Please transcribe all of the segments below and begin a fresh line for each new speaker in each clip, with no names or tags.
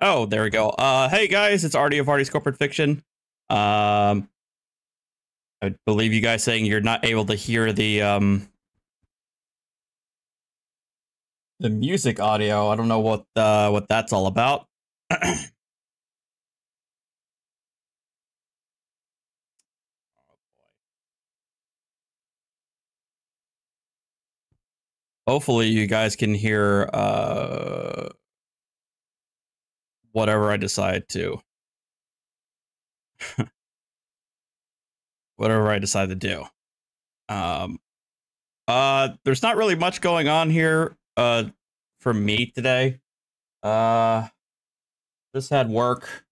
Oh, there we go. Hey guys, it's Artie of Artie's Corporate Fiction. Um, I believe you guys saying you're not able to hear the music audio. I don't know what that's all about. Hopefully you guys can hear whatever I decide to. Whatever I decide to do. Um there's not really much going on here for me today. Uh just had work.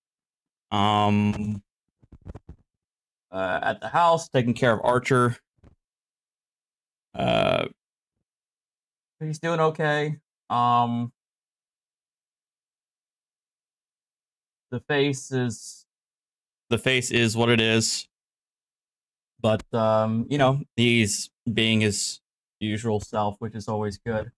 Um at the house, taking care of Archer. Uh he's doing okay. Um the face is what it is. But you know, he's being his usual self, which is always good.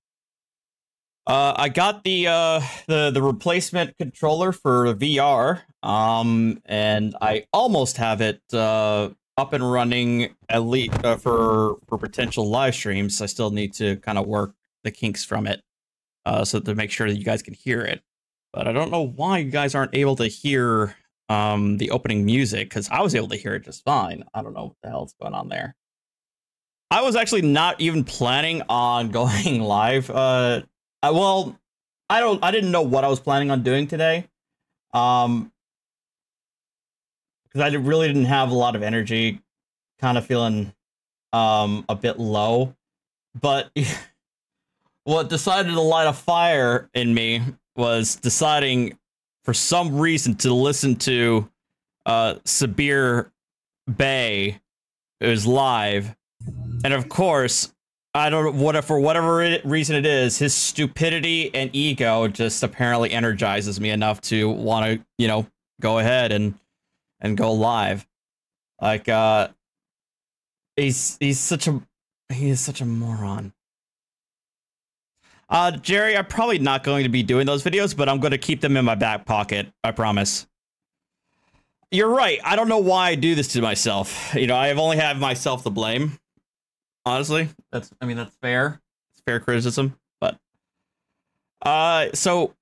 I got the replacement controller for VR, and I almost have it up and running at least for potential live streams. I still need to kind of work the kinks from it, so to make sure that you guys can hear it. But I don't know why you guys aren't able to hear the opening music, because I was able to hear it just fine. I don't know what the hell's going on there. I was actually not even planning on going live. Well, I didn't know what I was planning on doing today. Because I really didn't have a lot of energy, kind of feeling a bit low. But what decided to light a fire in me was deciding for some reason to listen to Sabir Bay, who's live. And of course, I don't know for whatever reason it is, his stupidity and ego just apparently energizes me enough to want to, you know, go ahead and go live. Like he is such a moron. Jerry, I'm probably not going to be doing those videos, but I'm going to keep them in my back pocket. I promise. You're right. I don't know why I do this to myself. You know, I have only had myself to blame. Honestly, that's fair. It's fair criticism, but so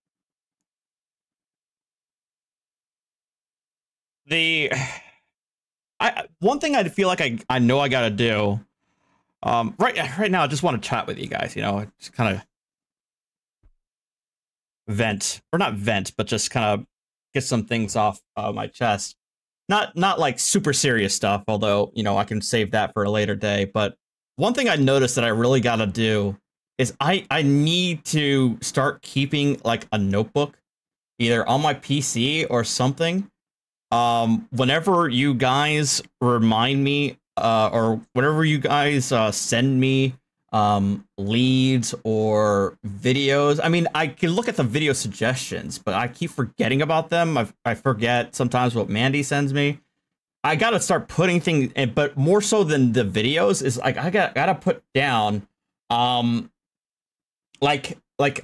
one thing I feel like I know I gotta do. Right now I just want to chat with you guys. You know, just kind of vent, or not vent, but just kind of get some things off my chest. Not like super serious stuff, although, you know, I can save that for a later day. But one thing I noticed that I really gotta do is I need to start keeping like a notebook, either on my PC or something. Whenever you guys remind me, or whenever you guys send me leads or videos. I mean, I can look at the video suggestions, but I keep forgetting about them. I forget sometimes what Mandy sends me. I gotta start putting things in, but more so than the videos is like I gotta put down like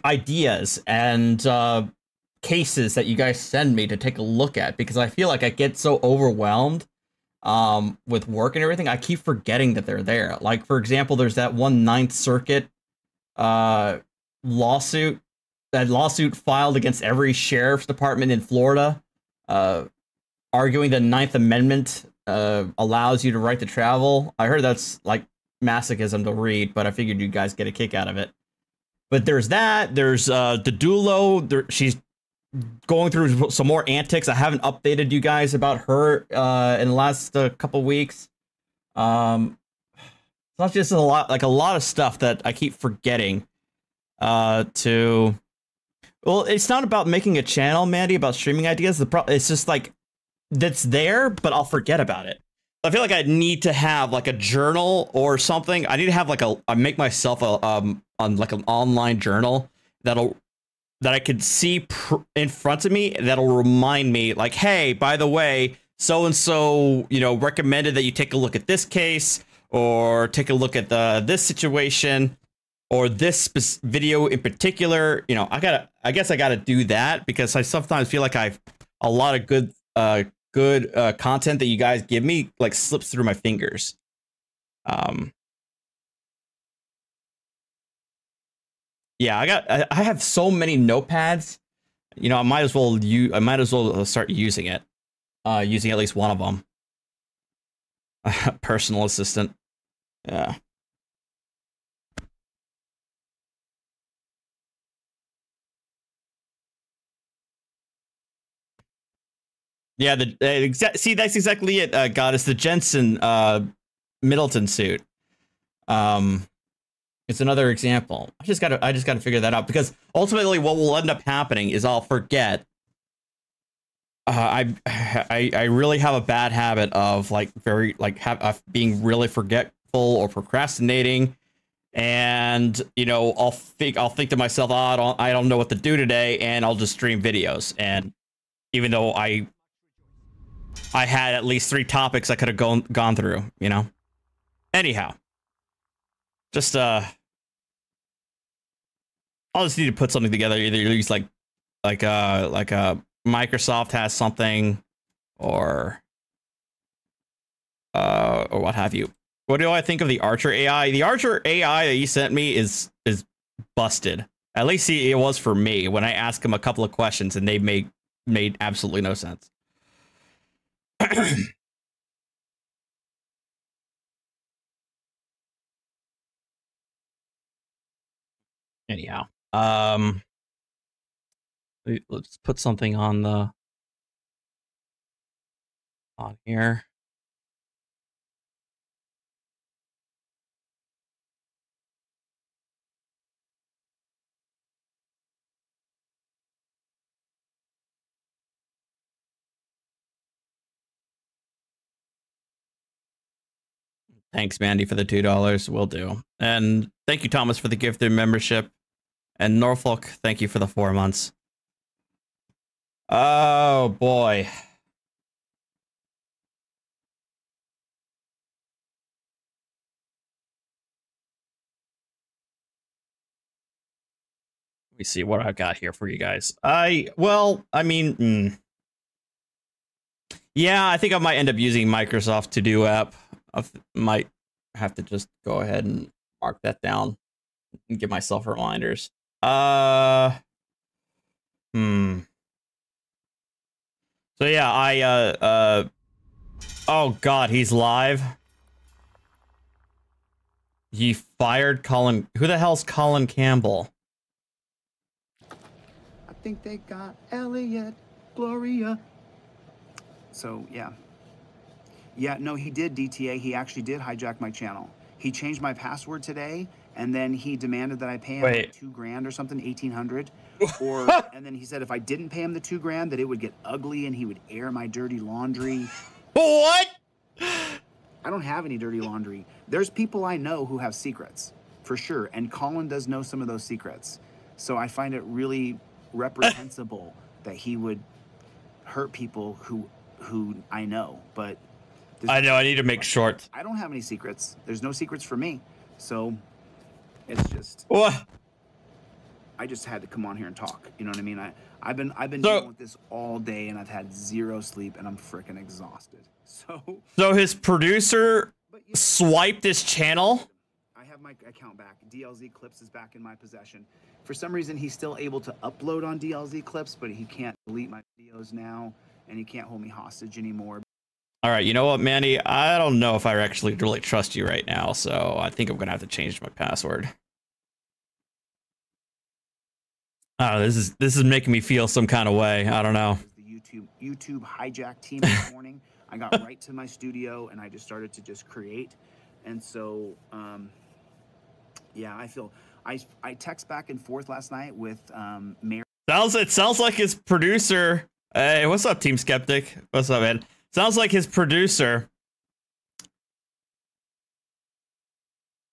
ideas and cases that you guys send me to take a look at, because I feel like I get so overwhelmed with work and everything. I keep forgetting that they're there. Like, for example, there's that one Ninth Circuit lawsuit filed against every sheriff's department in Florida, arguing the Ninth Amendment allows you to right to travel. I heard that's like masochism to read, but I figured you guys get a kick out of it. But there's that. There's Dedulo. She's going through some more antics. I haven't updated you guys about her in the last couple weeks. It's not just a lot of stuff that I keep forgetting to. Well, it's not about making a channel, Mandy, about streaming ideas. It's just like that's there, but I'll forget about it. I feel like I need to have like a journal or something. I need to have like I make myself a on like an online journal that I could see in front of me, that'll remind me like, hey, by the way, so and so, you know, recommended that you take a look at this case or take a look at this situation. or this video in particular, you know, I guess I gotta do that because I sometimes feel like I've a lot of good content that you guys give me like slips through my fingers. Yeah, I have so many notepads. You know, I might as well start using it. Using at least one of them. Personal assistant. Yeah. Yeah, see, that's exactly it. God, it's the Jensen Middleton suit. It's another example. I just gotta figure that out because ultimately, what will end up happening is I'll forget. I really have a bad habit of like being really forgetful or procrastinating, and you know I'll think to myself, oh, I don't know what to do today, and I'll just stream videos. And even though I had at least 3 topics I could have gone through, you know. Anyhow, just I'll just need to put something together. Either use like Microsoft has something, or what have you. What do I think of the Archer AI? The Archer AI that you sent me is busted. At least it was for me when I asked him a couple of questions and they made absolutely no sense. Anyhow, let's put something on here. Thanks, Mandy, for the $2. Will do. And thank you, Thomas, for the gifted membership. And Norfolk, thank you for the 4 months. Oh, boy. Let me see what I've got here for you guys. Yeah, I think I might end up using Microsoft To Do app. I might have to just go ahead and mark that down and give myself reminders. So yeah, oh God, he's live. He fired Colin. Who the hell's Colin Campbell?
I think they got Elliot, Gloria. So yeah. Yeah, no, he did DTA. He actually did hijack my channel. He changed my password today, and then he demanded that I pay him like $2,000 or something, 1,800. And then he said if I didn't pay him the $2,000, that it would get ugly and he would air my dirty laundry.
What?
I don't have any dirty laundry. There's people I know who have secrets, for sure, and Colin does know some of those secrets. So I find it really reprehensible that he would hurt people who I know, but
I know I need to make short.
I don't have any secrets. There's no secrets for me. So it's just
what?
I just had to come on here and talk. You know what I mean? I've been dealing with this all day and I've had 0 sleep and I'm freaking exhausted. So
his producer swiped his channel.
I have my account back. DLZ Clips is back in my possession. For some reason, he's still able to upload on DLZ Clips, but he can't delete my videos now, and he can't hold me hostage anymore.
All right, you know what, Mandy? I don't know if I actually really trust you right now, so I think I'm gonna have to change my password. This is making me feel some kind of way. I don't know.
The YouTube hijack team this morning. I got right to my studio and I just started to just create, and so yeah, I text back and forth last night with Mary.
It sounds like his producer. Hey, what's up, Team Skeptic? What's up, man? Sounds like his producer.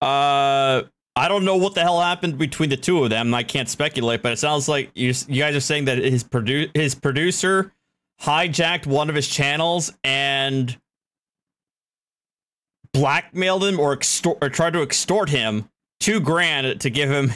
I don't know what the hell happened between the two of them. I can't speculate, but it sounds like you guys are saying that his producer hijacked one of his channels and blackmailed him or tried to extort him $2,000 to give him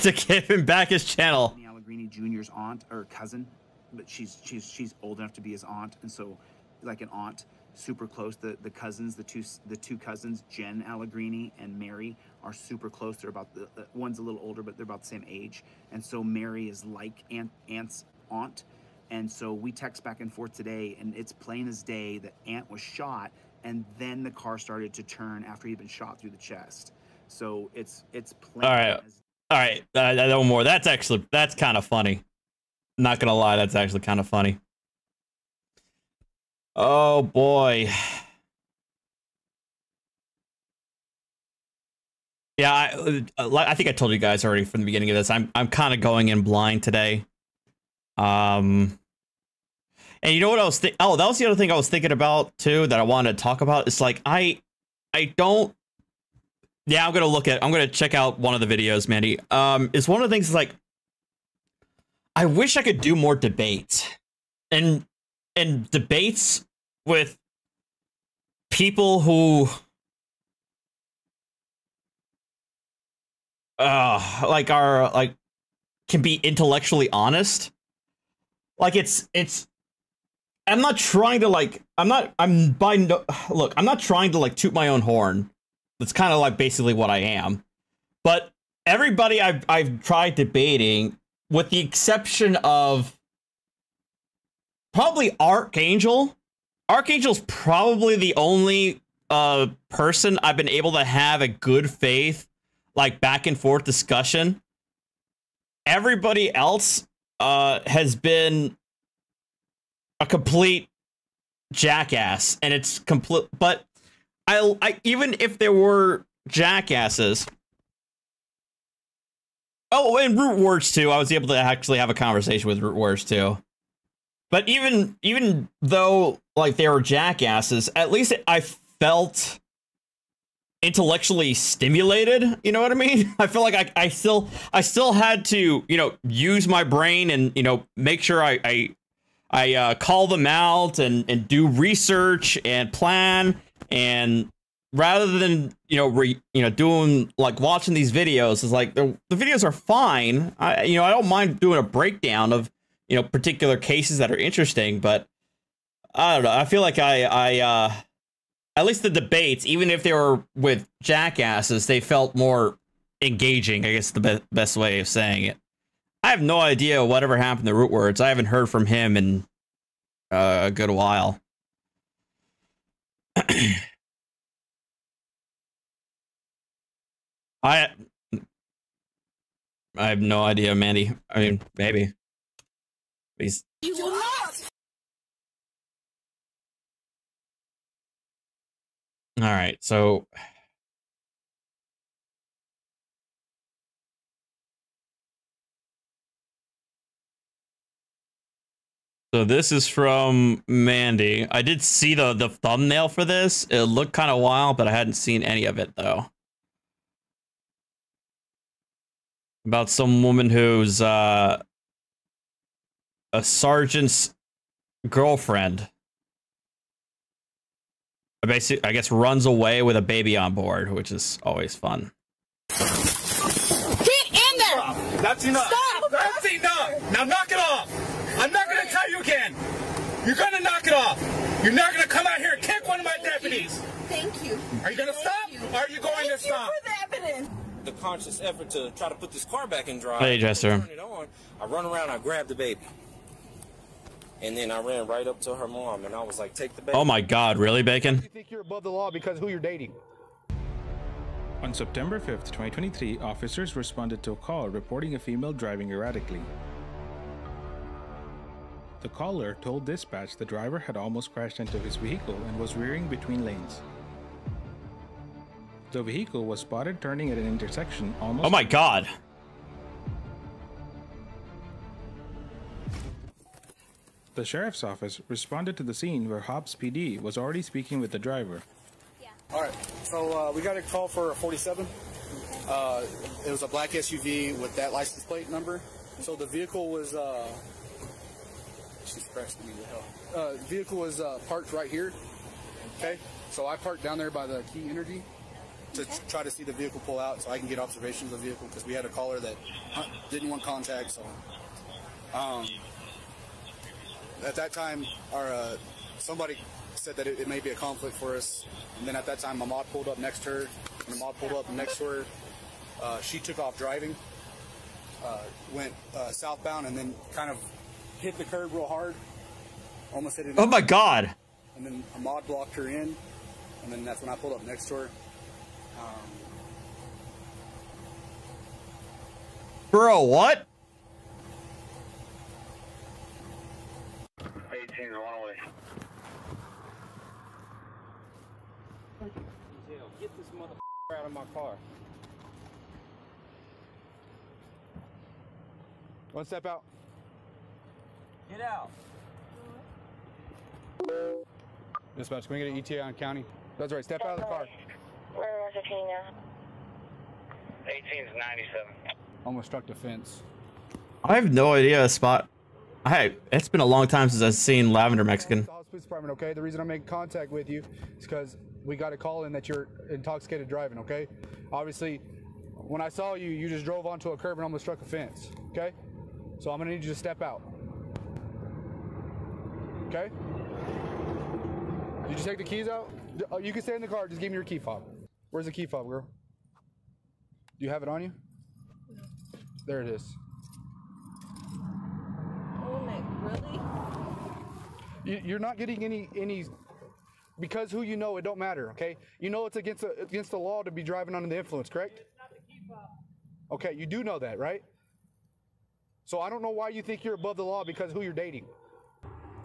to give him back his channel.
Allegrini Jr.'s aunt or cousin, but she's old enough to be his aunt, and so like an aunt, super close. The cousins, the two cousins, Jen Allegrini and Mary, are super close. They're about the one's a little older, but they're about the same age, and so Mary is like Aunt's aunt. And so we text back and forth today, and it's plain as day that Aunt was shot, and then the car started to turn after he'd been shot through the chest. So it's plain.
All right. No more. That's kind of funny. Not gonna lie, that's actually kind of funny. Oh boy. Yeah, I think I told you guys already from the beginning of this. I'm kind of going in blind today. And you know what I was thinking? Oh, that was the other thing I was thinking about too that I wanted to talk about. It's like I don't. Yeah, I'm gonna check out one of the videos, Mandy. It's one of the things like I wish I could do more debates and debates with people who like are like can be intellectually honest. Like it's I'm not trying to like I'm not trying to like toot my own horn. That's kind of like basically what I am. But everybody I've tried debating, with the exception of probably Archangel. Archangel's probably the only person I've been able to have a good faith, like back and forth discussion. Everybody else has been a complete jackass, and it's complete. But I even if there were jackasses. Oh, and Root Words too. I was able to actually have a conversation with Root Words too. But even though like they were jackasses, at least I felt intellectually stimulated. You know what I mean? I feel like I still had to, you know, use my brain and, you know, make sure I call them out and do research and plan, and rather than, you know, doing like watching these videos is like the videos are fine. I don't mind doing a breakdown of, you know, particular cases that are interesting, but I don't know. I feel like I at least the debates, even if they were with jackasses, they felt more engaging, I guess the best way of saying it. I have no idea whatever happened to Root Words. I haven't heard from him in a good while. I have no idea, Mandy. I mean, maybe. He's...
You will not.
All right, so this is from Mandy. I did see the thumbnail for this. It looked kind of wild, but I hadn't seen any of it though. About some woman who's a sergeant's girlfriend. I guess runs away with a baby on board, which is always fun.
Get in there!
That's enough.
Stop!
That's enough. Now knock it off. I'm not going to tell you again. You're going to knock it off. You're not going to come out here and kick one of my deputies.
Thank you.
Are you going to stop? Or are you going to stop?
Thank you for the evidence.
The conscious effort to try to put this car back in drive.
Hey, Jester.
Turn it on. I run around, I grab the baby. And then I ran right up to her mom, and I was like, take the baby.
Oh my God, really, Bacon?
You think you're above the law because who you're dating?
On September 5th, 2023, officers responded to a call reporting a female driving erratically. The caller told dispatch the driver had almost crashed into his vehicle and was rearing between lanes. The vehicle was spotted turning at an intersection almost...
Oh my God.
The sheriff's office responded to the scene where Hobbs PD was already speaking with the driver.
All right, so we got a call for a 47. It was a black SUV with that license plate number. So the vehicle was, she's crashing me the hell. The vehicle was parked right here. Okay, so I parked down there by the Key Energy. to try to see the vehicle pull out so I can get observations of the vehicle, because we had a caller that didn't want contact. So at that time, somebody said that it may be a conflict for us. And then at that time, Ahmad pulled up next to her, and Ahmad pulled up next to her. She took off driving, went southbound, and then kind of hit the curb real hard. Almost hit it.
Oh my God!
And then Ahmad blocked her in, and then that's when I pulled up next to her.
Bro, what?
18 one away.
Get this motherfucker out of my car.
One step out.
Get out.
Dispatch, can we get an ETA on county? That's right, step out of the car.
Where is it now? 18's 97.
Almost struck the fence.
I have no idea, Spot. It's been a long time since I've seen Lavender Mexican.
The police department, okay? The reason I'm making contact with you is because we got a call in that you're intoxicated driving, okay? Obviously, when I saw you, you just drove onto a curb and almost struck a fence, okay? So I'm gonna need you to step out. Okay? Did you take the keys out? You can stay in the car, just give me your key fob. Where's the key fob, girl? Do you have it on you? No. There it is.
Oh my, really?
You're not getting any, because who you know, it don't matter, okay? You know it's against the law to be driving under the influence, correct? Okay, you do know that, right? So I don't know why you think you're above the law because who you're dating.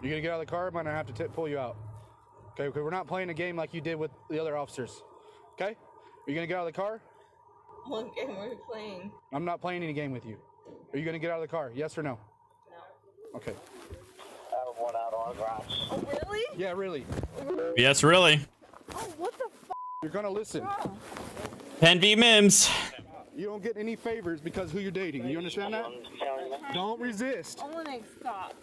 You're gonna get out of the car, I'm gonna have to pull you out. Okay, we're not playing a game like you did with the other officers. Okay? Are you gonna get out of the car?
What game are we playing?
I'm not playing any game with you. Are you gonna get out of the car? Yes or no?
No.
Okay.
I have one out on the garage.
Oh, really?
Yeah, really.
Yes, really.
Oh, what the f***?
You're gonna listen.
Oh.
Pen v. Mims.
You don't get any favors because who you're dating. You understand that? Don't resist.
I'm gonna stop.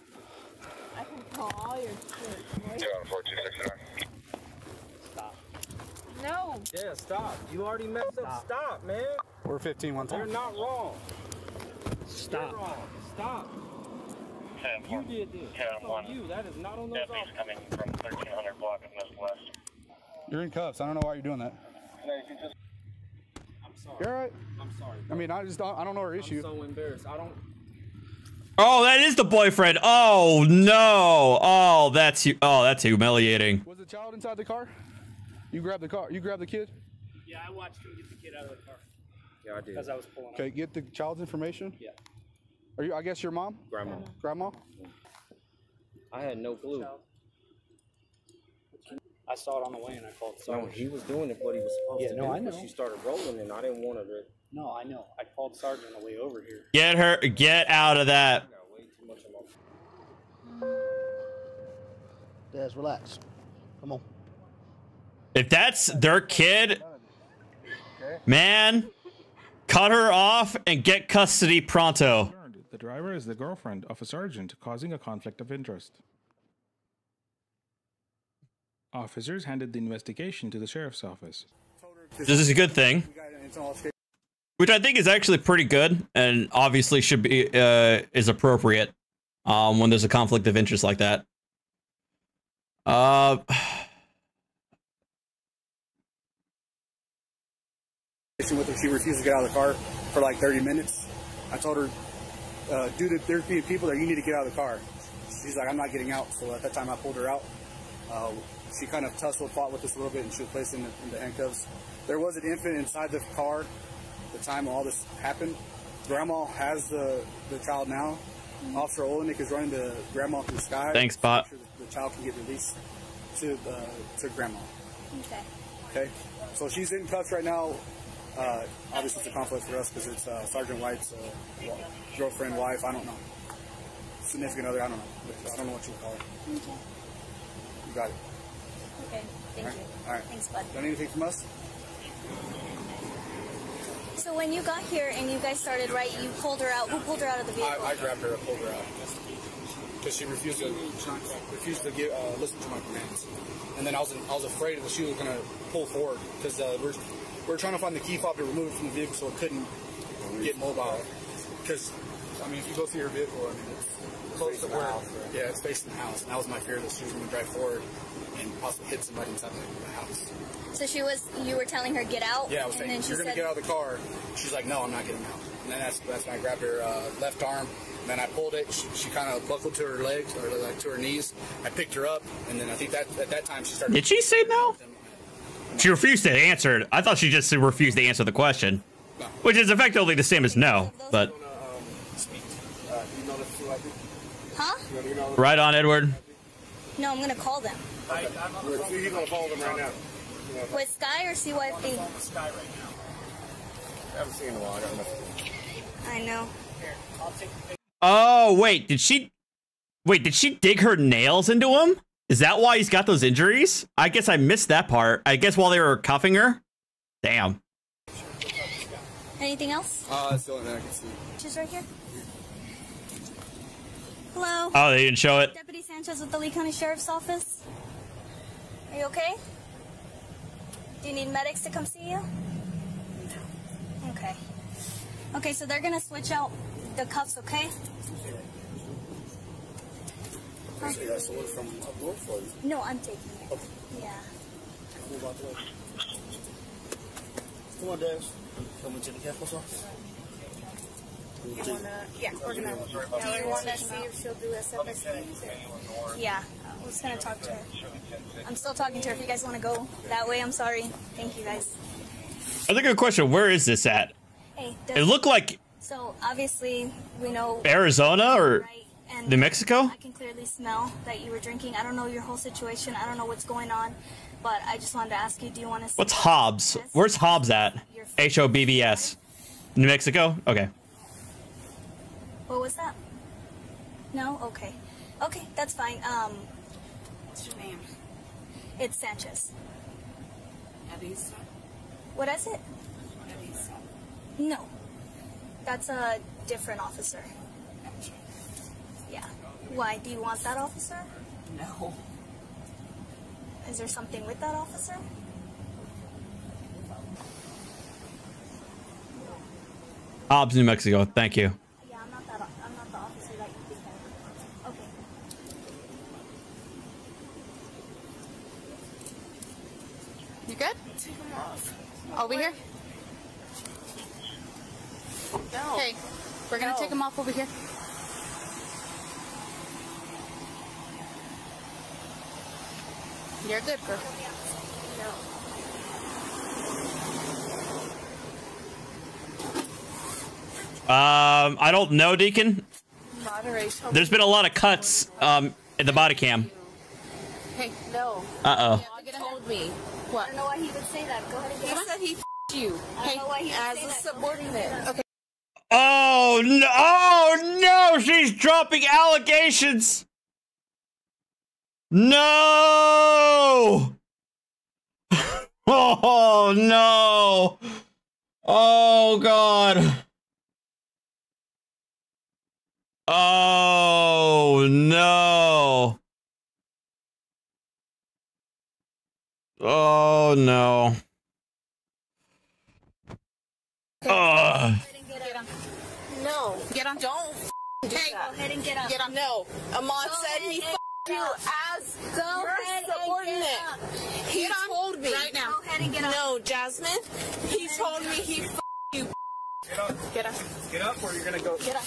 I can call all your shit.
21469.
Stop.
No.
Yeah, stop. You already messed up. Stop, man.
We're 15 one
You're
time.
not wrong.
Stop.
You're wrong. Stop. You did this. That's on you. That is not on those
Deputies coming from 1300 block of West.
You're in cuffs. I don't know why you're doing that.
I'm sorry.
You're all right.
I'm sorry.
I mean, I don't know her issue.
I'm so embarrassed. I don't.
Oh, that is the boyfriend. Oh no. Oh, that's humiliating.
Was the child inside the car? You grabbed the car. You grabbed the kid?
Yeah, I watched him get the kid out of the car
Yeah, I did.
because I was pulling up.
Okay, get the child's information.
Yeah.
Are you? I guess your mom.
Grandma.
Grandma.
I had no clue.
I saw it on the way and I called
No,
Sergeant.
he was doing it what he was supposed
Yeah,
to
no,
do.
I know.
She started rolling and I didn't want her to.
No, I know. I called Sergeant on the way over here.
Get out of that.
I got way too much of my.
Des, relax. Come on.
If that's their kid, man, cut her off and get custody pronto.
The driver is the girlfriend of a sergeant, causing a conflict of interest. Officers handed the investigation to the sheriff's office.
This is a good thing, which I think is actually pretty good and obviously should be is appropriate when there's a conflict of interest like that.
With her, she refused to get out of the car for like 30 minutes. I told her, due to there being people there, you need to get out of the car. She's like, I'm not getting out. So at that time, I pulled her out. She kind of fought with us a little bit, and she was placed in the handcuffs. There was an infant inside the car the time all this happened. Grandma has the child now. Officer Olenek is running the grandma through the sky.
Thanks, Bot.
To make sure the child can get released to grandma.
Okay.
Okay, so she's in cuffs right now. Obviously, it's a conflict for us because it's Sergeant White's girlfriend, wife. I don't know. Significant other. I don't know. I don't know what you would call it.
Okay.
You got it.
Okay. Thank you.
All right.
Thanks, bud.
Got anything from us?
So when you got here and you guys started, right, you pulled her out. Who pulled her out of the vehicle?
I grabbed her and pulled her out because she refused to listen to my commands. And then I was afraid that she was going to pull forward because we're trying to find the key fob to remove it from the vehicle so it couldn't get mobile. Because, I mean, if you go through your vehicle, I mean, it's close to where, yeah, it's facing the house. And that was my fear, that she was going to drive forward and possibly hit somebody inside the house.
So you were telling her get out?
Yeah, I was saying, you're going to get out of the car. She's like, no, I'm not getting out. And then that's when I grabbed her left arm. And then I pulled it. She kind of buckled to her legs, or like to her knees. I picked her up, and then I think that at that time she started.
Did she say no? She refused to answer it. I thought she just refused to answer the question, no. Which is effectively the same as no. But
huh?
Right on, Edward.
No, I'm gonna call them.
You're gonna call them right now.
With Sky or CYFD?
Sky right now. I haven't seen in a while. I got enough.
I know.
Here, I'll take the
Oh, wait, did she dig her nails into him? Is that why he's got those injuries? I guess I missed that part. I guess while they were cuffing her? Damn.
Anything else?
That's the only thing I can see.
She's right here. Hello?
Oh, they didn't show it?
Deputy Sanchez with the Lee County Sheriff's Office. Are you okay? Do you need medics to come see you? Okay. Okay, so they're gonna switch out the cuffs, okay? No, I'm taking it. Okay. Yeah.
Come on, Darius. Coming to the campus office.
Yeah, we're gonna. Yeah, we want to see if she'll do SFSC. Yeah, I was gonna talk to her. I'm still talking to her. If you guys want to go that way, I'm sorry. Thank you, guys.
That's a good question. Where is this at?
Hey,
it looked like.
So obviously we know
Arizona or
right, and
New Mexico.
I can clearly smell that you were drinking. I don't know your whole situation. I don't know what's going on, but I just wanted to ask you: do you want to?
What's Hobbs? Where's Hobbs at? HOBBS. New Mexico. Okay.
What was that? No? Okay. Okay, that's fine. What's your name? It's Sanchez.
Elisa?
What is it?
Elisa.
No. That's a different officer. Yeah. Why? Do you want that officer?
No.
Is there something with that officer?
Hobbs, New Mexico. Thank you.
I'm not the officer that you think I am. Okay.
You good? Take them off. Over here? No. Hey, we're gonna take them off over here. You're good, girl. No.
I don't know, Deacon.
Moderation.
There's been a lot of cuts in the body cam.
Hey, no.
Uh-oh.
He told me. What?
I don't know why he would say that. Go ahead and get
He said he f***ed you.
I don't know why he would
as
say
a
that.
subordinate. Okay.
Oh no! Oh no! She's dropping allegations. No! Oh no! Oh god! Oh no! Oh no!
Get him. No. Get him. Don't do that.
Go ahead and get up.
Get him. No. Ahmad said he f***ed you as
Go
your
ahead and
subordinate.
get up.
He told me.
Right now. Go ahead and get up.
No, Jasmine. He told me he f***ed you.
Get up.
Get up.
Get up, or you're gonna go.
Get up.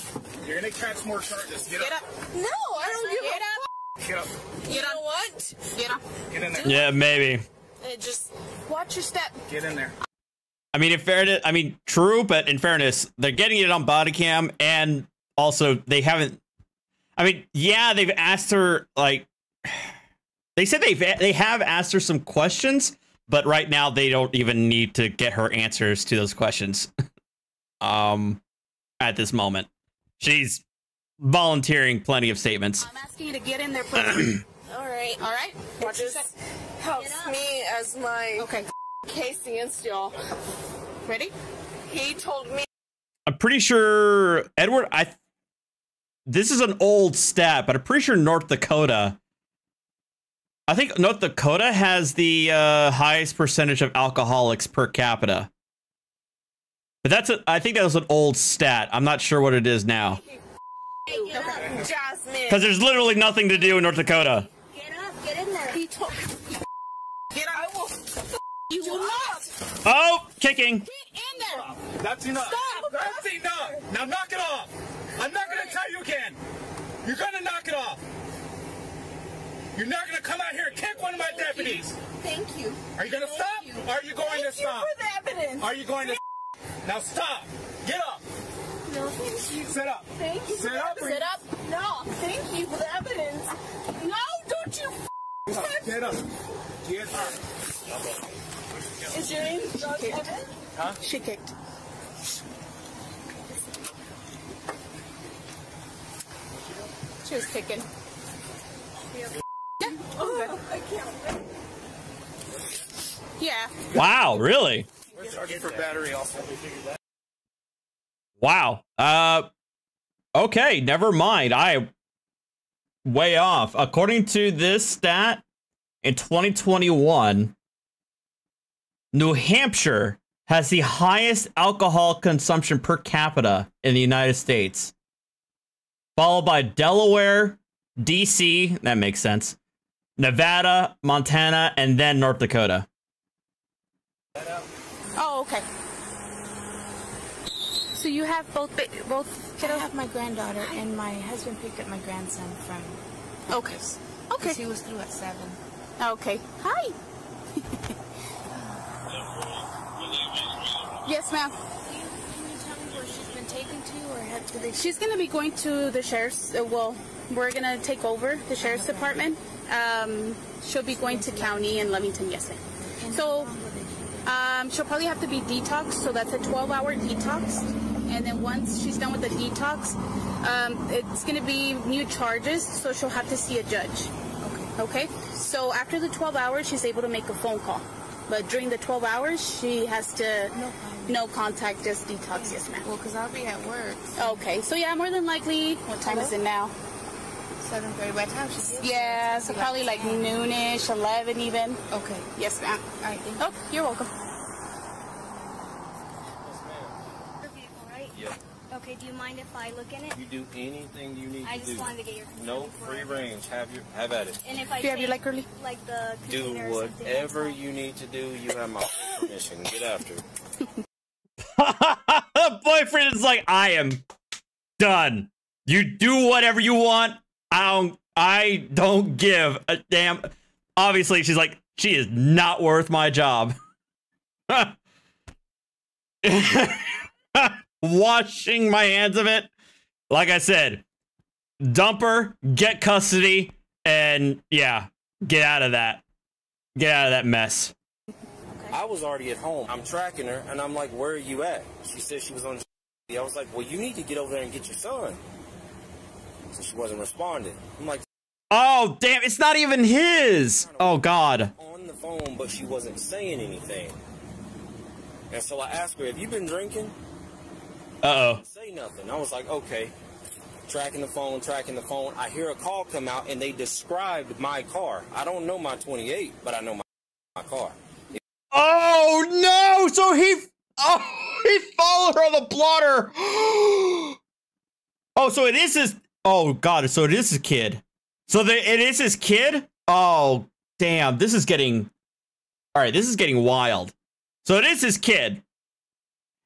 You're gonna catch more charges. Get
Get
up.
up. No, I don't give
Get
a
up.
Get up.
You know what? Get up.
Get in there.
Yeah, maybe.
Just watch your step.
Get in there.
I mean, in fairness, true, but in fairness, they're getting it on body cam, and also they haven't. I mean, yeah, they've asked her like. They said they have asked her some questions, but right now they don't even need to get her answers to those questions. At this moment, she's volunteering plenty of statements.
I'm asking you to get in there, please. All right. All right. Watch your step. Helps me as my case against y'all. Ready? He told me.
I'm pretty sure Edward. This is an old stat, but I'm pretty sure North Dakota. I think North Dakota has the highest percentage of alcoholics per capita. But I think that was an old stat. I'm not sure what it is now.
Jasmine.
Because there's literally nothing to do in North Dakota.
Get up, get in there.
He told get out. I will you will not.
Oh, kicking.
Get in there.
That's enough.
Stop.
That's enough. Now knock it off. I'm not going to tell you again. You're going to knock it off. You're not going to come out here and kick one of my deputies.
Thank you.
Are you going to stop?
You.
Are you going to stop?
For the evidence.
Are you going to now stop? Get up.
No, thank you.
Sit up.
Thank you.
Sit up.
Sit up. No, thank you for the evidence. No, don't you.
Get up. Get up.
Is your name Evan?
Huh?
She kicked. She was kicking. Oh, I can't. Yeah.
Wow, really?
We're charging for battery also.
Wow. Okay, never mind. I way off. According to this stat, in 2021, New Hampshire has the highest alcohol consumption per capita in the United States, followed by Delaware, DC, that makes sense, Nevada, Montana, and then North Dakota.
Oh, okay.
So you have both kiddos? I have my granddaughter and my husband picked up my grandson from
Okay. Okay.
He was through at 7.
Okay. Hi. Yes, ma'am.
Can you tell me where she's been taken to, or
She's going to be going to the sheriff's. Well, we're going to take over the sheriff's department. She'll be going to county in Leamington, yes, ma'am. So she'll probably have to be detoxed. So that's a 12-hour detox. And then once she's done with the detox, it's going to be new charges. So she'll have to see a judge. Okay. So after the 12 hours, she's able to make a phone call. But during the 12 hours, she has to no contact, just detox. Yes, ma'am.
Well, because I'll be at work.
Okay. So yeah, more than likely. What time is it now?
7:30. By the time she gets
Yeah, so probably like noonish, 11 even.
Okay.
Yes, ma'am.
All right. Thank
you. Oh, you're welcome.
Yep. Okay, do you mind if I look in it?
You do anything you need
I
to
just
do.
wanted to get your consent.
No, free range. Have at it.
And if I
Do you have your liquor?
like the
Do
container or something,
whatever you need to do. You have my full permission. Get after it.
The boyfriend is like, I am done. You do whatever you want. I don't give a damn. Obviously, she's like, she is not worth my job. Washing my hands of it. Like I said, dump her, get custody, and yeah, get out of that. Get out of that mess.
I was already at home. I'm tracking her, and I'm like, where are you at? She said she was on. I was like, well, you need to get over there and get your son. So she wasn't responding. I'm like,
oh, damn, it's not even his. Oh, God.
On the phone, but she wasn't saying anything. And so I asked her, have you been drinking?
Uh-oh.
Say nothing. I was like, okay. Tracking the phone. I hear a call come out, and they described my car. I don't know my 28, but I know my car.
Oh, no! So he followed her on the blotter. Oh, so it is his... Oh, God, so it is his kid. So it is his kid? Oh, damn. This is getting... All right, this is getting wild. So it is his kid.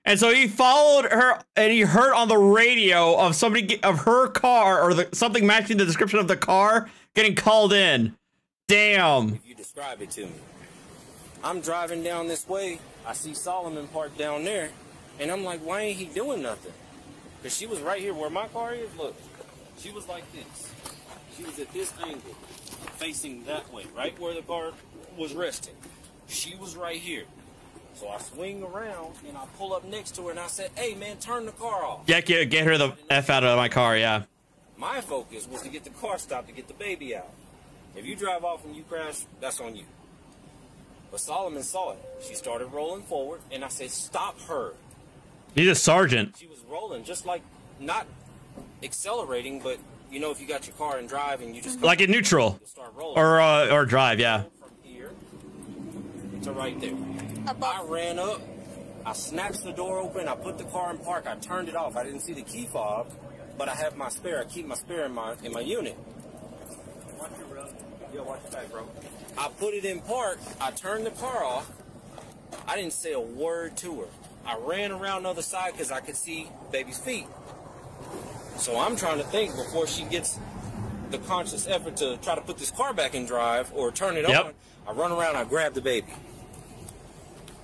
And so he followed her, and he heard on the radio of somebody, of her car, or something matching the description of the car, getting called in. Damn.
If you describe it to me. I'm driving down this way. I see Solomon parked down there. And I'm like, why ain't he doing nothing? Because she was right here where my car is. Look, she was like this. She was at this angle, facing that way, right where the car was resting. She was right here. So I swing around, and I pull up next to her, and I said, hey, man, turn the car off.
Yeah, get her the F out of my car, yeah.
My focus was to get the car stopped to get the baby out. If you drive off and you crash, that's on you. But Solomon saw it. She started rolling forward, and I said, stop her.
He's a sergeant.
She was rolling, just like, not accelerating, but, you know, if you got your car and drive and you just...
Like in neutral.
Start rolling.
Or drive, yeah.
From here to right there. I ran up. I snatched the door open. I put the car in park. I turned it off. I didn't see the key fob, but I have my spare. I keep my spare in my unit. Watch your bro. Yo, watch your back, bro. I put it in park. I turned the car off. I didn't say a word to her. I ran around the other side because I could see baby's feet. So I'm trying to think before she gets the conscious effort to try to put this car back in drive or turn it on. I run around. I grab the baby.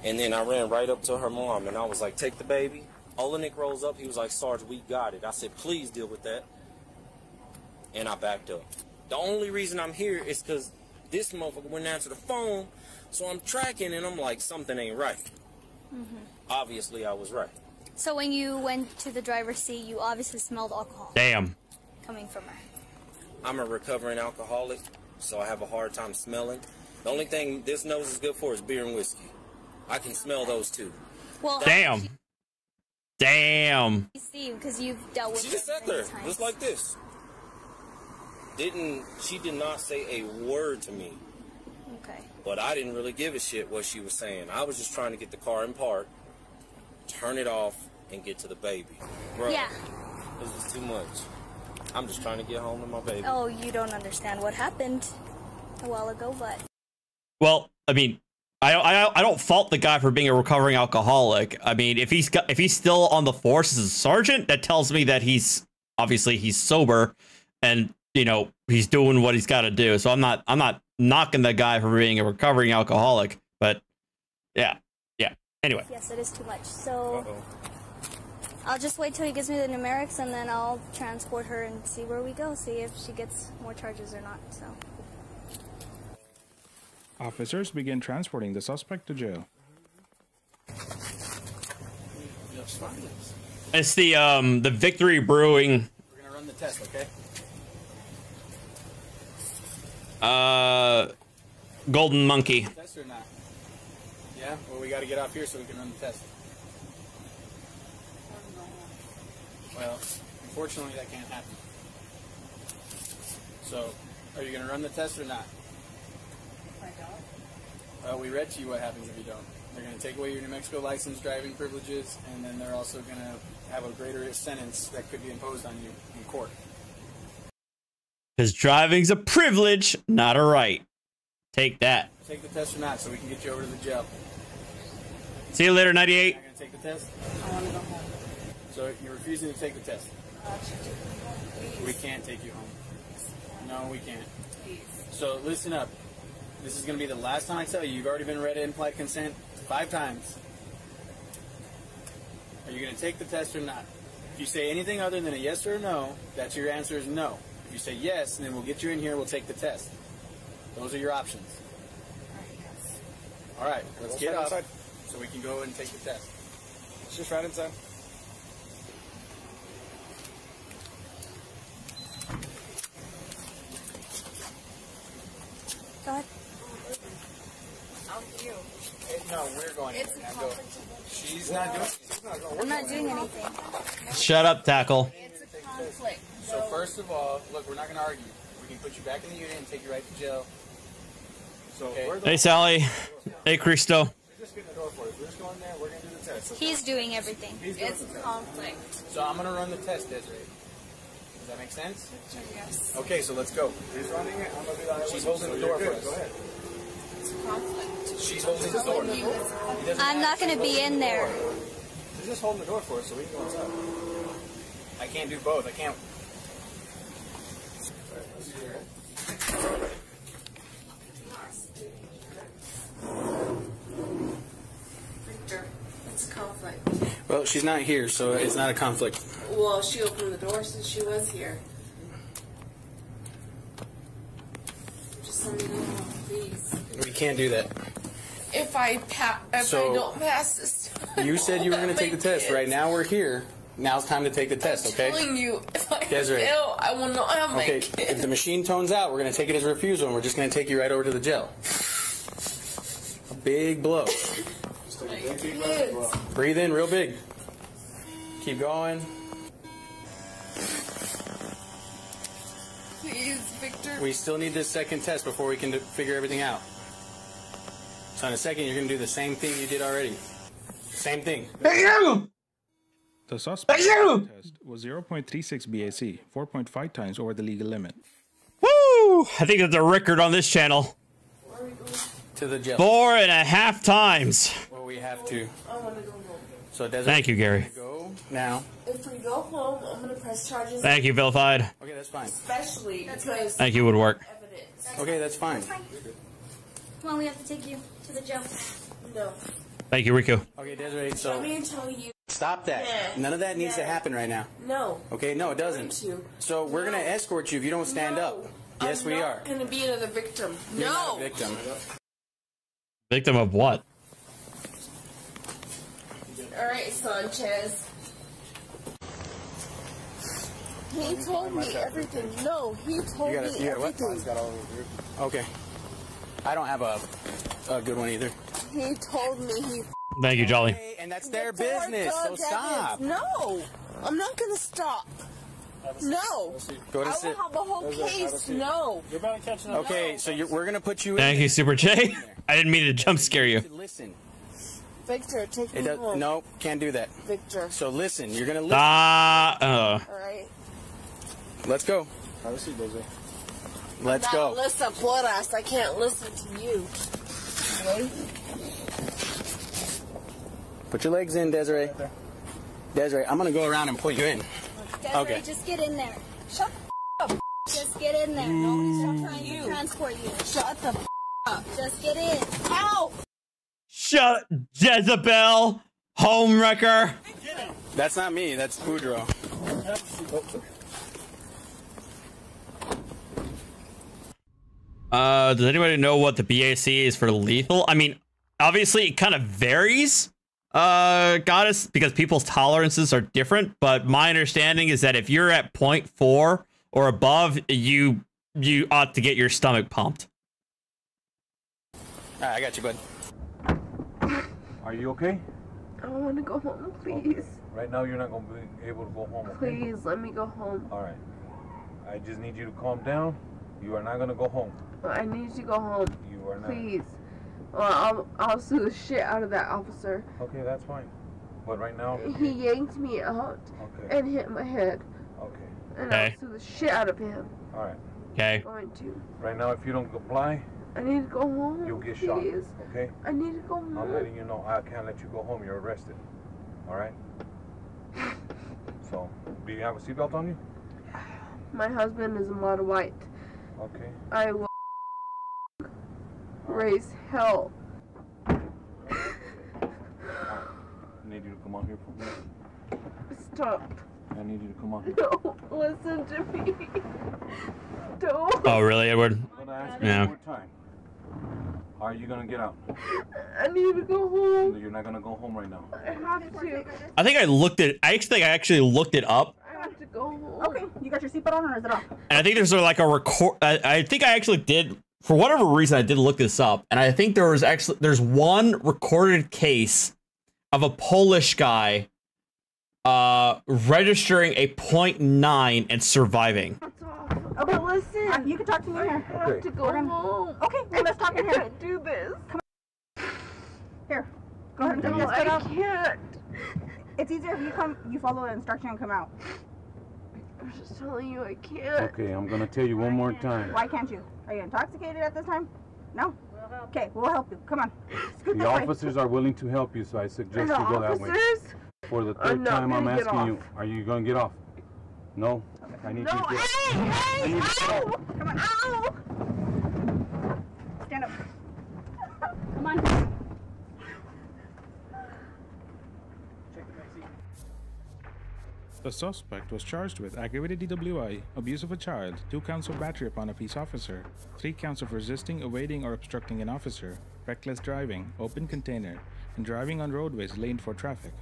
And then I ran right up to her mom, and I was like, take the baby. Olenek rolls up. He was like, Sarge, we got it. I said, please deal with that. And I backed up. The only reason I'm here is because this motherfucker wouldn't answer the phone, so I'm tracking, and I'm like, something ain't right. Obviously, I was right.
So when you went to the driver's seat, you obviously smelled alcohol.
Damn.
Coming from her.
I'm a recovering alcoholic, so I have a hard time smelling. The only thing this nose is good for is beer and whiskey. I can smell those too.
Well,
damn. Damn.
Steve, because you've dealt with.
She just sat there, just like this. She did not say a word to me.
Okay.
But I didn't really give a shit what she was saying. I was just trying to get the car in park, turn it off, and get to the baby. Bro,
yeah.
This is too much. I'm just trying to get home to my baby.
Oh, you don't understand what happened a while ago, but.
Well, I mean, I don't fault the guy for being a recovering alcoholic. I mean, if he's still on the force as a sergeant, that tells me that he's sober, and you know he's doing what he's got to do. So I'm not knocking the guy for being a recovering alcoholic, but yeah. Anyway.
Yes, it is too much. So I'll just wait till he gives me the numerics, and then I'll transport her and see where we go. See if she gets more charges or not. So.
Officers begin transporting the suspect to jail.
It's the Victory Brewing.
We're gonna run the test, okay?
Golden Monkey.
Test or not? Yeah. Well, we got to get off here so we can run the test. Well, unfortunately, that can't happen. So, are you gonna run the test or not? Well, we read to you what happens if you don't. They're going to take away your New Mexico license, driving privileges, and then they're also going to have a greater sentence that could be imposed on you in court.
Because driving's a privilege, not a right. Take that.
Take the test or not, so we can get you over to the jail.
See you later, 98.
You're not going to take the test? I want to go home. So you're refusing to take the test? We can't take you home. No, we can't. So listen up. This is going to be the last time I tell you. You've already been read implied consent 5 times. Are you going to take the test or not? If you say anything other than a yes or a no, that's your answer is no. If you say yes, then we'll get you in here, we'll take the test. Those are your options. All right, let's get up so we can go and take the test. It's just right inside.
Go ahead.
No, we're going in. Now go. She's not doing anything.
I'm not doing anything.
Shut up, Tackle.
It's a conflict.
So first of all, look, we're not going to argue. We can put you back in the unit and take you right to jail. So
Hey, Sally. Hey, Cristo.
We're just getting the door for us. We're just going there. We're going to do the test.
He's doing everything.
It's a conflict.
So I'm going to run the test, Desiree. Does that make sense?
Yes.
Okay, so let's go. He's running it. I'm going to do that. She's holding the door for us. Go ahead.
It's a conflict.
She's holding the door.
I'm not going to be in there.
She's just holding the door for us so we can go inside. I can't do both. I can't.
Victor, it's a conflict.
Well, she's not here, so it's not a conflict.
Well, she opened the door since she was here. Just let me know, please.
We can't do that.
If I don't pass this time,
You said you were going to take the test. Right now we're here. Now it's time to take the test, okay?
I'm telling you, if I
Desiree.
fail, I will not have my
Okay,
kid.
if the machine tones out, we're going to take it as a refusal, and we're just going to take you right over to the jail. A big blow. Breathe in real big. Keep going.
Please, Victor.
We still need this second test before we can figure everything out. So in a second, you're going to do the same thing you did already. Same thing.
The suspect's test was 0.36 BAC, 4.5 times over the legal limit.
Woo! I think that's a record on this channel.
To the jail.
4.5 times.
Well, we have to.
I want to go home.
So Desiree,
Thank you, Gary.
Go now.
If we go home, I'm going to press charges.
Thank you, Vilified.
Okay, that's fine.
Especially because
Thank you, Woodwork.
evidence.
Okay, that's fine.
Come on, we have to take you to the jail.
No.
Thank you, Riku.
Okay, Desiree, so
Let me tell you.
stop that.
Yeah.
None of that needs to
Yeah.
happen right now.
No.
Okay, no, it doesn't.
to.
So we're going to escort you if you don't stand
No.
up. Yes, we are.
I'm going to be another victim.
You're
no.
not a victim.
Victim of what?
All right, Sanchez. He told me everything. No, he told me everything.
Okay. I don't have a good one either.
He told me he.
Thank you, Jolly.
And that's their business, so stop.
No, I'm not gonna stop. No.
Go
I
to
will
sit.
have a whole case. No.
You're about to catch up. Okay, so we're going to put you
Thank
in.
you, Super J. I didn't mean to jump scare you.
Listen.
Victor, take me home.
No, can't do that.
Victor.
So listen, you're going to listen.
All right.
Let's go. Let's go.
Listen, Floras. I can't listen to you. Okay?
Put your legs in, Desiree. Desiree, I'm going to go around and pull you in.
Desiree,
Okay.
just get in there. Shut the up. Just get in there. Nobody's trying to transport you.
Shut the up.
Just get in.
Ow!
Shut Jezebel, homewrecker.
That's not me. That's Boudreaux.
Does anybody know what the BAC is for lethal? I mean, obviously it kind of varies, Goddess, because people's tolerances are different. But my understanding is that if you're at 0.4 or above, you ought to get your stomach pumped.
All right, I got you, bud.
Are you okay?
I want to go home, please.
Right now, you're not going to be able to go home, okay?
Please, let me go home.
All right. I just need you to calm down. You are not going to go home.
I need to go home.
You are not.
Please. Well, I'll sue the shit out of that officer.
Okay, that's fine. But right now...
He yanked me out and hit my head.
Okay.
And I'll sue the shit out of him.
All right.
Okay.
I'm going to.
Right now, if you don't comply...
I need to go home.
You'll get shot,
please.
okay?
I need to go home.
I'm letting you know I can't let you go home. You're arrested. All right? So, do you have a seatbelt on you?
My husband is a mod white.
Okay.
I will raise hell.
I need you to come out here for me.
Stop.
I need you to come out here.
Don't listen to me. Don't.
Oh, really, Edward?
I'm gonna ask you
Yeah.
one more time. Are you gonna get out?
I need to go home.
You're not gonna go home right now.
I have to.
I think I looked at. I actually looked it up,
I have to go home.
Okay, you got your seatbelt on or is it off?
and I think there's like a record. I think I actually did, for whatever reason, I did look this up, and I think there's one recorded case of a Polish guy registering a 0.9 and surviving.
Okay, listen. You can talk to me here.
I have to go home.
Okay, well, let's talk in
I
here.
can't do this.
Here. Go ahead and
No,
just
I
get out.
can't.
It's easier if you follow the instruction and come out.
I'm just telling you, I can't.
Okay, I'm gonna tell you one more time.
Why can't you? Are you intoxicated at this time? No? Okay, we'll help you. Come on. Scoot
The
this way.
officers are willing to help you, so I suggest
The
you go that way.
officers?
For the
I'm
third
not
time, I'm
gonna get
asking you,
off.
are you gonna get off? No? I need
No,
you to get
hey, ow! Come on, ow! Stand up. Come on.
The suspect was charged with aggravated DWI, abuse of a child, 2 counts of battery upon a peace officer, 3 counts of resisting, evading, or obstructing an officer, reckless driving, open container, and driving on roadways laned for traffic.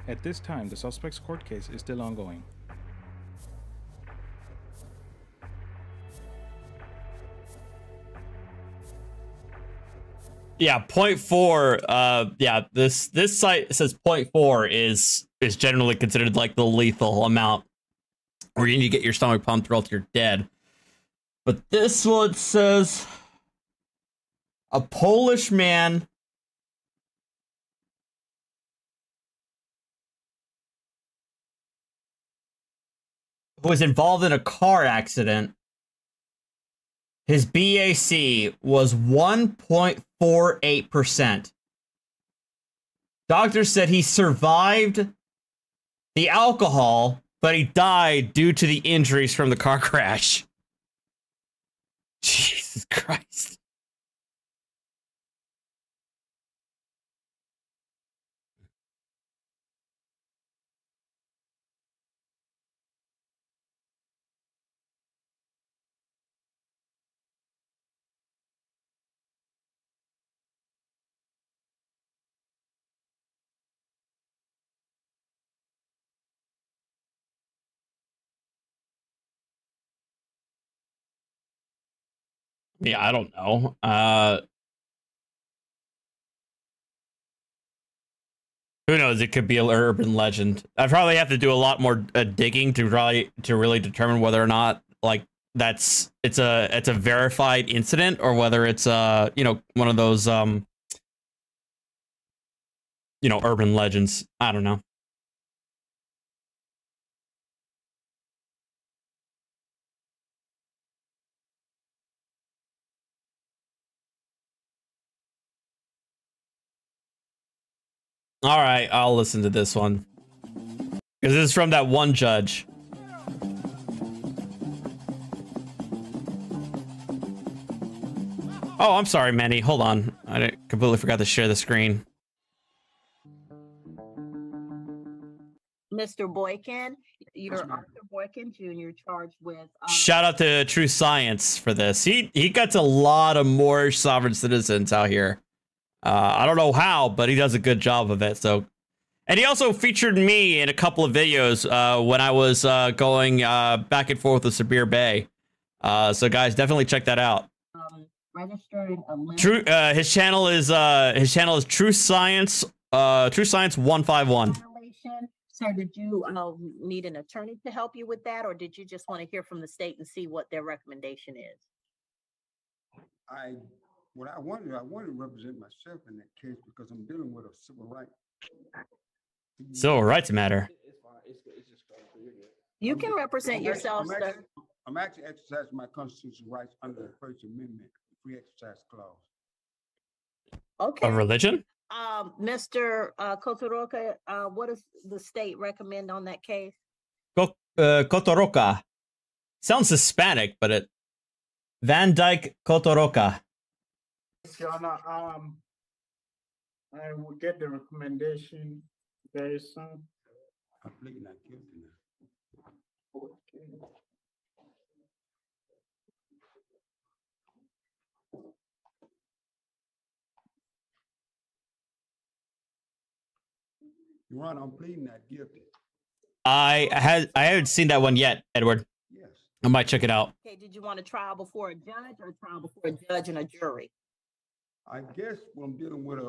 At this time, the suspect's court case is still ongoing.
Yeah, 0.4. Yeah, this site says 0.4 is generally considered like the lethal amount, where you need to get your stomach pumped or else you're dead. But this one says a Polish man who was involved in a car accident, his BAC was 1.48%. Doctors said he survived the alcohol, but he died due to the injuries from the car crash. Jesus Christ. Yeah, I don't know. Who knows? It could be an urban legend. I probably have to do a lot more digging to really determine whether or not like it's a verified incident or whether it's one of those urban legends. I don't know. All right, I'll listen to this one. Because this is from that one judge. Oh, I'm sorry, Manny. Hold on. I completely forgot to share the screen.
Mr. Boykin, you're Arthur Boykin Jr. charged with...
Shout out to True Science for this. He gets a lot of Moorish sovereign citizens out here. I don't know how, but he does a good job of it. So, and he also featured me in a couple of videos when I was going back and forth with Sabir Bay. So, guys, definitely check that out.
Registering a
True. His channel is True Science. True Science 151.
Sir, did you need an attorney to help you with that, or did you just want to hear from the state and see what their recommendation is?
What I wanted to represent myself in that case because I'm dealing with a civil right.
Civil rights matter.
You can represent yourself, sir.
I'm actually exercising my constitutional rights under the First Amendment, the Free Exercise Clause.
Okay.
Of religion?
Mr. Cotoroca, what does the state recommend on that case?
Cotoroca. Sounds Hispanic, but it... Van Dyke Cotoroca.
Your Honor, I will get the recommendation very soon.
I'm pleading not guilty now.
Okay.
Your Honor, I'm pleading not guilty.
I haven't seen that one yet, Edward.
Yes.
I might check it out.
Okay, did you want a trial before a judge or a trial before a judge and a jury?
I guess when I'm dealing with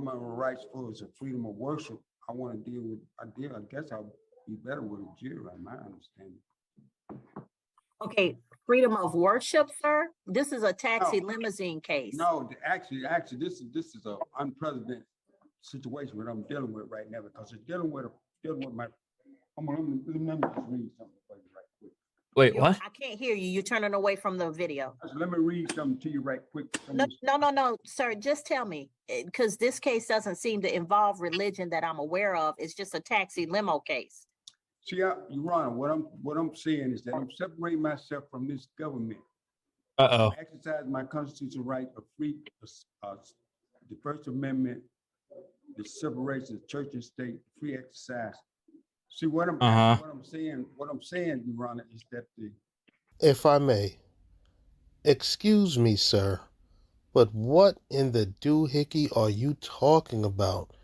my rights for is a freedom of worship, I want to deal with, I guess I'll be better with a jury, my understanding.
Okay, freedom of worship, sir? This is a taxi limousine case.
No, actually, this is an unprecedented situation that I'm dealing with right now because it's dealing with my, let me just read something for you right quick.
Wait, what?
I can't hear you. You're turning away from the video.
Let me read something to you right quick.
No, sir. Just tell me, because this case doesn't seem to involve religion that I'm aware of. It's just a taxi limo case.
See, Your Honor, what I'm saying is that I'm separating myself from this government.
Uh-oh.
I exercise my constitutional right of free, the First Amendment, the separation of church and state, free exercise. See what I'm saying, Your Honor, is that
if I may, excuse me, sir, but what in the doohickey are you talking about?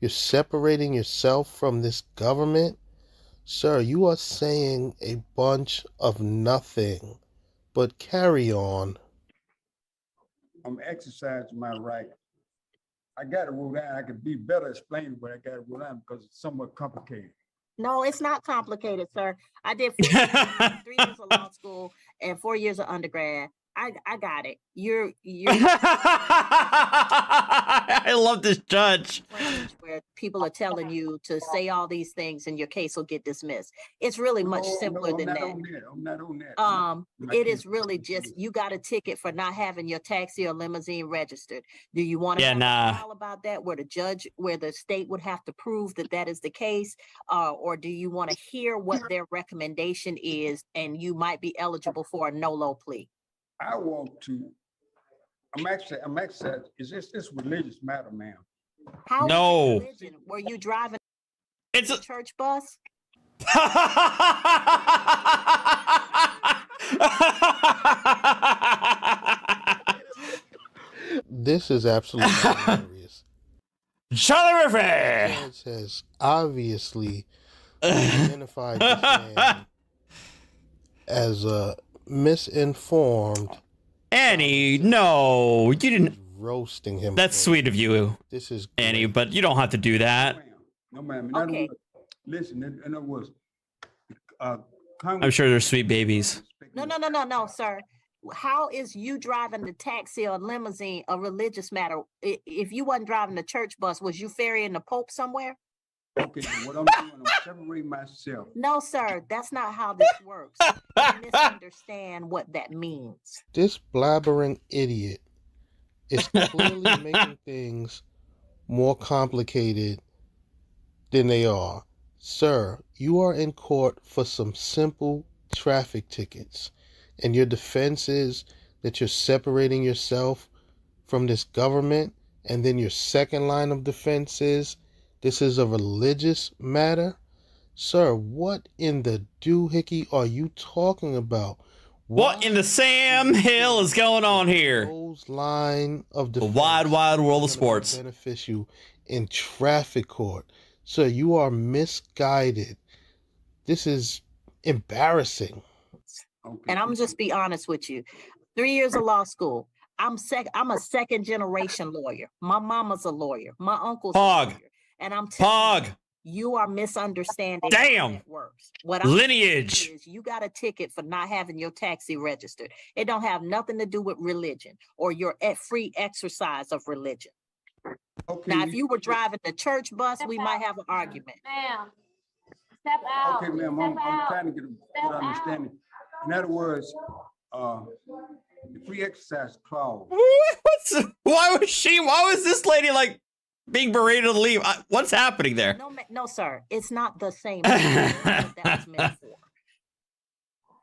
You're separating yourself from this government? Sir, you are saying a bunch of nothing, but carry on.
I'm exercising my right. I got to rule down. I could be better explaining what I got to rule down because it's somewhat complicated.
No, it's not complicated, sir. I did 4 years, 3 years of law school and 4 years of undergrad. I got it. You're
I love this judge.
Where people are telling you to say all these things and your case will get dismissed. It's really much simpler than that.
I'm not on that.
It is really just you got a ticket for not having your taxi or limousine registered. Do you want to have a trial about that where the state would have to prove that that is the case, or do you want to hear what their recommendation is and you might be eligible for a no-low plea?
I want to. I'm actually. Is this religious matter, ma'am?
How
no.
Were you driving?
It's
a church bus.
This is absolutely hilarious.
Charlie Murphy!
The judge has obviously identified this man as a misinformed.
Annie, no, you didn't.
Roasting him.
That's sweet of you.
This is
Annie, but you don't have to do that.
No, ma'am.
Okay.
Listen, in other words,
I'm sure they're sweet babies.
No, sir. How is you driving the taxi or limousine a religious matter? If you wasn't driving the church bus, was you ferrying the Pope somewhere?
Okay, what I'm doing, I'm separating myself.
No, sir, that's not how this works. You misunderstand what that means.
This blabbering idiot is clearly making things more complicated than they are. Sir, you are in court for some simple traffic tickets, and your defense is that you're separating yourself from this government, and then your second line of defense is this is a religious matter? Sir, what in the doohickey are you talking about?
What in the Sam Hill is going on here?
Line of
the wide world of sports.
Benefit you in traffic court. Sir, you are misguided. This is embarrassing.
And I'm just be honest with you. 3 years of law school. I'm a second generation lawyer. My mama's a lawyer. My uncle's a lawyer. And I'm telling you are misunderstanding how it works. What I'm
lineage
is you got a ticket for not having your taxi registered. It don't have nothing to do with religion or your free exercise of religion.
Okay.
Now, if you were driving the church bus, we might have an argument.
Ma'am, step out.
Okay, ma'am, I'm trying to get a good understanding. In other words, the free exercise clause.
Why was this lady like being berated to leave? What's happening there?
No, sir. It's not the same that was meant for.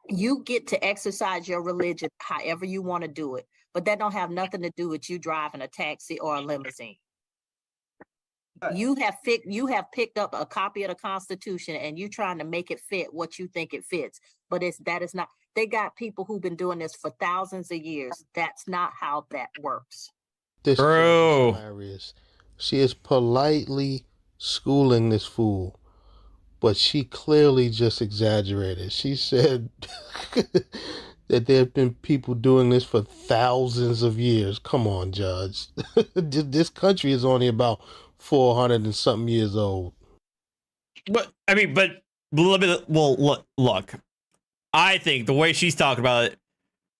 You get to exercise your religion however you want to do it, but that don't have nothing to do with you driving a taxi or a limousine. You have picked up a copy of the Constitution and you trying to make it fit what you think it fits, but that is not. They got people who've been doing this for thousands of years. That's not how that works.
This is hilarious. She is politely schooling this fool, but she clearly just exaggerated. She said that there have been people doing this for thousands of years. Come on, Judge. This country is only about 400 and something years old.
But I mean, look. I think the way she's talking about it,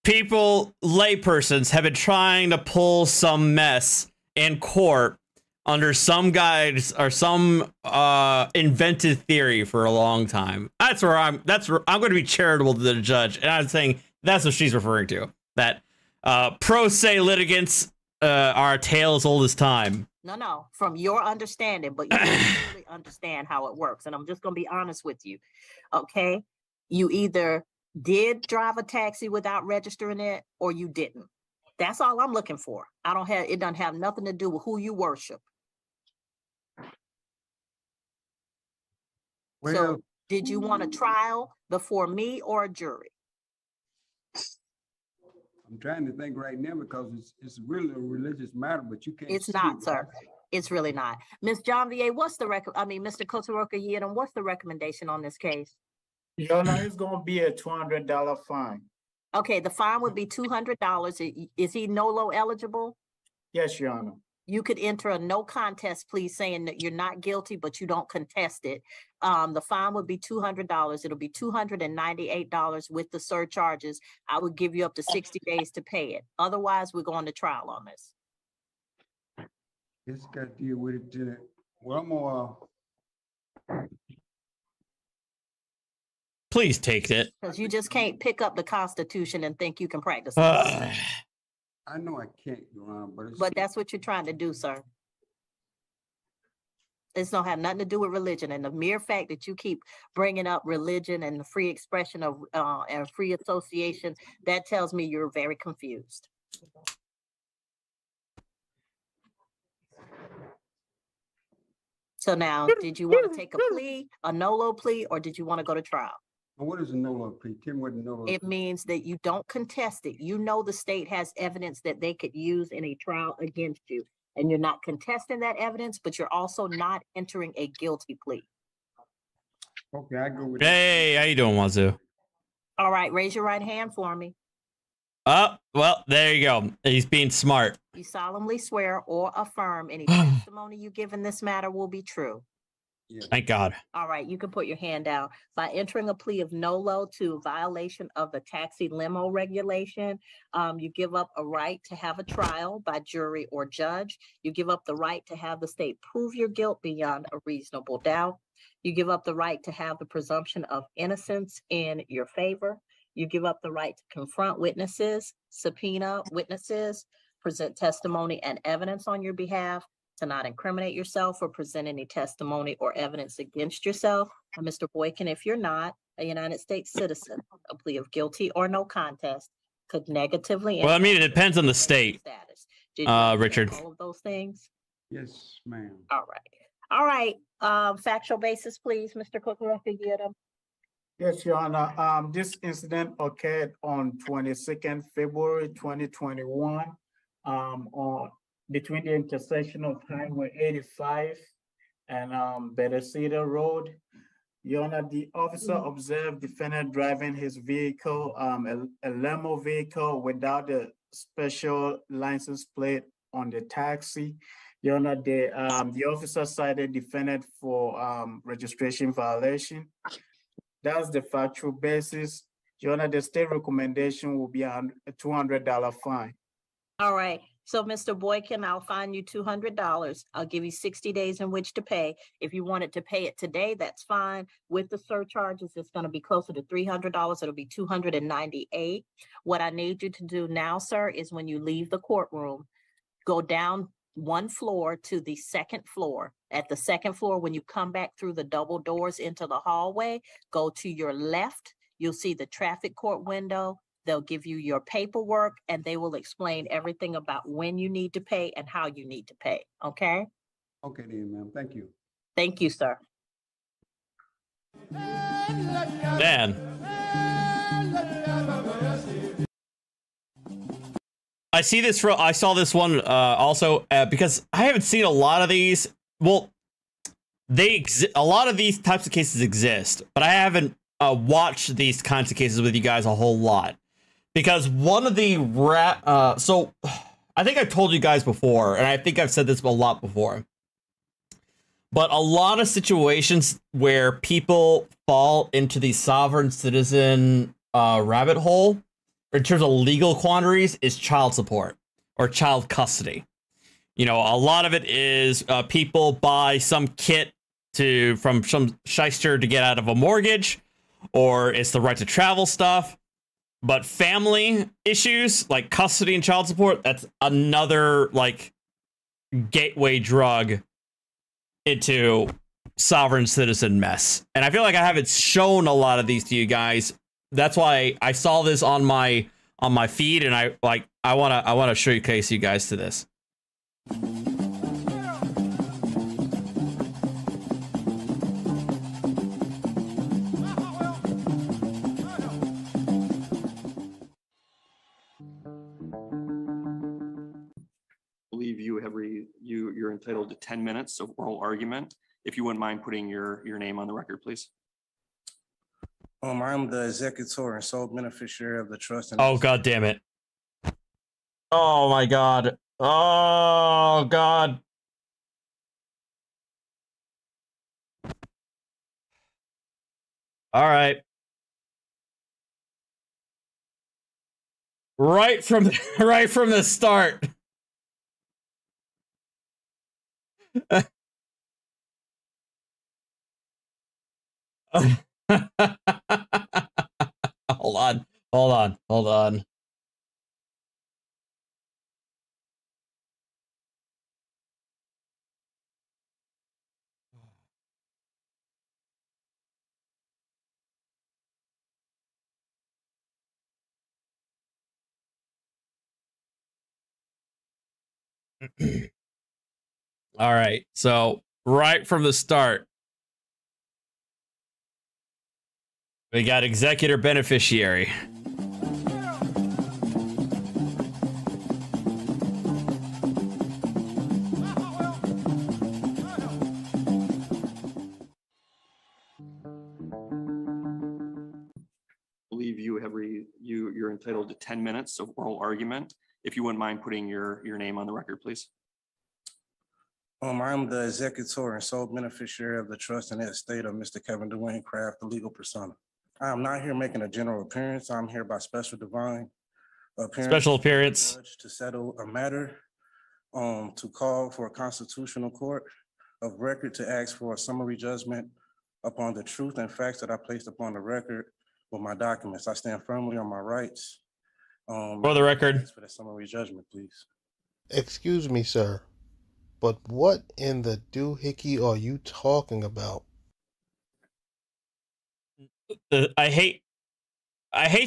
laypersons have been trying to pull some mess in court under some guides or some invented theory for a long time. I'm going to be charitable to the judge, and I'm saying that's what she's referring to. That pro se litigants are a tale as old as time.
No, from your understanding, but you don't really understand how it works. And I'm just going to be honest with you. Okay. You either did drive a taxi without registering it or you didn't. That's all I'm looking for. It doesn't have nothing to do with who you worship.
Well,
so did you want a trial before me or a jury?
I'm trying to think right now because it's really a religious matter, but you can't.
It's not, sir. It's really not. Ms. Janvier, Mr. Kotoroka Yedem, what's the recommendation on this case?
Your Honor, it's going to be a $200 fine.
Okay, the fine would be $200. Is he NOLO eligible?
Yes, Your Honor.
You could enter a no contest plea saying that you're not guilty, but you don't contest it. The fine would be $200. It'll be $298 with the surcharges. I would give you up to 60 days to pay it. Otherwise, we're going to trial on this.
Just got to deal with it. One more.
Please take it.
Because you just can't pick up the Constitution and think you can practice.
I know I can't, Your Honor,
but that's what you're trying to do, sir. It's don't have nothing to do with religion, and the mere fact that you keep bringing up religion and the free expression of and free association, that tells me you're very confused. So now, did you want to take a plea, a NOLO plea, or did you want to go to trial?
What is a NOLO plea? Tell me what a NOLO
It means that you don't contest it. You know the state has evidence that they could use in a trial against you, and you're not contesting that evidence, but you're also not entering a guilty plea.
Okay, I go with
Hey, how you doing, Wazoo?
All right, raise your right hand for me.
Oh, well, there you go. He's being smart.
You solemnly swear or affirm any testimony you give in this matter will be true.
Thank God.
All right, you can put your hand down. By entering a plea of NOLO to violation of the taxi limo regulation, you give up a right to have a trial by jury or judge. You give up the right to have the state prove your guilt beyond a reasonable doubt. You give up the right to have the presumption of innocence in your favor. You give up the right to confront witnesses, subpoena witnesses, present testimony and evidence on your behalf, to not incriminate yourself or present any testimony or evidence against yourself. And Mr. Boykin, if you're not a United States citizen, a plea of guilty or no contest could negatively
Well, I mean, it depends on the state.
status. Did you
Richard.
all of those things?
Yes, ma'am.
All right. All right. Factual basis, please, Mr. Cooker, if you get them.
Yes, Your Honor. This incident occurred on 22nd February 2021 on between the intersection of Highway 85 and Bethesda Road. Your Honor, the officer observed defendant driving his vehicle, a limo vehicle without the special license plate on the taxi. Your Honor, the officer cited defendant for registration violation. That's the factual basis. Your Honor, the state recommendation will be a $200 fine.
All right. So, Mr. Boykin, I'll fine you $200. I'll give you 60 days in which to pay. If you wanted to pay it today, that's fine. With the surcharges, it's going to be closer to $300. It'll be $298. What I need you to do now, sir, is when you leave the courtroom, go down one floor to the second floor. At the second floor, when you come back through the double doors into the hallway, go to your left. You'll see the traffic court window. They'll give you your paperwork and they will explain everything about when you need to pay and how you need to pay. Okay?
Okay, then, ma'am. Thank you.
Thank you, sir.
Dan. I saw this one also because I haven't seen a lot of these. Well, a lot of these types of cases exist, but I haven't watched these kinds of cases with you guys a whole lot. Because one of the so I think I've told you guys before, and I think I've said this a lot before, but a lot of situations where people fall into the sovereign citizen rabbit hole in terms of legal quandaries is child support or child custody. You know, a lot of it is people buy some kit from some shyster to get out of a mortgage, or it's the right to travel stuff. But family issues like custody and child support, that's another like gateway drug into sovereign citizen mess. And I feel like I haven't shown a lot of these to you guys. That's why I saw this on my feed, and I want to showcase you guys to this.
You're entitled to 10 minutes of oral argument. If you wouldn't mind putting your name on the record, please.
I'm the executor and sole beneficiary of the trust.
Oh, God damn it. Oh, my God. Oh, God. All right. Right from the start. Hold on. All right. So right from the start, we got executor beneficiary.
Believe you're entitled to 10 minutes of oral argument. If you wouldn't mind putting your name on the record, please.
I'm the executor and sole beneficiary of the trust and estate of Mr. Kevin Dwayne Craft, the legal persona. I am not here making a general appearance. I'm here by special divine appearance.
Special appearance.
To settle a matter, to call for a constitutional court of record to ask for a summary judgment upon the truth and facts that I placed upon the record with my documents. I stand firmly on my rights.
For the record.
For the summary judgment, please.
Excuse me, sir, but what in the doohickey are you talking about?
I hate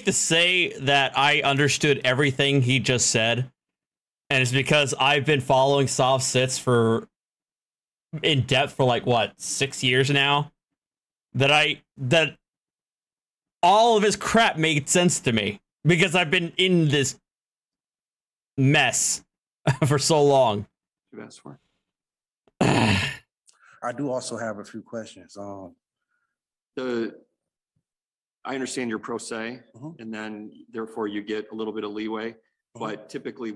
to say that I understood everything he just said, and it's because I've been following Soft Sits in depth for like what, 6 years now, that all of his crap made sense to me because I've been in this mess for so long.
You asked for.
I do also have a few questions.
I understand you're pro se, and then therefore you get a little bit of leeway, but typically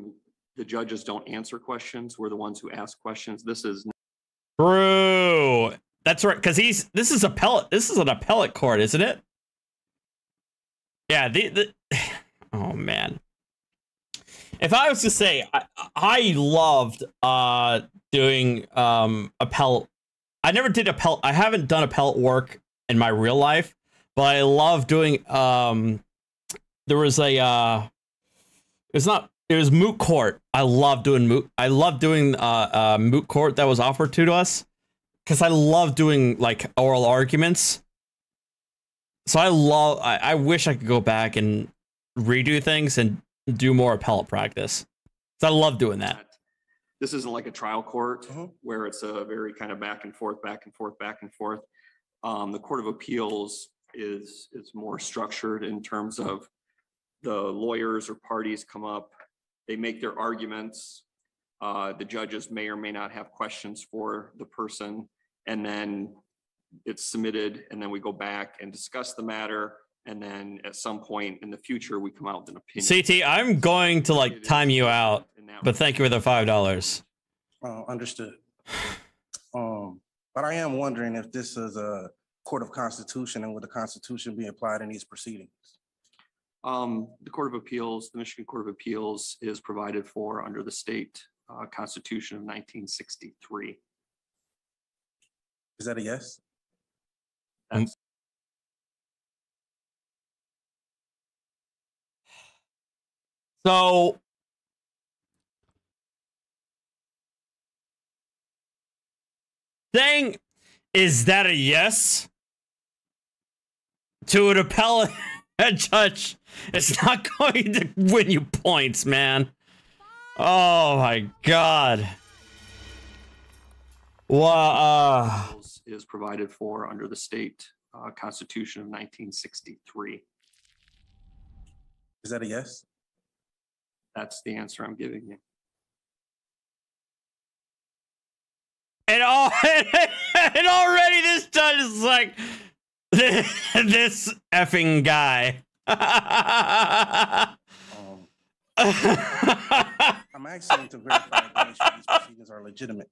the judges don't answer questions. We're the ones who ask questions. This is
true. That's right, because this is an appellate court, isn't it? Yeah, oh man. If I was to say, I loved doing appellate. I never did appellate. I haven't done appellate work in my real life, but I love doing. There was a. It was moot court. I love doing moot. I love doing moot court that was offered to us because I love doing like oral arguments. So I wish I could go back and redo things and do more appellate practice. So I love doing that.
This isn't like a trial court where it's a very kind of back and forth. The Court of Appeals is more structured in terms of the lawyers or parties come up, they make their arguments. The judges may or may not have questions for the person, and then it's submitted, and then we go back and discuss the matter. And then at some point in the future, we come out with an opinion.
CT, I'm going to like time you out, but thank you for the $5.
Understood. But I am wondering if this is a court of constitution, and would the Constitution be applied in these proceedings?
The Court of Appeals, the Michigan Court of Appeals, is provided for under the state Constitution of 1963.
Is that a yes?
So saying, is that a yes to an appellate judge? It's not going to win you points, man. Oh my God. Well,
is provided for under the state Constitution of 1963.
Is that a yes?
That's the answer I'm giving you.
And already this judge is like, this effing guy.
I'm asking to verify that these proceedings are legitimate.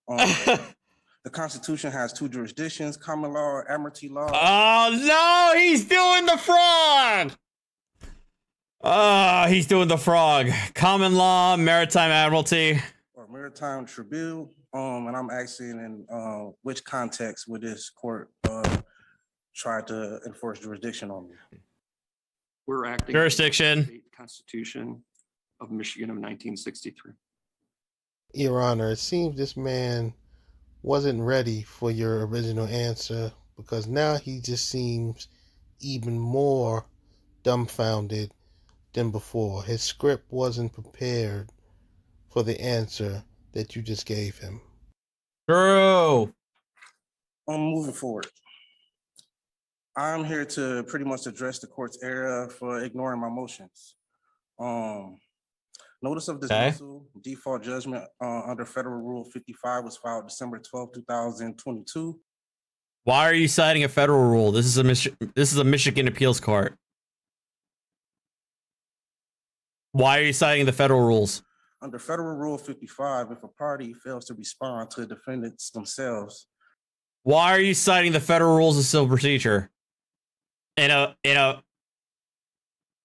The Constitution has two jurisdictions: common law, admiralty law.
Oh no, he's doing the frog. Oh, he's doing the frog. Common law, maritime admiralty,
or maritime tribunal. And I'm asking in which context would this court try to enforce jurisdiction on me?
We're acting
jurisdiction.
under the state Constitution of Michigan of 1963.
Your Honor, it seems this man wasn't ready for your original answer, because now he just seems even more dumbfounded than before. His script wasn't prepared for the answer that you just gave him.
True.
Moving forward, I'm here to pretty much address the court's error for ignoring my motions. Notice of dismissal, default judgment under Federal Rule 55 was filed December 12, 2022.
Why are you citing a federal rule? This is a Michigan appeals court. Why are you citing the federal rules?
Under Federal Rule 55, if a party fails to respond to the defendants themselves.
Why are you citing the federal rules of civil procedure in a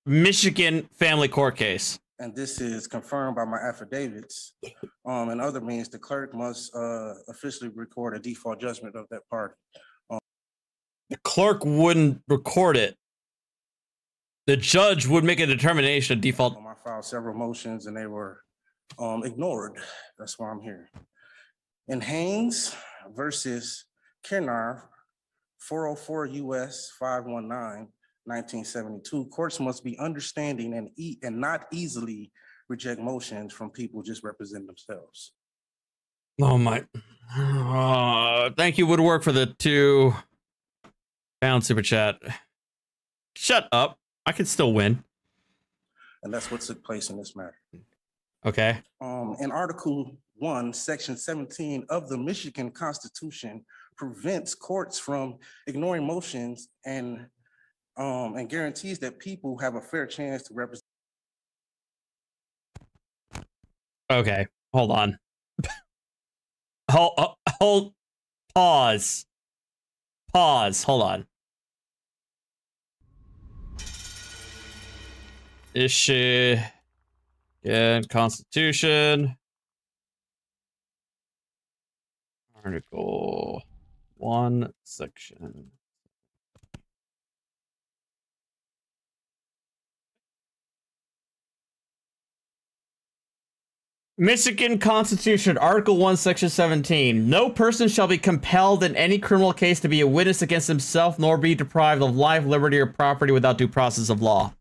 Michigan family court case?
And this is confirmed by my affidavits. And other means, the clerk must officially record a default judgment of that party.
The clerk wouldn't record it. The judge would make a determination of default.
I filed several motions and they were ignored. That's why I'm here. In Haynes versus Kennar, 404 U.S. 519, 1972, courts must be understanding and not easily reject motions from people just representing themselves.
Oh my. Thank you, Woodwork, for the £2 super chat. Shut up. I can still win.
And that's what took place in this matter.
Okay.
In Article 1, Section 17 of the Michigan Constitution prevents courts from ignoring motions and guarantees that people have a fair chance to represent.
Okay, hold on. Hold. Pause. Hold on. Issue. Again, Constitution. Article 1, Section. Michigan Constitution, Article 1, Section 17. No person shall be compelled in any criminal case to be a witness against himself, nor be deprived of life, liberty, or property without due process of law.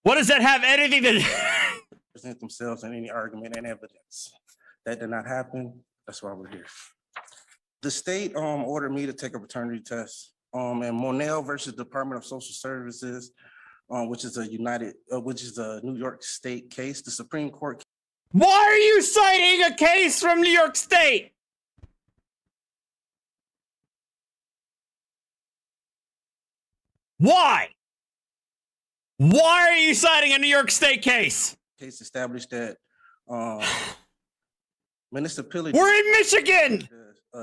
What does that have anything to
present themselves in any argument and evidence? That did not happen. That's why we're here. The state ordered me to take a paternity test. And Monell versus Department of Social Services, which is a New York State case. The Supreme Court.
Why are you citing a case from New York State? Why? Why are you citing a New York State case?
Case established that municipality.
We're in Michigan.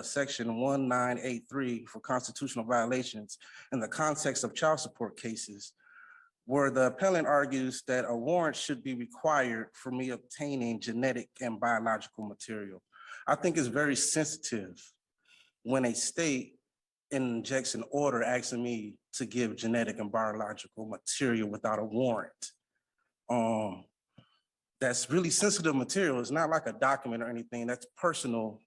Section 1983 for constitutional violations in the context of child support cases, where the appellant argues that a warrant should be required for me obtaining genetic and biological material. I think it's very sensitive when a state injects an order asking me to give genetic and biological material without a warrant. That's really sensitive material. It's not like a document or anything. That's personal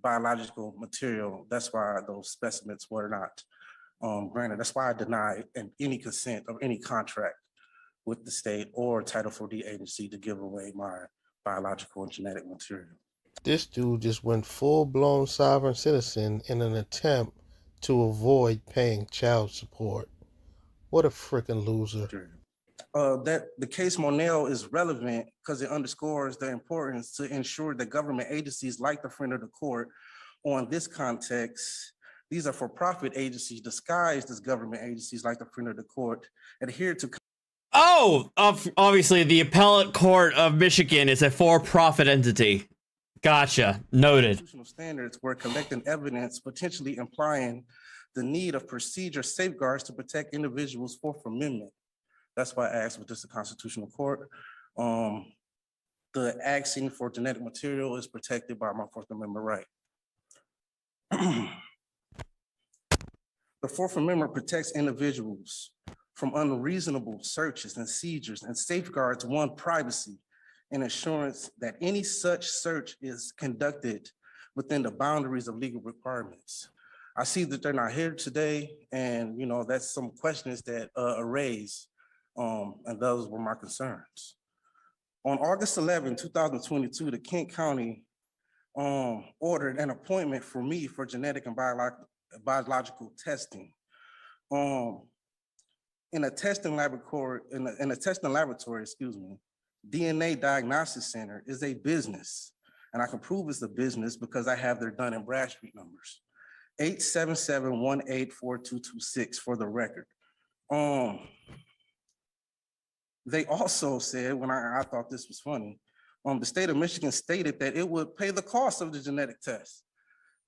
biological material. That's why those specimens were not granted. That's why I deny any consent of any contract with the state or Title 4D agency to give away my biological and genetic material.
This dude just went full-blown sovereign citizen in an attempt to avoid paying child support. What a freaking loser.
That the case Monell is relevant because it underscores the importance to ensure that government agencies like the friend of the court on this context These are for-profit agencies disguised as government agencies like the Friend of the Court, adhere to.
Oh, obviously the Appellate Court of Michigan is a for-profit entity. Gotcha. Noted.
Constitutional standards were collecting evidence, potentially implying the need of procedure safeguards to protect individuals' Fourth Amendment. That's why I asked, was this a constitutional court? The asking for genetic material is protected by my Fourth Amendment right. The Fourth Amendment protects individuals from unreasonable searches and seizures and safeguards one's privacy and assurance that any such search is conducted within the boundaries of legal requirements. I see that they're not here today, and that's some questions that are raised, and those were my concerns. On August 11, 2022, the Kent County ordered an appointment for me for genetic and biological testing. In a testing laboratory, DNA Diagnostics Center is a business, and I can prove it's a business because I have their Dun and Bradstreet numbers, 877-184226 for the record. They also said, when I thought this was funny, the state of Michigan stated that it would pay the cost of the genetic test,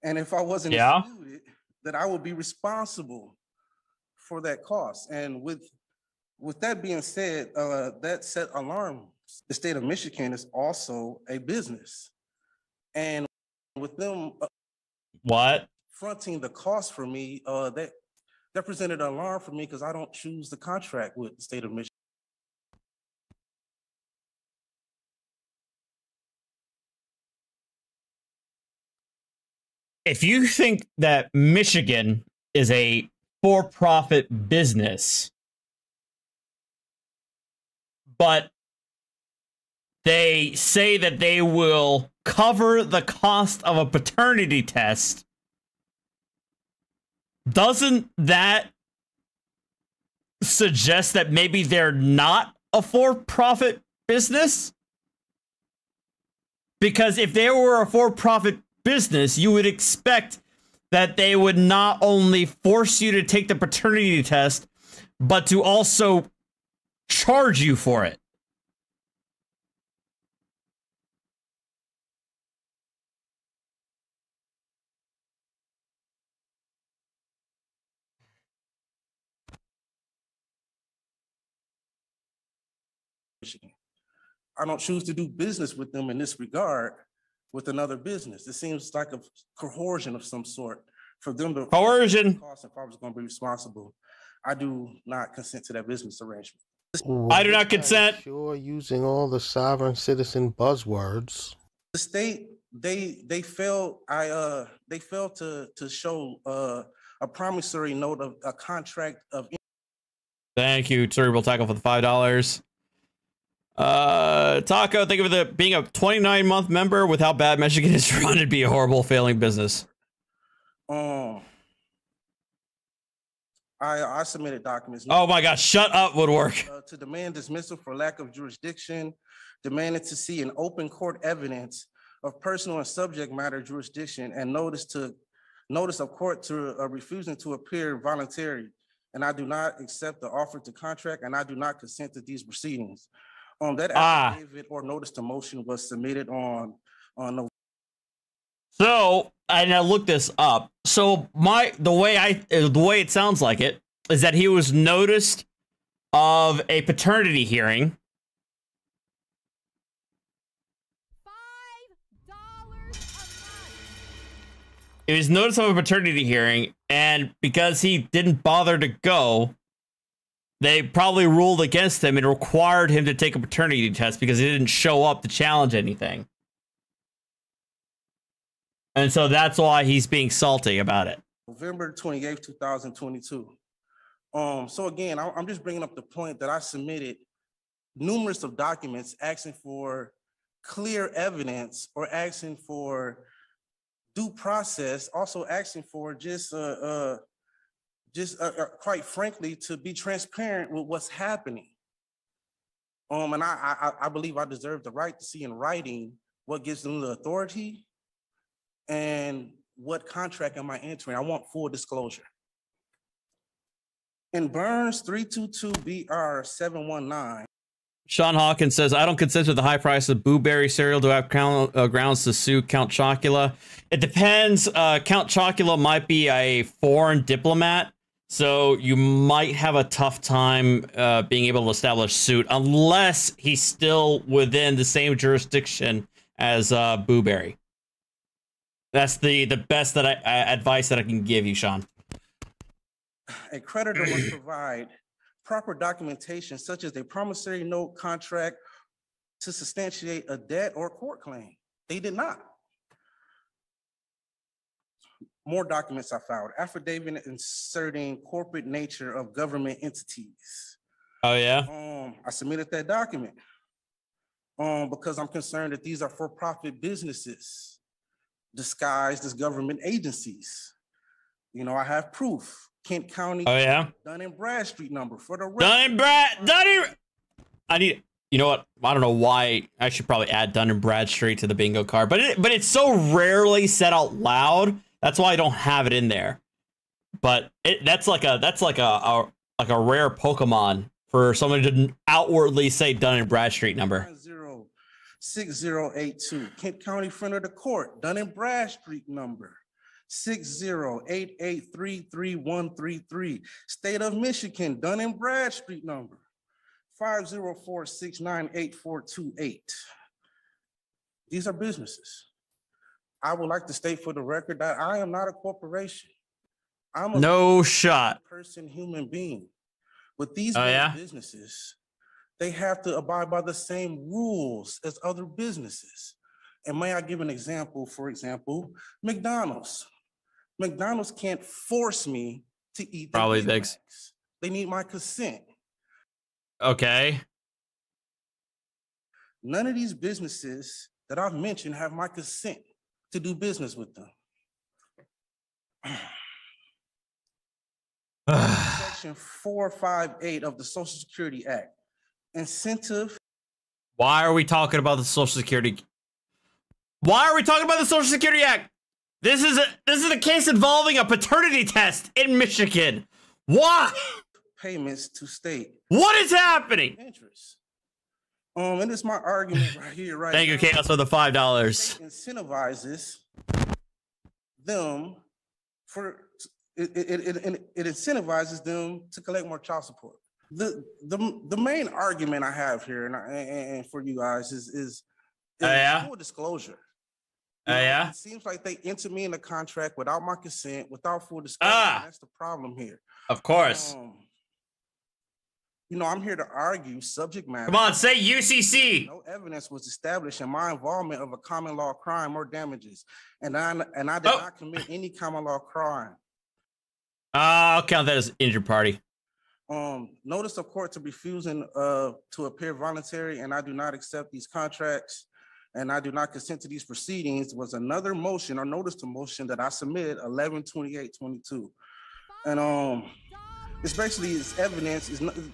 and if I wasn't excluded, that I would be responsible for that cost. And with that being said, that set alarms. The state of Michigan is also a business, and with them fronting the cost for me, that presented an alarm for me because I don't choose the contract with the state of Michigan.
If you think that Michigan is a for-profit business, but they say that they will cover the cost of a paternity test, doesn't that suggest that maybe they're not a for-profit business? Because if they were a for-profit business, you would expect that they would not only force you to take the paternity test, but to also charge you for it.
I don't choose to do business with them in this regard with another business. It seems like a coercion of some sort for them to
coercion.
Cost if I was going to be responsible. I do not consent to that business arrangement.
I do not consent.
You're using all the sovereign citizen buzzwords.
The state they failed. They failed to show a promissory note of a contract of.
Thank you, Cerebral Tackle, for the $5. Taco, think of it being a 29-month member with how bad Michigan is run, it'd be a horrible failing business.
I submitted documents.
Oh my gosh, shut up, Woodwork.
To demand dismissal for lack of jurisdiction, demanded to see an open court evidence of personal and subject matter jurisdiction, and notice of court to refusing to appear voluntary. And I do not accept the offer to contract, and I do not consent to these proceedings. That affidavit or notice to motion was submitted on
So, and I looked this up. So the way it sounds like it is that he was noticed of a paternity hearing. It was notice of a paternity hearing, and because he didn't bother to go, they probably ruled against him and required him to take a paternity test because he didn't show up to challenge anything. And so that's why he's being salty about it.
November 28th, 2022. So again, I'm just bringing up the point that I submitted numerous of documents asking for clear evidence or asking for due process, also asking for quite frankly, to be transparent with what's happening. And I believe I deserve the right to see in writing what gives them the authority and what contract am I entering? I want full disclosure. In Burns 322BR719.
Sean Hawkins says, I don't consent to the high price of Blueberry cereal. Do I have grounds to sue Count Chocula? It depends. Count Chocula might be a foreign diplomat, so you might have a tough time being able to establish suit unless he's still within the same jurisdiction as Blueberry. That's the best that advice that I can give you, Sean.
A creditor must provide proper documentation such as a promissory note contract to substantiate a debt or court claim. They did not. More documents I filed. Affidavit inserting corporate nature of government entities.
Oh, yeah?
I submitted that document because I'm concerned that these are for-profit businesses disguised as government agencies. You know, I have proof. Kent County.
Oh, yeah?
Dun and Bradstreet number for the
I need, you know what? I don't know why. I should probably add Dun and Bradstreet to the bingo card, but it's so rarely said out loud. That's why I don't have it in there. But that's like a rare Pokemon for someone to outwardly say Dun and Bradstreet number.
6082. Kent County Friend of the Court. Dun and Bradstreet number. 6088333133. State of Michigan, Dun and Bradstreet number 504698428. These are businesses. I would like to state for the record that I am not a corporation. I'm a person, human being. With these businesses, they have to abide by the same rules as other businesses. And may I give an example? For example, McDonald's. McDonald's can't force me to eat.
Probably thanks.
They need my consent.
Okay.
None of these businesses that I've mentioned have my consent to do business with them. Section 458 of the Social Security Act. Incentive.
Why are we talking about the Social Security? Why are we talking about the Social Security Act? This is a case involving a paternity test in Michigan. Why?
Payments to state.
What is happening?
Interest. And it's my argument right here, right
Thank you, Chaos, for the $5.
Incentivizes them for it incentivizes them to collect more child support. The main argument I have here, and for you guys is full disclosure. It seems like they enter me in a contract without my consent, without full disclosure. That's the problem here.
Of course.
You know, I'm here to argue subject matter.
Come on, say UCC.
No evidence was established in my involvement of a common law crime or damages, and I did not commit any common law crime.
I'll count that as injured party.
Notice of court to refusing to appear voluntary, and I do not accept these contracts, and I do not consent to these proceedings was another motion or notice to motion that I submitted 11/28/22, and it's basically evidence.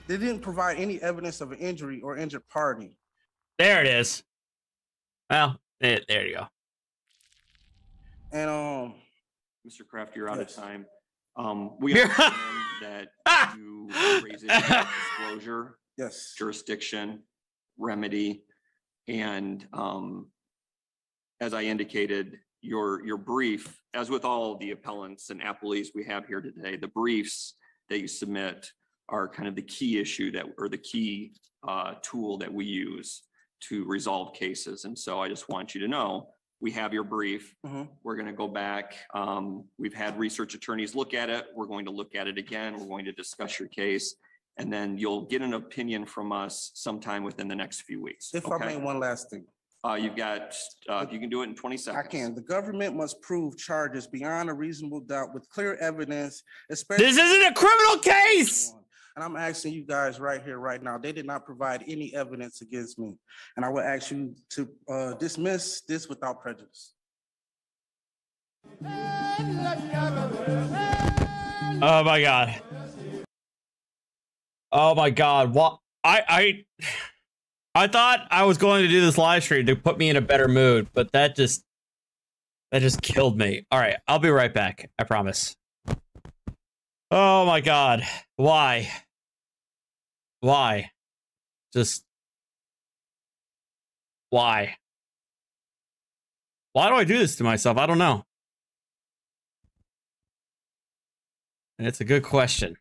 They didn't provide any evidence of an injury or injured party.
There it is. Well, there you go.
And
Mr. Kraft, you're out of time. We understand that you raise it disclosure,
yes,
jurisdiction, remedy, and as I indicated, your brief, as with all the appellants and appellees we have here today, the briefs that you submit are kind of the key issue or the key tool that we use to resolve cases. And so I just want you to know, we have your brief. We're going to go back. We've had research attorneys look at it. We're going to look at it again. We're going to discuss your case, and then you'll get an opinion from us sometime within the next few weeks.
If I may, one last thing.
You've got, if you can do it in 20 seconds.
I can. The government must prove charges beyond a reasonable doubt with clear evidence, especially.
This isn't a criminal case.
And I'm asking you guys right here, right now, they did not provide any evidence against me. And I will ask you to dismiss this without prejudice.
Oh my God. Oh my God. What? I thought I was going to do this live stream to put me in a better mood, but that just
That just killed me. All right, I'll be right back. I promise. Oh my god. Why? Why? Just... Why? Why do I do this to myself? I don't know. And it's a good question.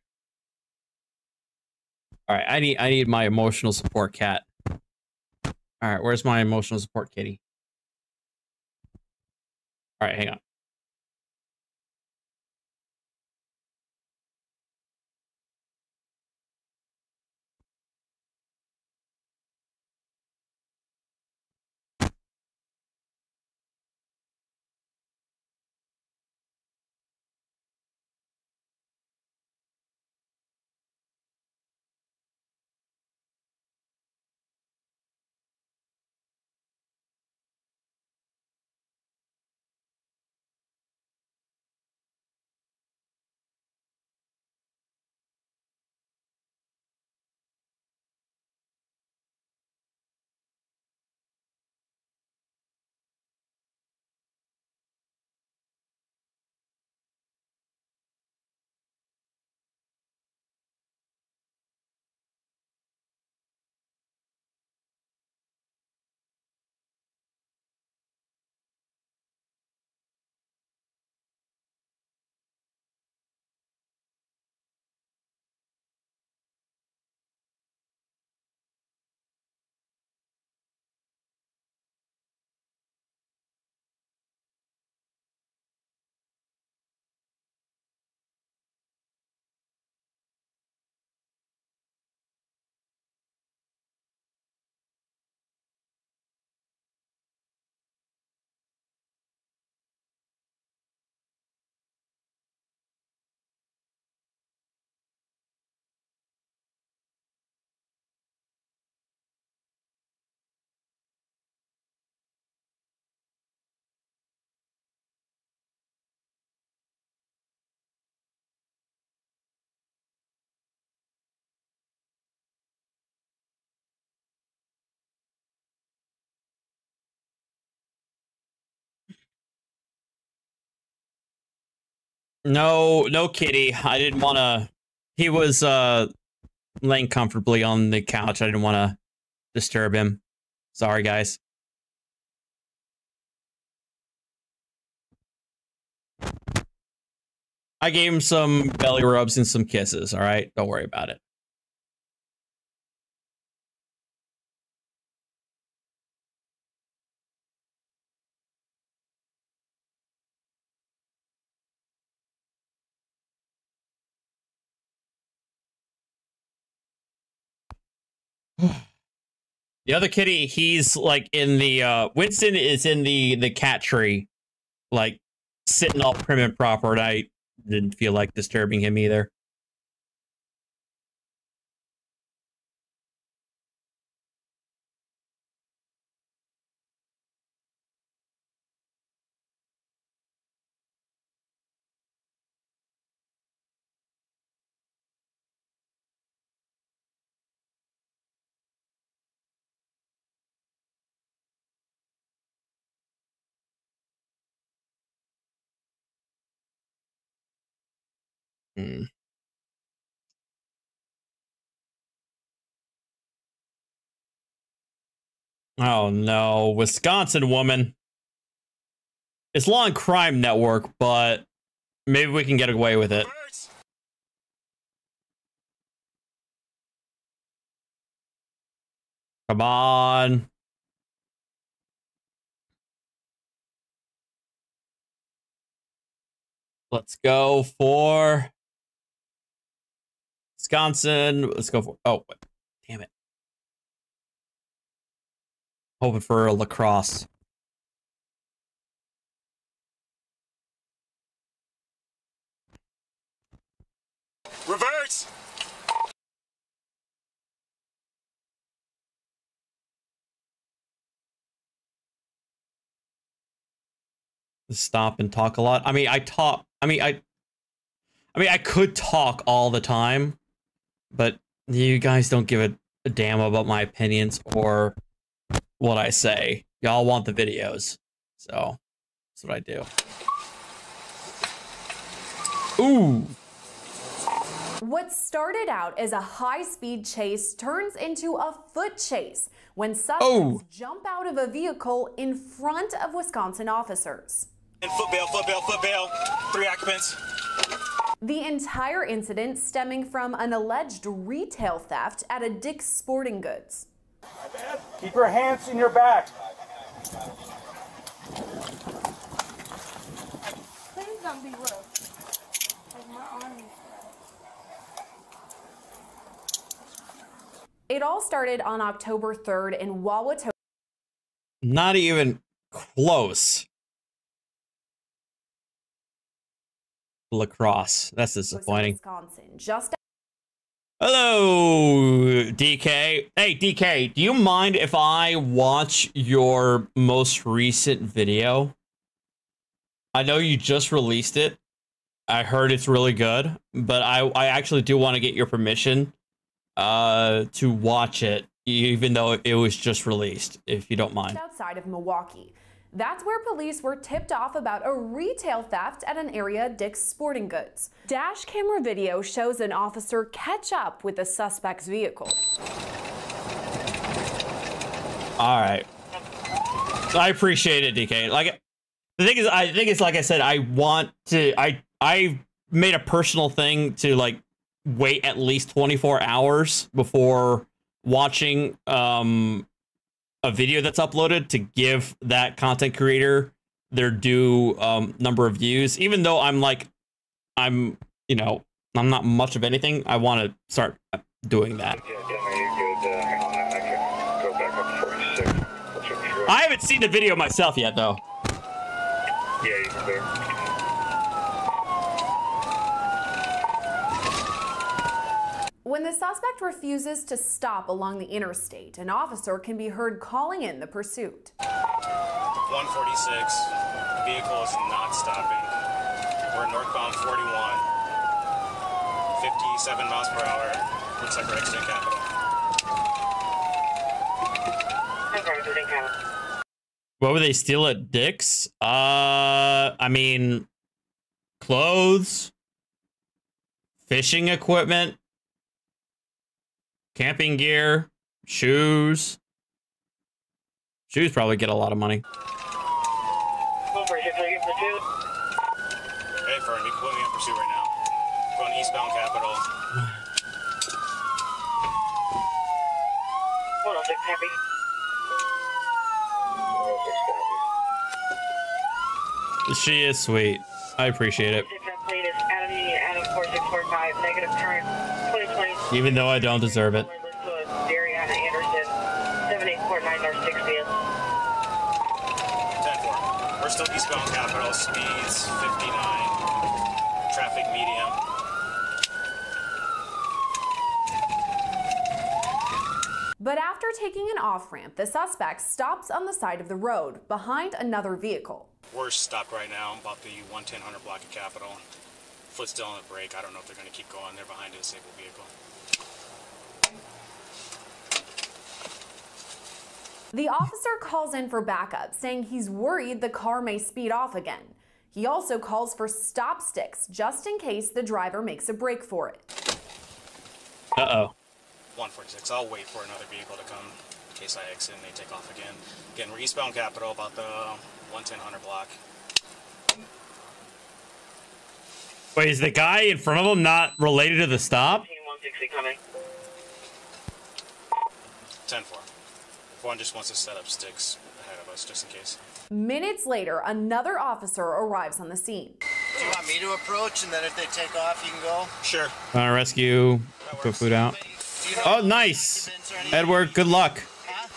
All right, I need my emotional support cat. All right, where's my emotional support kitty? All right, hang on. No, kitty. I didn't want to... He was laying comfortably on the couch. I didn't want to disturb him. Sorry, guys. I gave him some belly rubs and some kisses, all right? Don't worry about it. The other kitty, he's like in the Winston is in the cat tree, like sitting all prim and proper, and I didn't feel like disturbing him either. Oh no, Wisconsin woman. It's Law and Crime Network, but maybe we can get away with it. Come on. Let's go for Wisconsin. Let's go for... Oh, damn it. Hoping for a lacrosse.
Reverse!
Stop and talk a lot. I mean, I could talk all the time, but you guys don't give a damn about my opinions or what I say. Y'all want the videos, so That's what I do. Ooh.
What started out as a high-speed chase turns into a foot chase when suspects jump out of a vehicle in front of Wisconsin officers.
And foot bail, 3 occupants.
The entire incident stemming from an alleged retail theft at a Dick's Sporting Goods.
Keep your hands in your back.
Please don't be rough. Like my arm is
It all started on October 3rd in Wauwatosa.
Not even close. Lacrosse. That's disappointing.
Wisconsin. Just
Hello, DK. Hey, DK, do you mind if I watch your most recent video? I know you just released it. I heard it's really good, but I actually do want to get your permission to watch it, even though it was just released, if you don't mind.
Outside of Milwaukee. That's where police were tipped off about a retail theft at an area Dick's Sporting Goods. Dash camera video shows an officer catch up with the suspect's vehicle.
All right. I appreciate it, DK. Like, the thing is, I think it's like I said, I made a personal thing to like wait at least 24 hours before watching a video that's uploaded to give that content creator their due number of views. Even though I'm not much of anything, I want to start doing that. I haven't seen the video myself yet, though.
Yeah, you can clear.
When the suspect refuses to stop along the interstate, an officer can be heard calling in the pursuit.
146, vehicle is not stopping. We're northbound 41, 57 miles per hour. Looks like we're exiting Capitol.
What would they steal at Dick's? I mean, clothes, fishing equipment, camping gear, shoes. Shoes probably get a lot of money.
Hey, Fern, you can put me in pursuit right now. Going eastbound Capitol.
Hold on, Dick, happy.
She is sweet. I appreciate it. Even though I don't deserve it.
Dariana Anderson, 7849 North 60th.
10-4. We're still eastbound Capitol. Speeds 59. Traffic medium.
But after taking an off-ramp, the suspect stops on the side of the road behind another vehicle.
We're stopped right now about the 110 Hunter block of Capitol. Foot still on the brake. I don't know if they're going to keep going. They're behind a disabled vehicle.
The officer calls in for backup, saying he's worried the car may speed off again. He also calls for stop sticks, just in case the driver makes a break for it.
Uh-oh.
146. I'll wait for another vehicle to come in case I exit and they take off again. Again, we're eastbound Capitol about the 110 Hunter block.
Wait, is the guy in front of him not related to the stop?
160 coming.
10-4. One just wants to set up sticks ahead of us just in case.
Minutes later, another officer arrives on the scene.
Do you want me to approach, and then if they take off, you can go?
Sure.
Rescue, put food out. Oh, nice. Edward, good luck.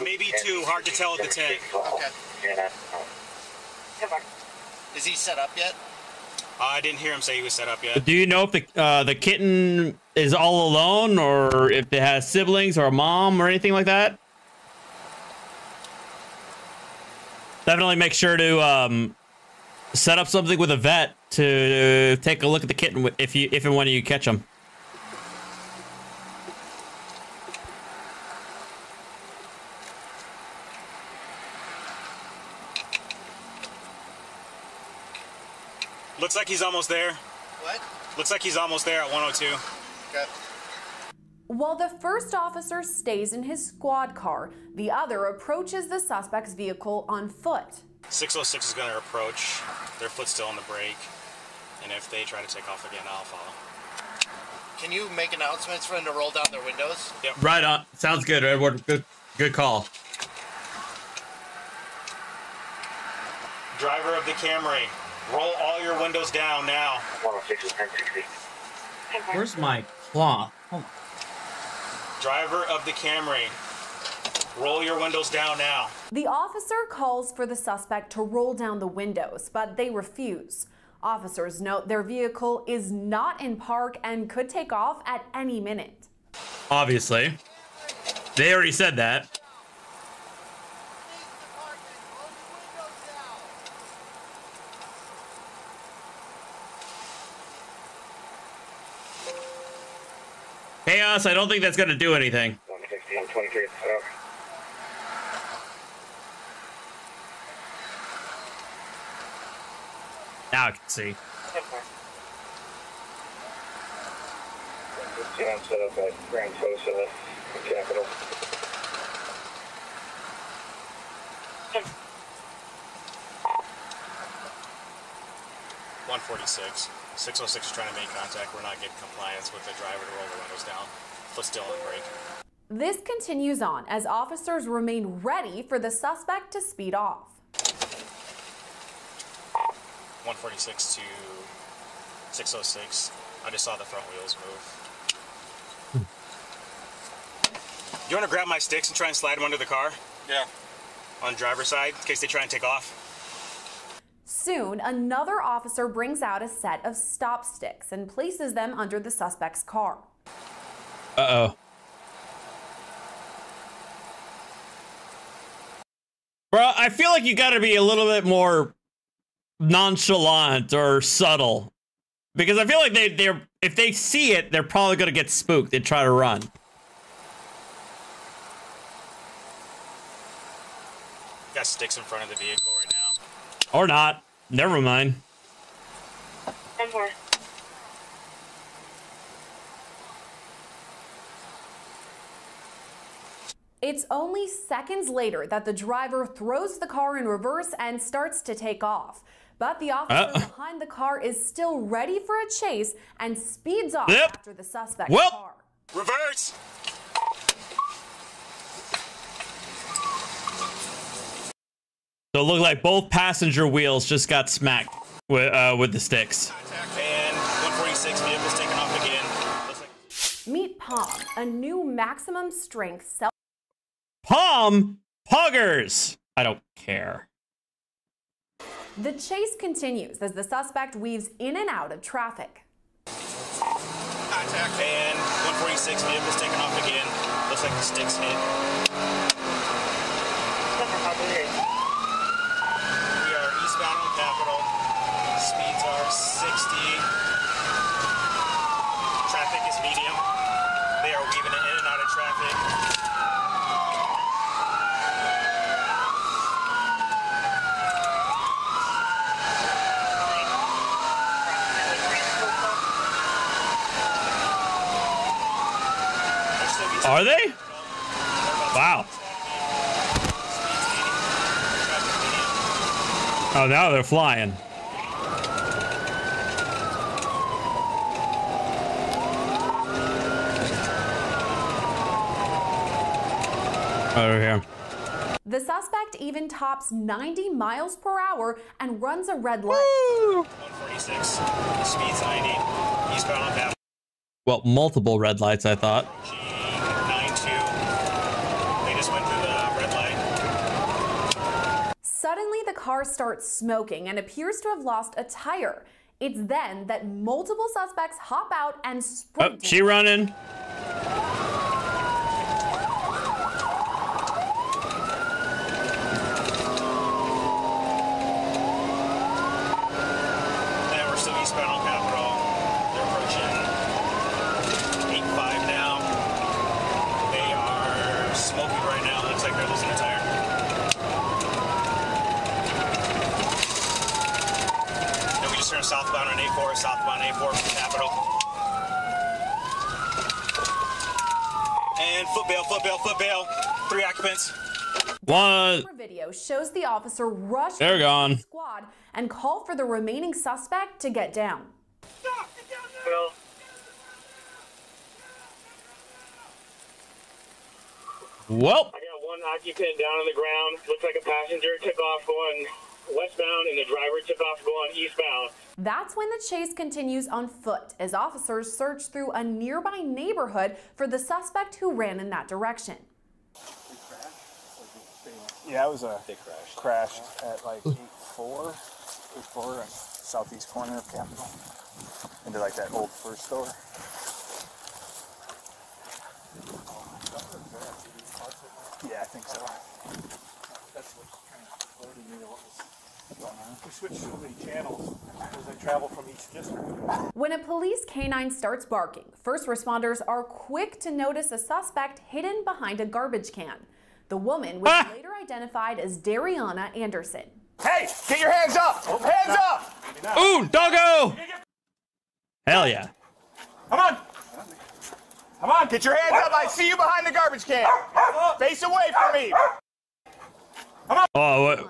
Maybe 2. Hard to tell at the tank.
Okay. Is he set up yet?
I didn't hear him say he was set up yet.
Do you know if the kitten is all alone, or if it has siblings or a mom or anything like that? Definitely make sure to set up something with a vet to take a look at the kitten if and when you catch them.
Looks like he's almost there.
What?
Looks like he's almost there at 102.
Okay.
While the first officer stays in his squad car, the other approaches the suspect's vehicle on foot.
606 is going to approach. Their foot's still on the brake. And if they try to take off again, I'll follow.
Can you make announcements for them to roll down their windows?
Yep.
Right on. Sounds good, Edward. Good call.
Driver of the Camry, roll all your windows down now. 106 is 1060.
Where's my cloth? Hold on.
Driver of the Camry, roll your windows down now.
The officer calls for the suspect to roll down the windows, but they refuse. Officers note their vehicle is not in park and could take off at any minute.
Obviously. They already said that. Chaos, I don't think that's going to do anything.
160, 123, it's set up.
Now I can see.
I'm set up at Grand Sosa, Capital.
.146. 606 is trying to make contact. We're not getting compliance with the driver to roll the windows down. Foot still on the brake.
This continues on as officers remain ready for the suspect to speed off.
146 to 606. I just saw the front wheels move. You want to grab my sticks and try and slide them under the car?
Yeah.
On the driver's side, in case they try and take off?
Soon, another officer brings out a set of stop sticks and places them under the suspect's car.
Uh-oh. Bro, I feel like you gotta be a little bit more nonchalant or subtle. Because I feel like they're if they see it, they're probably gonna get spooked and try to run.
Got sticks in front of the vehicle right now.
Or not. Never mind.
10-4.
It's only seconds later that the driver throws the car in reverse and starts to take off. But the officer behind the car is still ready for a chase and speeds off after the suspect's car.
Reverse!
So it looked like both passenger wheels just got smacked with the sticks.
And 146 vehicles taking off again.
Meet Palm, a new maximum strength self.
Palm Poggers! I don't care.
The chase continues as the suspect weaves in and out of traffic.
Contact and 146 vehicles taking off again. Looks like the sticks hit. We are eastbound on Capitol. Speeds are 60. Traffic is medium. They are weaving in and out of traffic.
Are they? Wow. Oh, now they're flying. Over here.
The suspect even tops 90 miles per hour and runs a red light.
146. Speeds 90. Eastbound on Capitol.
Well, multiple red lights, I thought.
92. They just went through the red light.
Suddenly, the car starts smoking and appears to have lost a tire. It's then that multiple suspects hop out and sprint.
Oh, she running.
And we're still eastbound on Capitol. They're approaching 85 now. They are smoking right now. Looks like they're losing a tire. And we just turned southbound
1084 from Capitol. And foot bail. 3 occupants.
One.
Video shows the officer rush
They're
the
gone.
squad and call for the remaining suspect to get down.
Well,
Well.
I got one occupant down on the ground. Looks like a passenger took off going westbound and the driver took off going eastbound.
That's when the chase continues on foot as officers search through a nearby neighborhood for the suspect who ran in that direction.
Yeah, it was a crashed at like 8-4 on southeast corner of Capitol into like that old first store. Yeah, I think so. That's what kind of alerted me to what was going on. We switched so many channels as I travel from each district.
When a police canine starts barking, first responders are quick to notice a suspect hidden behind a garbage can. The woman was later identified as Dariana Anderson.
Hey, get your hands up! Hands up!
Ooh, doggo! Hell yeah.
Come on! Come on, get your hands up! I see you behind the garbage can! Face away from me! Come on!
Oh,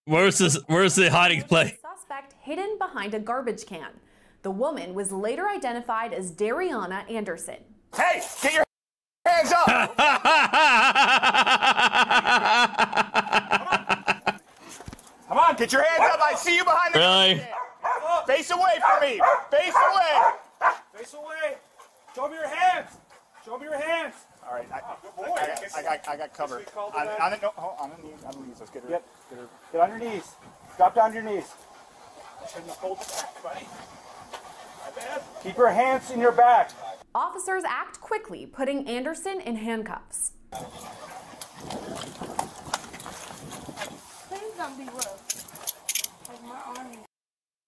where's the hiding place?
Suspect hidden behind a garbage can. The woman was later identified as Dariana Anderson.
Hey, get your hands up! Come on, get your hands up! I see you behind the
Really?
garbage can! Face away from me! Face away!
Face away. Show me your hands. Show me your hands.
All right, I got cover. On the knees. Let's get her.
Get on your knees. Drop down to your knees. I shouldn't have pulled it back, buddy. My bad. Keep your hands in your back.
Officers act quickly, putting Anderson in handcuffs.
Please don't be rough. Like my arm.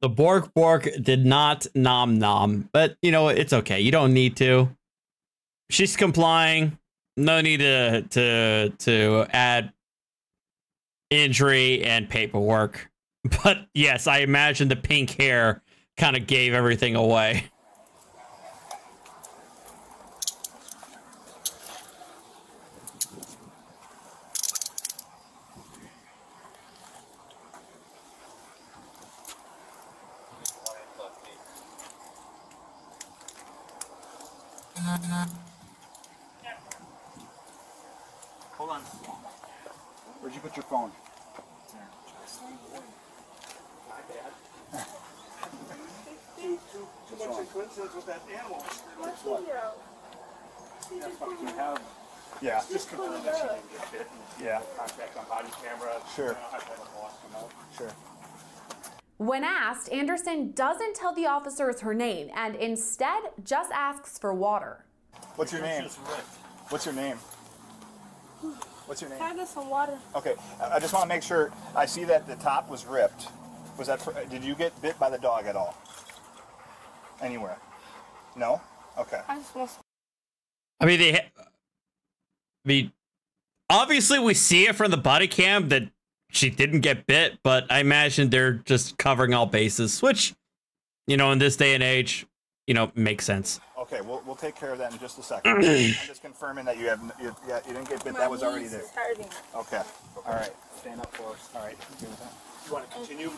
The Bork did not nom, but you know, it's okay. You don't need to. She's complying. No need to add injury and paperwork. But yes, I imagine the pink hair kind of gave everything away.
Hold on. Where'd you put your phone? My bad. Too much coincidence with that animal. Yeah, just confirm that she didn't get bit. Yeah. Contact on body camera. Sure. I've had a boss come out. Sure.
When asked, Anderson doesn't tell the officers her name and instead just asks for water.
What's your name? What's your name? What's your name?
Can I get some water?
Okay, I just want to make sure. I see that the top was ripped. Was that? Did you get bit by the dog at all? Anywhere? No. Okay.
I just want.
I mean, obviously we see it from the body cam that she didn't get bit, but I imagine they're just covering all bases, which, you know, in this day and age, you know, makes sense.
Okay, we'll take care of that in just a second. I'm just confirming that you didn't get bit. That was already there. Okay. All right. Stand up for us. All right. You want to continue?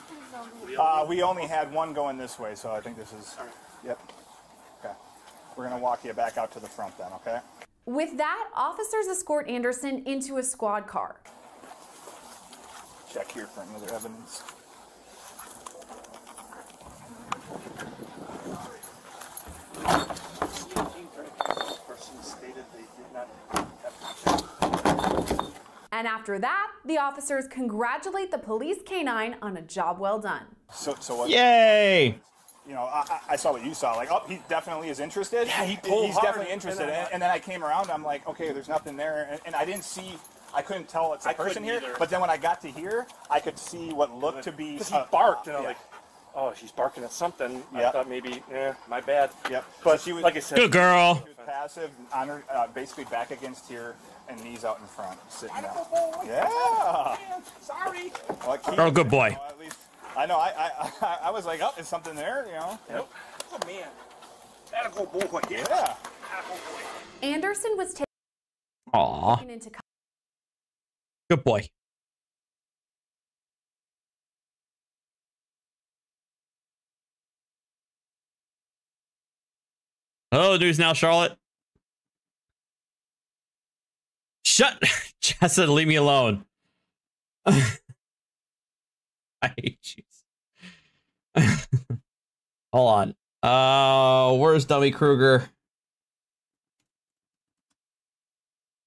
We only had one going this way, so I think this is. Yep. Okay. We're gonna walk you back out to the front then. Okay.
With that, officers escort Anderson into a squad car.
Check here for any other evidence.
And after that, the officers congratulate the police canine on a job well done.
So what?
Yay!
You know, I saw what you saw. Like, oh, he definitely is interested. Yeah, he's definitely interested. And then I came around. I'm like, okay, there's nothing there, and I didn't see. I couldn't tell it's a person here. But then when I got to here, I could see what looked to be.
Because he barked, and I was like, oh, she's barking at something. I thought maybe, my bad.
Yep.
But
she was,
like I said,
good girl.
She was passive, on her, basically back against here, and knees out in front, sitting down. Yeah.
Sorry.
Well,
Oh, good boy.
At least I know. I was like, oh, is something there? You know.
Yep.
a man. That'll go boy. Yeah.
Anderson was taken into
Good boy. Oh, news now, Charlotte. Shut. Jess said, leave me alone. I hate you. Hold on. Where's Dummy Kruger?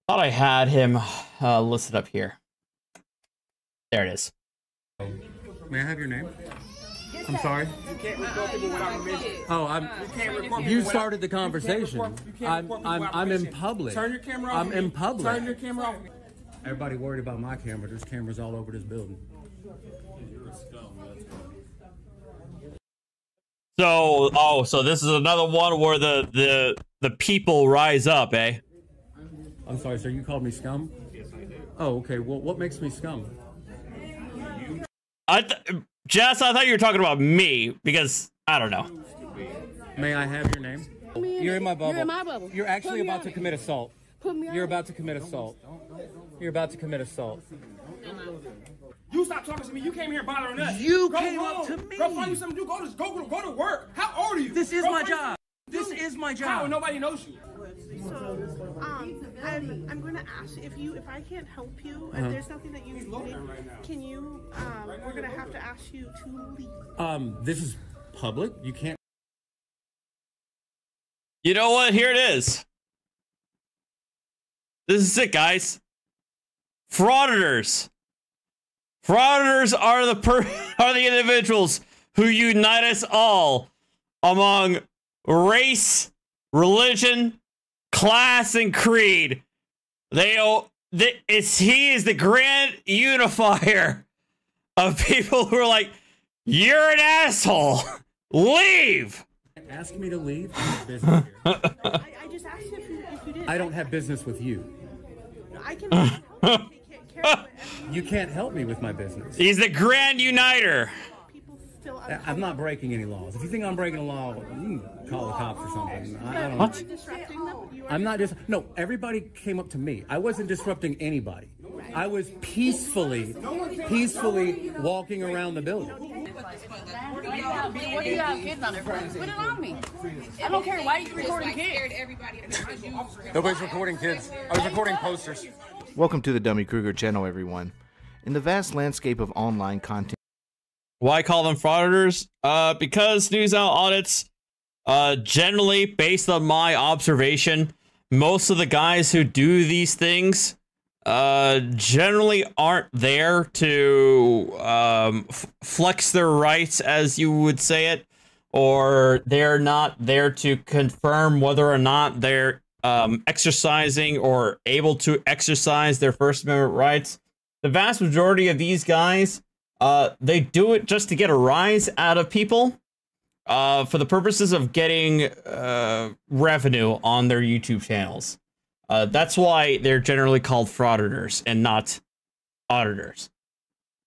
Thought I had him listed up here. There it is.
May I have your name? I'm sorry.
You can't record people without permission.
Oh, you started the conversation. I'm in public.
Turn your camera off.
I'm in public.
Turn your camera off.
Everybody worried about my camera. There's cameras all over this building.
So this is another one where the people rise up, eh?
I'm sorry, sir. You called me scum? Yes, I did. Oh, okay. Well, what makes me scum?
Jess, I thought you were talking about me because I don't know.
May I have your name? You're in my bubble.
You're in my bubble.
You're actually about to commit assault.
Put me
You're about to commit assault. You're about to commit assault.
You stop talking to me. You came here bothering us.
You
go
came
home.
up to me.
Go find you something to do. Go to work. How old are you?
This is
Go
my
find
job.
you
This is my job.
How? Nobody knows you.
So, I'm going to ask if I can't help you, if there's nothing that you need, can you, we're going to have to ask you to leave.
This is public. You can't.
You know what? Here it is. This is it, guys. Frauditors. Frauditors are the individuals who unite us all among race, religion, class, and creed. He is the grand unifier of people who are like, you're an asshole. Leave.
Ask me to leave. I have business here.
I just asked you if you did.
I don't have business with you.
I can help you take care of it.
You can't help me with my business.
He's the grand uniter.
I'm not breaking any laws. If you think I'm breaking a law, you can call the cops or something. I don't
What?
I'm not just. No, everybody came up to me. I wasn't disrupting anybody. I was peacefully walking around the building.
What do you have kids on it for? Put it on me. I don't care. Why are you recording kids?
Nobody's recording kids. I was recording posters.
Welcome to the Dummy Kruger channel, everyone. In the vast landscape of online content.
Why call them frauditors? Because news out audits, generally, based on my observation, most of the guys who do these things generally aren't there to flex their rights, as you would say it, or they're not there to confirm whether or not they're exercising or able to exercise their First Amendment rights. The vast majority of these guys, they do it just to get a rise out of people for the purposes of getting revenue on their YouTube channels. That's why they're generally called frauditors and not auditors,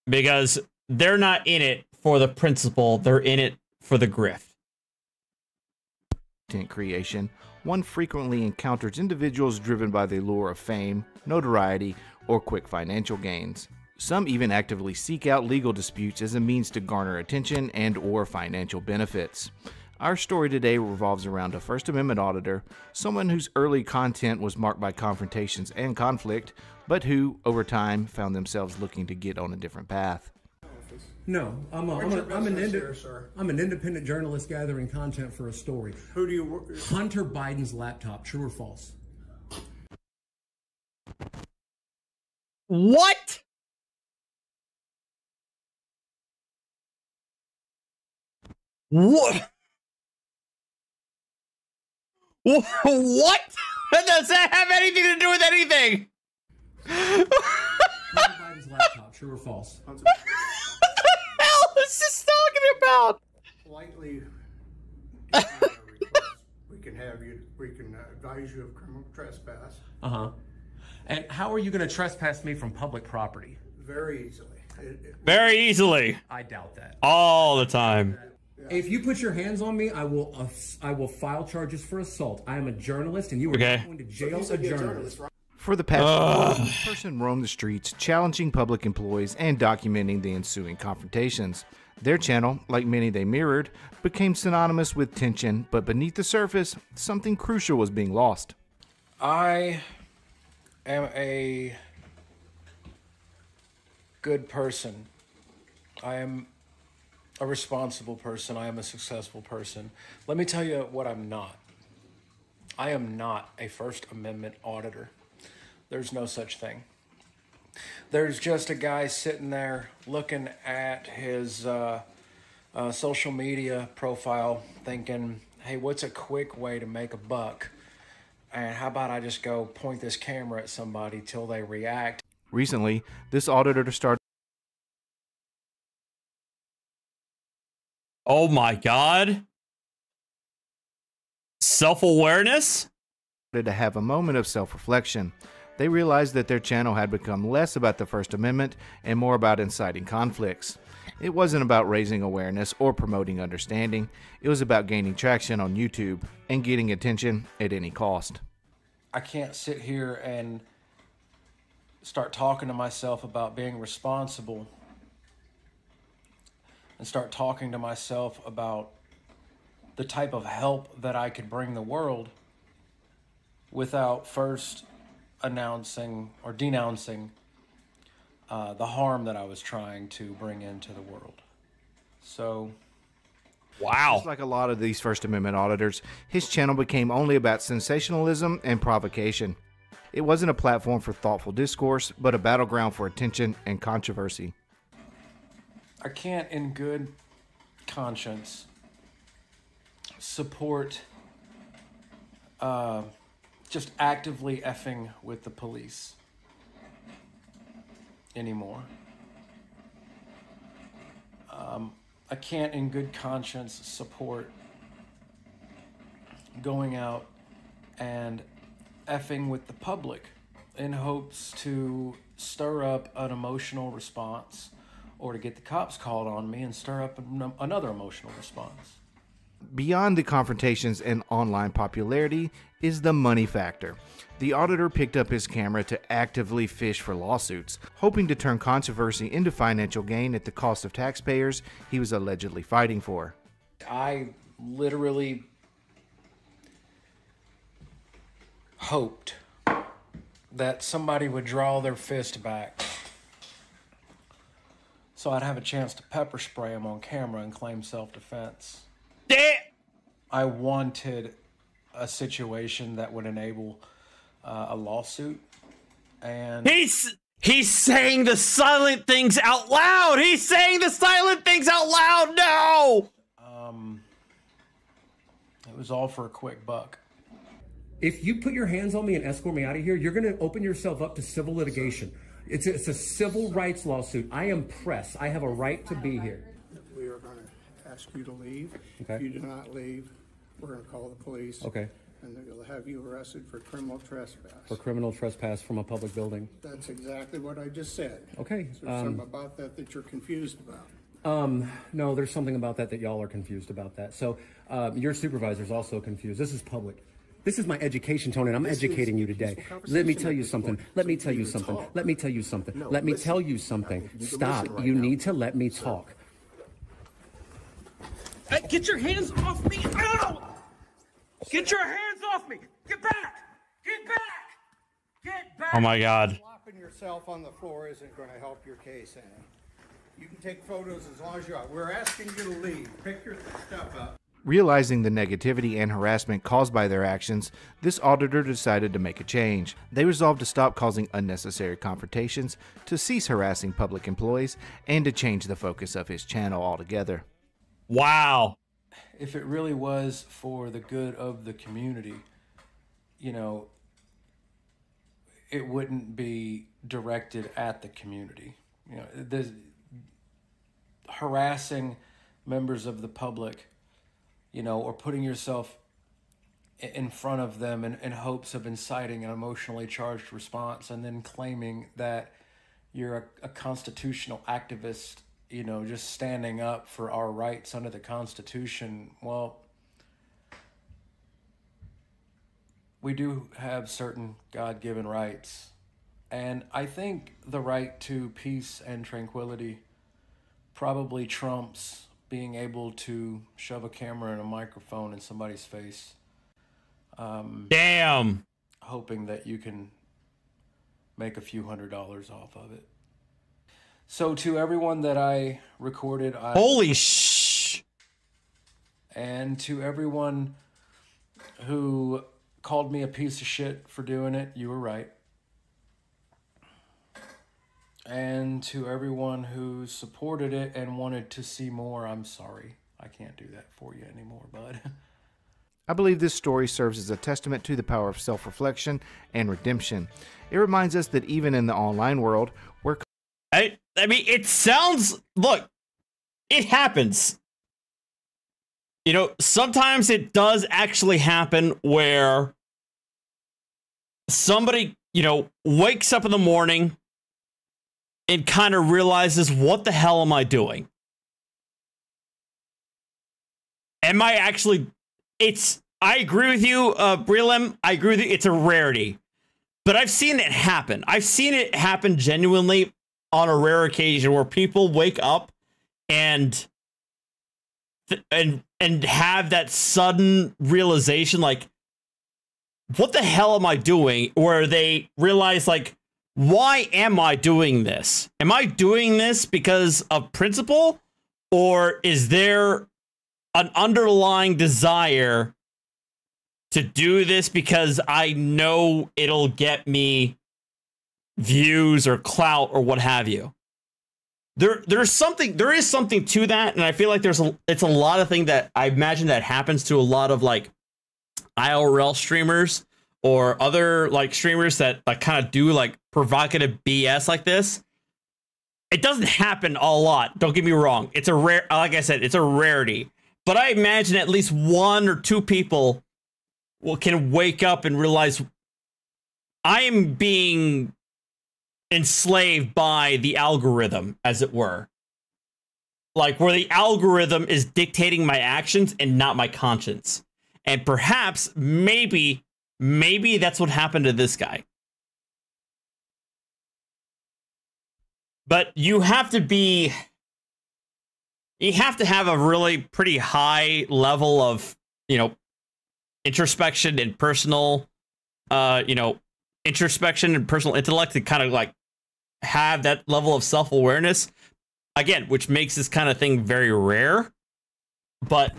because they're not in it for the principle, they're in it for the grift.
Content creation, one frequently encounters individuals driven by the lure of fame, notoriety, or quick financial gains. Some even actively seek out legal disputes as a means to garner attention and or financial benefits. Our story today revolves around a First Amendment auditor, someone whose early content was marked by confrontations and conflict, but who, over time, found themselves looking to get on a different path.
No, I'm an independent journalist gathering content for a story.
Who do you work with?
Hunter Biden's laptop, true or false?
What? What? What? That doesn't have anything to do with anything.
Hunter Biden's laptop, true or false?
What the hell is this talking about?
Politely, we can advise you of criminal trespass.
And how are you going to trespass me from public property?
Very easily.
Very easily.
I doubt that.
All the time.
If you put your hands on me, I will file charges for assault. I am a journalist, and you are not going to jail a journalist.
For the past week, this person roamed the streets, challenging public employees and documenting the ensuing confrontations. Their channel, like many they mirrored, became synonymous with tension, but beneath the surface, something crucial was being lost.
I am a good person. I am a responsible person. I am a successful person. Let me tell you what I'm not. I am not a First Amendment auditor. There's no such thing. There's just a guy sitting there looking at his social media profile thinking, hey, what's a quick way to make a buck? And how about I just go point this camera at somebody till they react?
Recently, this auditor started.
Oh my God. Self-awareness?
To have a moment of self-reflection. They realized that their channel had become less about the First Amendment and more about inciting conflicts. It wasn't about raising awareness or promoting understanding. It was about gaining traction on YouTube and getting attention at any cost.
I can't sit here and start talking to myself about being responsible and start talking to myself about the type of help that I could bring the world without first announcing or denouncing the harm that I was trying to bring into the world. So,
wow.
Just like a lot of these First Amendment auditors, his channel became only about sensationalism and provocation. It wasn't a platform for thoughtful discourse, but a battleground for attention and controversy.
I can't in good conscience support just actively effing with the police anymore. I can't in good conscience support going out and effing with the public in hopes to stir up an emotional response or to get the cops called on me and stir up another emotional response.
Beyond the confrontations and online popularity is the money factor. The auditor picked up his camera to actively fish for lawsuits, hoping to turn controversy into financial gain at the cost of taxpayers he was allegedly fighting for.
I literally hoped that somebody would draw their fist back so I'd have a chance to pepper spray them on camera and claim self-defense. I wanted a situation that would enable a lawsuit, and
he's saying the silent things out loud. He's saying the silent things out loud. No.
It was all for a quick buck.
If you put your hands on me and escort me out of here, you're going to open yourself up to civil litigation. It's a civil rights lawsuit. I am press. I have a right to be here.
We are going to ask you to leave.
Okay.
If you do not leave, we're going to call the police.
Okay.
And they'll have you arrested for criminal trespass.
For criminal trespass from a public building.
That's exactly what I just said.
Okay.
Is there something about that you're confused about?
No, there's something about that y'all are confused about that. So your supervisor's also confused. This is public. This is my education, Tony, and I'm educating you today. Let me tell you something. Let me tell you something. Let me tell you something. Let me tell you something. Stop. You need to let me talk.
Hey, get your hands off me! Ow! Get your hands off me! Get back! Get back! Get back!
Oh my God.
Flopping yourself on the floor isn't going to help your case any. You can take photos as long as you are. We're asking you to leave. Pick your stuff up.
Realizing the negativity and harassment caused by their actions, this auditor decided to make a change. They resolved to stop causing unnecessary confrontations, to cease harassing public employees, and to change the focus of his channel altogether.
Wow.
If it really was for the good of the community, you know, it wouldn't be directed at the community. You know, there's harassing members of the public, you know, or putting yourself in front of them in hopes of inciting an emotionally charged response and then claiming that you're a constitutional activist, you know, just standing up for our rights under the Constitution, well, we do have certain God-given rights. And I think the right to peace and tranquility probably trumps being able to shove a camera and a microphone in somebody's face.
Damn.
Hoping that you can make a few $100s off of it. So to everyone that I recorded,
holy shh.
And to everyone who called me a piece of shit for doing it, you were right. And to everyone who supported it and wanted to see more, I'm sorry. I can't do that for you anymore, bud.
I believe this story serves as a testament to the power of self-reflection and redemption. It reminds us that even in the online world, we're...
I mean, it sounds... Look, it happens. You know, sometimes it does actually happen where somebody, you know, wakes up in the morning and kind of realizes, what the hell am I doing? Am I actually... I agree with you, Brelam. I agree with you. It's a rarity. But I've seen it happen. I've seen it happen genuinely on a rare occasion where people wake up and have that sudden realization, like, what the hell am I doing? Where they realize, like, why am I doing this? Am I doing this because of principle? Or is there an underlying desire to do this because I know it'll get me views or clout or what have you? There is something to that, and I feel like it's a lot of things that I imagine that happens to a lot of like IRL streamers or other like streamers that like kind of do like provocative BS like this. It doesn't happen a lot. Don't get me wrong. It's a rare, like I said, it's a rarity. But I imagine at least 1 or 2 people can wake up and realize I am being enslaved by the algorithm, as it were. Like where the algorithm is dictating my actions and not my conscience. And perhaps, maybe that's what happened to this guy. But you have to have a really pretty high level of, you know, introspection and personal, introspection and personal intellect to kind of like have that level of self-awareness, again, which makes this kind of thing very rare. But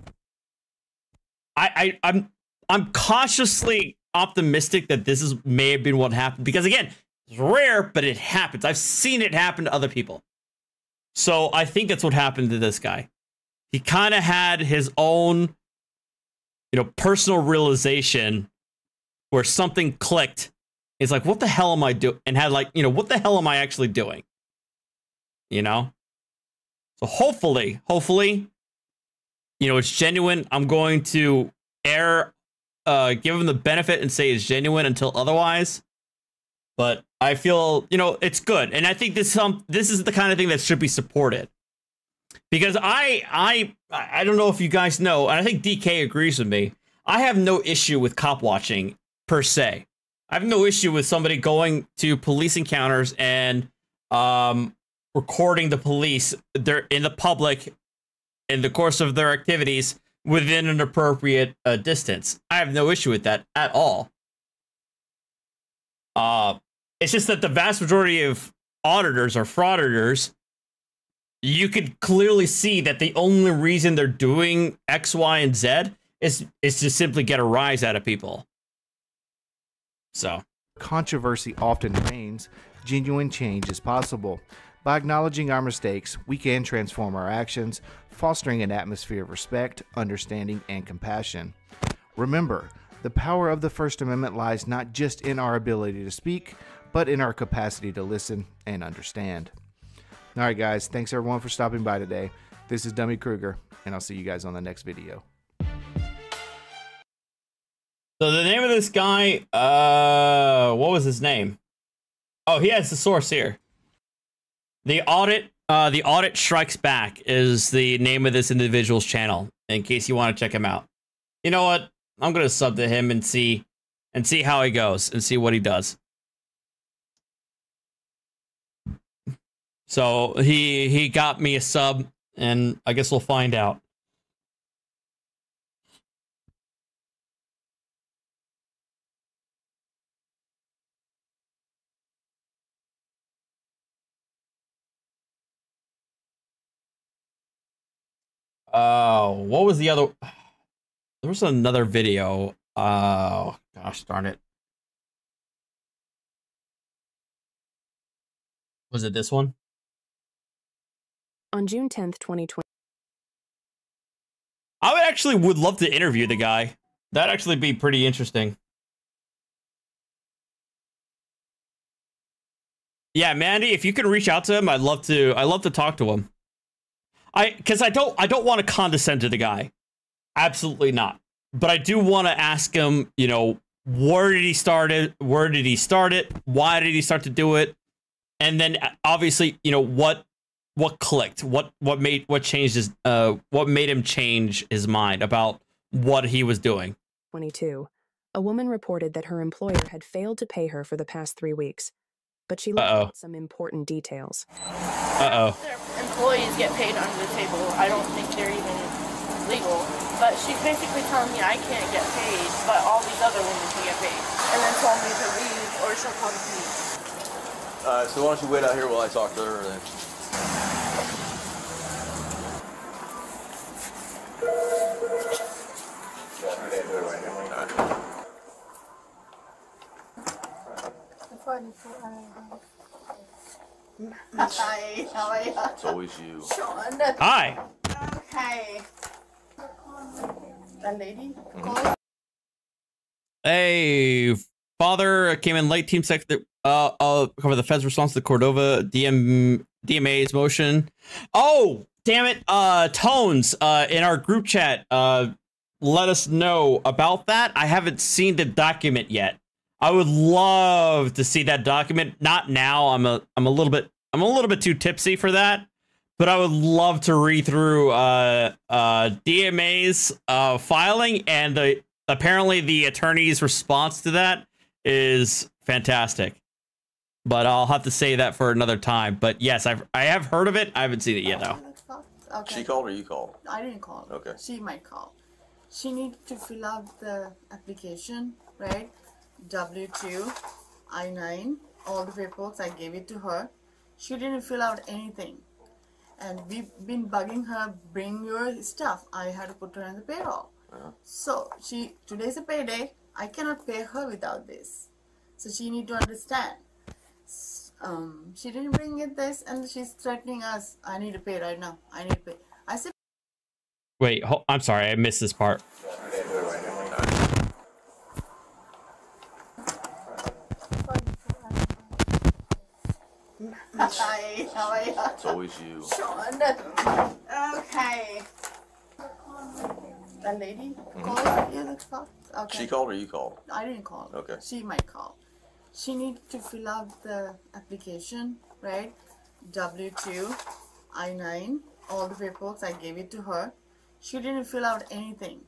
I'm cautiously optimistic that this may have been what happened, because again, it's rare, but it happens. I've seen it happen to other people. So I think that's what happened to this guy. He kind of had his own, you know, personal realization where something clicked. It's like, what the hell am I doing? And had like, you know, what the hell am I actually doing? You know? So hopefully, you know, it's genuine. I'm going to give him the benefit and say it's genuine until otherwise. But I feel, you know, it's good. And I think this is the kind of thing that should be supported. Because I don't know if you guys know, and I think DK agrees with me, I have no issue with cop watching per se. I have no issue with somebody going to police encounters and recording the police in the public in the course of their activities within an appropriate distance. I have no issue with that at all. It's just that the vast majority of auditors or frauditors, you could clearly see that the only reason they're doing X, Y, and Z is to simply get a rise out of people. So
controversy often remains, genuine change is possible. By acknowledging our mistakes, we can transform our actions, fostering an atmosphere of respect, understanding, and compassion. Remember, the power of the First Amendment lies not just in our ability to speak, but in our capacity to listen and understand. All right, guys, thanks everyone for stopping by today. This is Dummy Kruger, and I'll see you guys on the next video.
So the name of this guy, what was his name? Oh, he has the source here. The audit The Audit Strikes Back is the name of this individual's channel, in case you want to check him out. You know what? I'm gonna sub to him and see how he goes and see what he does. So he got me a sub, and I guess we'll find out. What was the other? There was another video. Oh, gosh darn it. Was it this one?
On June 10th, 2020.
would love to interview the guy. That'd actually be pretty interesting. Yeah, Mandy, if you can reach out to him, I'd love to talk to him. Because I don't want to condescend to the guy. Absolutely not. But I do want to ask him, you know, where did he start it? Where did he start it? Why did he start to do it? And then obviously, you know, what clicked? What made him change his mind about what he was doing?
22. A woman reported that her employer had failed to pay her for the past 3 weeks, but she left out some important details.
Their
employees get paid under the table. I don't think they're even legal. But she's basically telling me I can't get paid, but all these other women can get paid. And then told me to leave or she'll call the police.
So why don't you wait out here while I talk to her then?
Hi, how are you?
It's always you.
Sean.
Hi.
Okay. That lady?
Hey, father came in late. Team sec. I'll cover the Fed's response to the Cordova DMA's motion. Oh, damn it. Tones, in our group chat, let us know about that. I haven't seen the document yet. I would love to see that document. Not now. I'm a little bit too tipsy for that. But I would love to read through DMA's filing, and apparently the attorney's response to that is fantastic. But I'll have to say that for another time. But yes, I have heard of it. I haven't seen it yet though.
Okay. She called or you called?
I didn't call.
Okay.
She might call. She needs to fill out the application, right? W2, I-9, all the paperwork. I gave it to her. She didn't fill out anything. And we've been bugging her, bring your stuff. I had to put her on the payroll. So today's a payday. I cannot pay her without this. So she need to understand. She didn't bring it this, and she's threatening us. I need to pay right now. I need to pay. I said.
Wait, I'm sorry, I missed this part.
Hi, how are you?
It's always you.
Sean. Okay. That lady called? Yeah, that's fine. Okay.
She called or you called?
I didn't call.
Okay.
She might call. She needs to fill out the application, right? W2, I-9, all the paperwork. I gave it to her. She didn't fill out anything.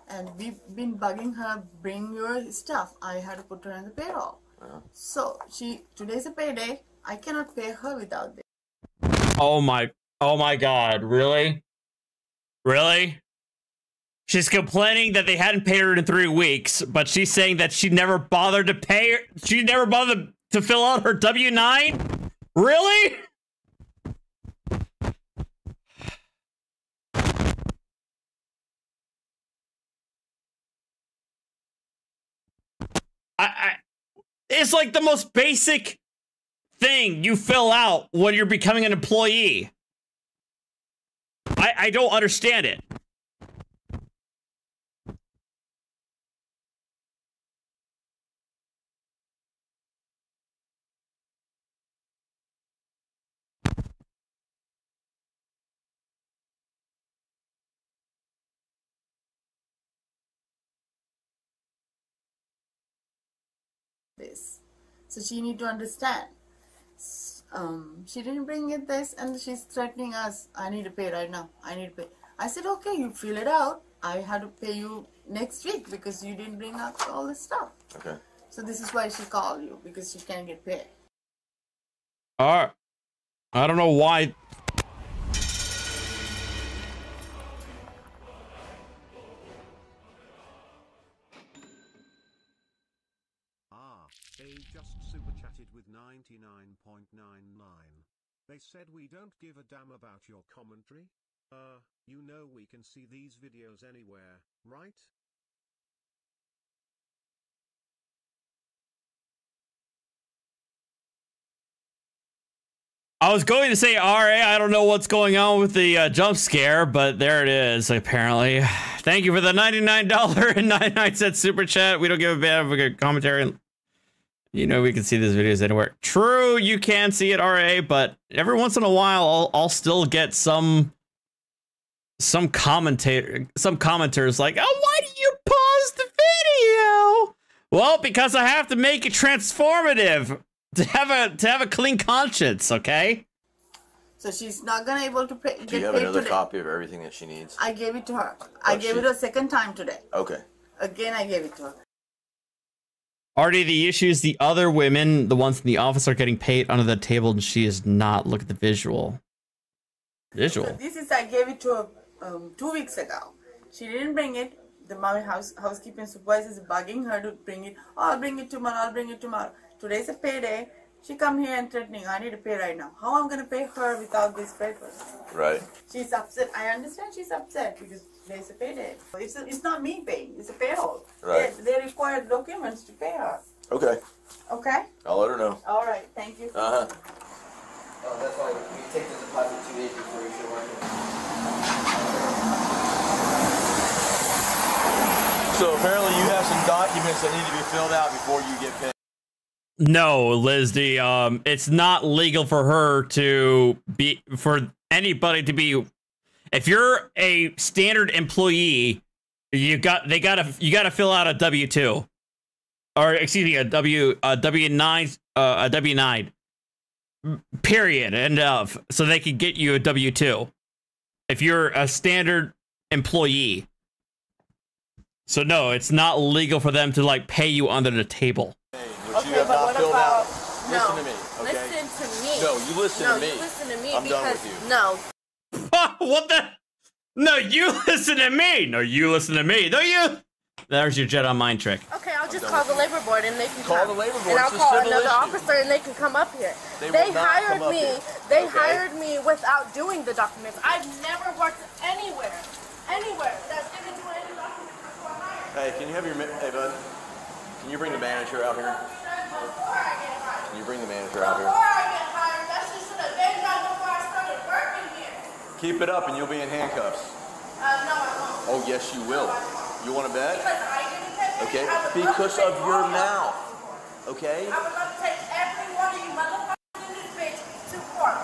And we've been bugging her, bring your stuff. I had to put her on the payroll. So today's a payday. I cannot pay her without this.
Oh my God, really? Really? She's complaining that they hadn't paid her in 3 weeks, but she's saying that she never bothered to pay her. She never bothered to fill out her W-9? Really? It's like the most basic thing you fill out when you're becoming an employee. I don't understand it.
So she need to understand. She didn't bring it this, and she's threatening us. I need to pay right now. I need to pay. I said, okay, you fill it out. I had to pay you next week because you didn't bring up all this stuff.
Okay.
So this is why she called you, because she can't get paid.
I don't know why.
They just super chatted with 99.99. They said we don't give a damn about your commentary. You know we can see these videos anywhere, right?
I was going to say, RA, I don't know what's going on with the jump scare, but there it is, apparently. Thank you for the $99.99 super chat. We don't give a bit of a commentary. You know, we can see these videos anywhere. True, you can see it, RA, but every once in a while, I'll still get some commenters like, oh, why do you pause the video? Well, because I have to make it transformative. To have a clean conscience, okay?
So she's not gonna able to pay.
Do you have another copy of everything that she needs?
I gave it to her. I gave it a second time today.
Okay.
Again, I gave it to her.
Already the issue is the other women, the ones in the office, are getting paid under the table, and she is not. Look at the visual.
So this is, I gave it to her 2 weeks ago. She didn't bring it. My housekeeping supervisor is bugging her to bring it. Oh, I'll bring it tomorrow. I'll bring it tomorrow. Today's a payday. She come here and threatening, I need to pay right now. How I'm going to pay her without these papers?
Right.
She's upset. I understand she's upset because there's a payday. It's not me paying. It's a payroll.
Right.
They require documents to pay her.
Okay.
Okay?
I'll let her know.
All right. Thank you.
Uh-huh.
Oh, that's why we take the deposit 2 days before you show working.
So apparently you have some documents that need to be filled out before you get paid.
No, Liz, it's not legal for her to be, for anybody to be, if you're a standard employee, you gotta fill out a W-2, or excuse me, a W-9, period, end of, so they can get you a W-2 if you're a standard employee. So no, it's not legal for them to like pay you under the table.
Which you have not filled out. Listen to me, okay?
Listen to me.
No, you listen to me.
You listen to me
I'm
because
done with you.
no.
What the? No, you listen to me. No, you listen to me. No, you. There's your Jedi mind trick.
Okay, I'll just call the labor board and they can
call
come.
the labor board.
And I'll
It's a
call
civil
another
issue.
officer and they can come up here.
They
They
will not
hired
come up
me.
here.
They
Okay.
hired me without doing the documents. I've never worked anywhere that's given to any documents before I hired.
Hey, can you have your, hey bud, can you bring the manager out here? Can you bring the manager out here?
Before I get hired, that shit should have been done before I started working here.
Keep it up and you'll be in handcuffs.
No, I won't.
Oh, yes, you will. You want to bet?
Because I didn't take it.
Okay,
I would love to
because
take
of your
all
mouth. Okay?
I would love to take every one of you motherfuckers in this bitch to court.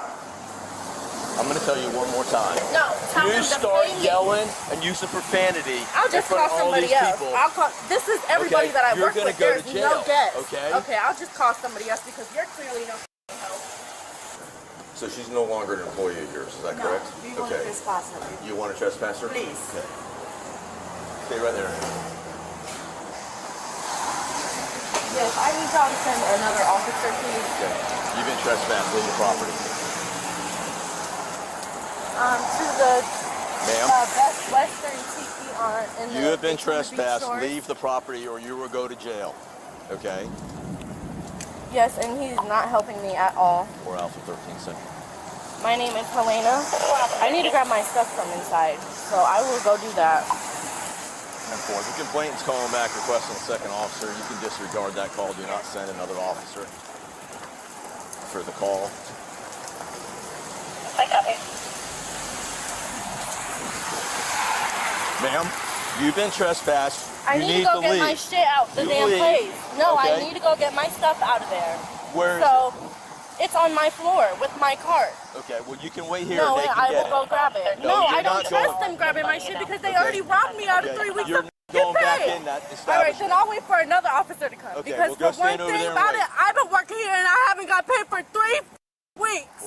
I'm going to tell you one more time.
No, tell
You
them to
start
pay me.
yelling and using profanity
I'll just
in front
call
of all
somebody
these
else.
people.
I'll call. This is everybody
Okay,
that I
you're
work
gonna
with.
go to
There's
jail,
no guess.
okay?
Okay, I'll just call somebody else because you're clearly no help.
So she's no longer an employee of yours, is that correct?
We want to trespass her.
You want to trespass her?
Please.
Okay. Stay right there.
Yes, I need y'all to send another officer, please.
Okay. You've been trespassed on your property.
To the
Ma'am?
Best Western Tiki on in the
You have been
Daytona Beach
trespassed.
Shores.
Leave the property or you will go to jail. Okay?
Yes, and he's not helping me at all.
Or Alpha 13 Central.
My name is Helena. I need to grab my stuff from inside, so I will go do that.
And for the complainant's calling back requesting a second officer, you can disregard that call. Do not send another officer for the call.
I copy.
Ma'am, you've been trespassed.
I
you
need to go get
leave.
my shit out the
You
damn
leave.
place. No,
Okay.
I need to go get my stuff out of there.
Where is
so, it's on my floor with my cart.
Okay, well you can wait here
No,
and they can
I
get
will go
it.
grab it.
No,
No,
you're
I don't
not
trust
going.
them grabbing my shit because they
Okay.
already robbed me out of
Okay,
3 weeks
you're
of
going back
pay.
in that
All right,
establishment.
then I'll wait for another officer to come.
Okay,
because
well, go
for one
stand over
thing
there and
about
wait.
it, I've been working here and I haven't got paid for 3
weeks.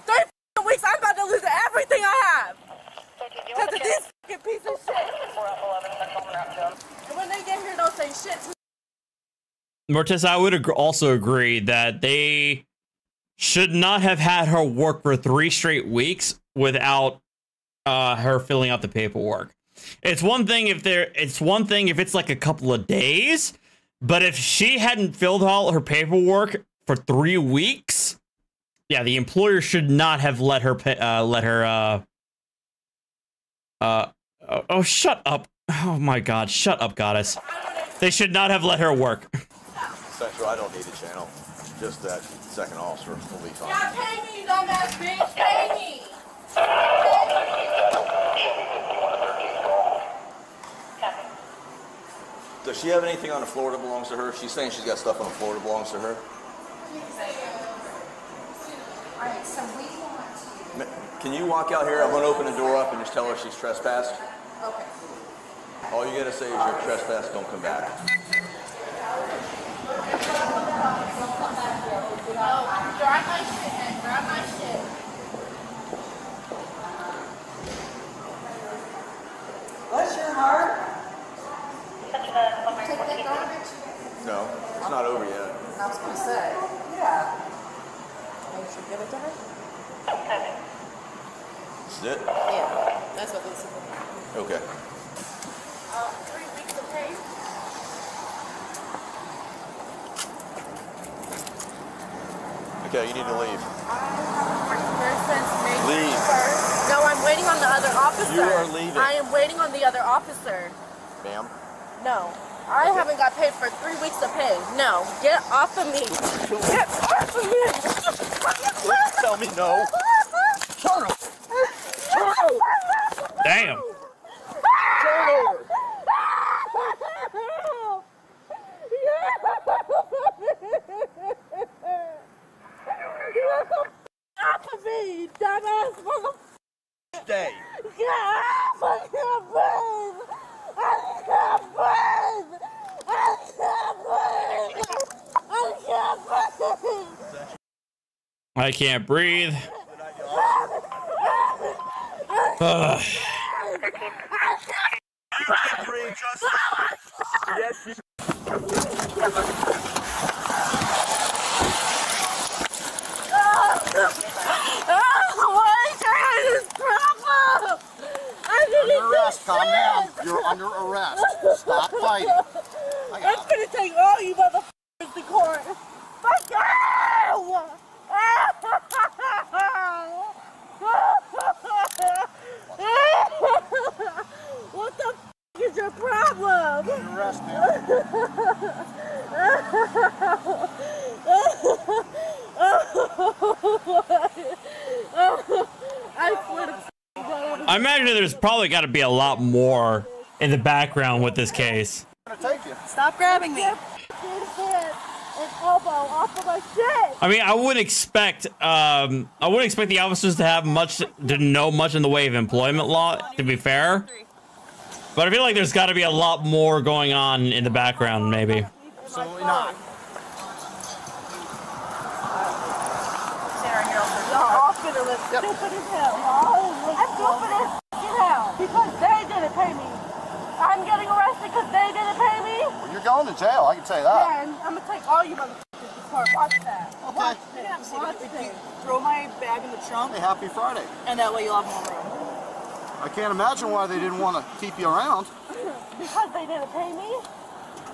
3 weeks, I'm about to lose everything I have. Because of this fucking piece of shit. And when they get here, they'll say shit to me.
Mortis, I would also agree that they should not have had her work for 3 straight weeks without her filling out the paperwork. It's one thing if it's like a couple of days, but if she hadn't filled out her paperwork for 3 weeks, yeah, the employer should not have let her oh, shut up. Oh my God, shut up, goddess. They should not have let her work.
Central, I don't need a channel. Just that second officer will be fine.
Yeah, pay me, you dumbass bitch. Pay me.
Does she have anything on the floor that belongs to her? She's saying she's got stuff on the floor that belongs to her.
Alright, so we want to...
Can you walk out here? I'm going to open the door up and just tell her she's trespassed.
Okay.
All you got to say is you're trespassed, don't come back.
Grab my shit, man. Grab my shit.
Bless your heart.
No, it's not over yet.
I was going to say, yeah. You should give it to her?
This is it?
Yeah, that's what this is for.
Okay.
3 weeks of pay.
Okay, you need to leave.
Leave. No, I'm waiting on the other officer.
You are leaving.
I am waiting on the other officer.
Ma'am?
No. I haven't got paid for 3 weeks of pay. No. Get off of me. Get off of me.
Please tell me no. Turn over. Turn over.
Damn.
Turn over.
Off of me, dumbass motherfucker.
Stay.
Get off. I can't breathe. I can't breathe. I can't breathe. I can't breathe.
I can't breathe. Ugh.
Yes, you.
Under
arrest, calm down. You're under arrest. Stop fighting.
I'm gonna take all you motherfuckers to court. Fuck you! What the f is your problem?
You're arrest,
I swear to
I imagine there's probably got to be a lot more in the background with this case.
Stop grabbing me. And elbow off of my shit.
I mean, I wouldn't expect the officers to have to know much in the way of employment law, to be fair. But I feel like there's got to be a lot more going on in the background, maybe.
Absolutely not.
Y'all finna look stupid as hell. I'm stupid as hell because they didn't pay me. I'm getting arrested because they didn't pay me.
Well, you're going to jail, I can tell you that.
Yeah, and I'm gonna take all you motherfuckers to court. Watch that.
Okay.
Watch this. Watch this. Throw my bag in the trunk.
Hey, happy Friday.
And that way you'll have more room.
I can't imagine why they didn't want to keep you around.
Because they didn't pay me.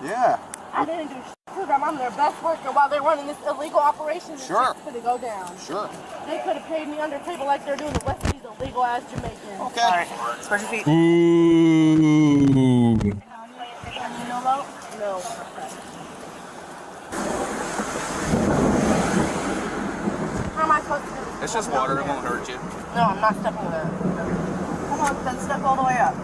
Yeah.
I didn't do shit to them. I'm their best worker while they're running this illegal operation.
Sure.
It's gonna go down.
Sure.
They could have paid me under table like they're doing the rest of these illegal ass Jamaicans.
Okay. All right. Spread your feet.
Ooh.
You know about? No. How am I supposed to do this?
It's just water, it won't hurt you.
No, I'm not stepping in that. Come on, then step all the way up.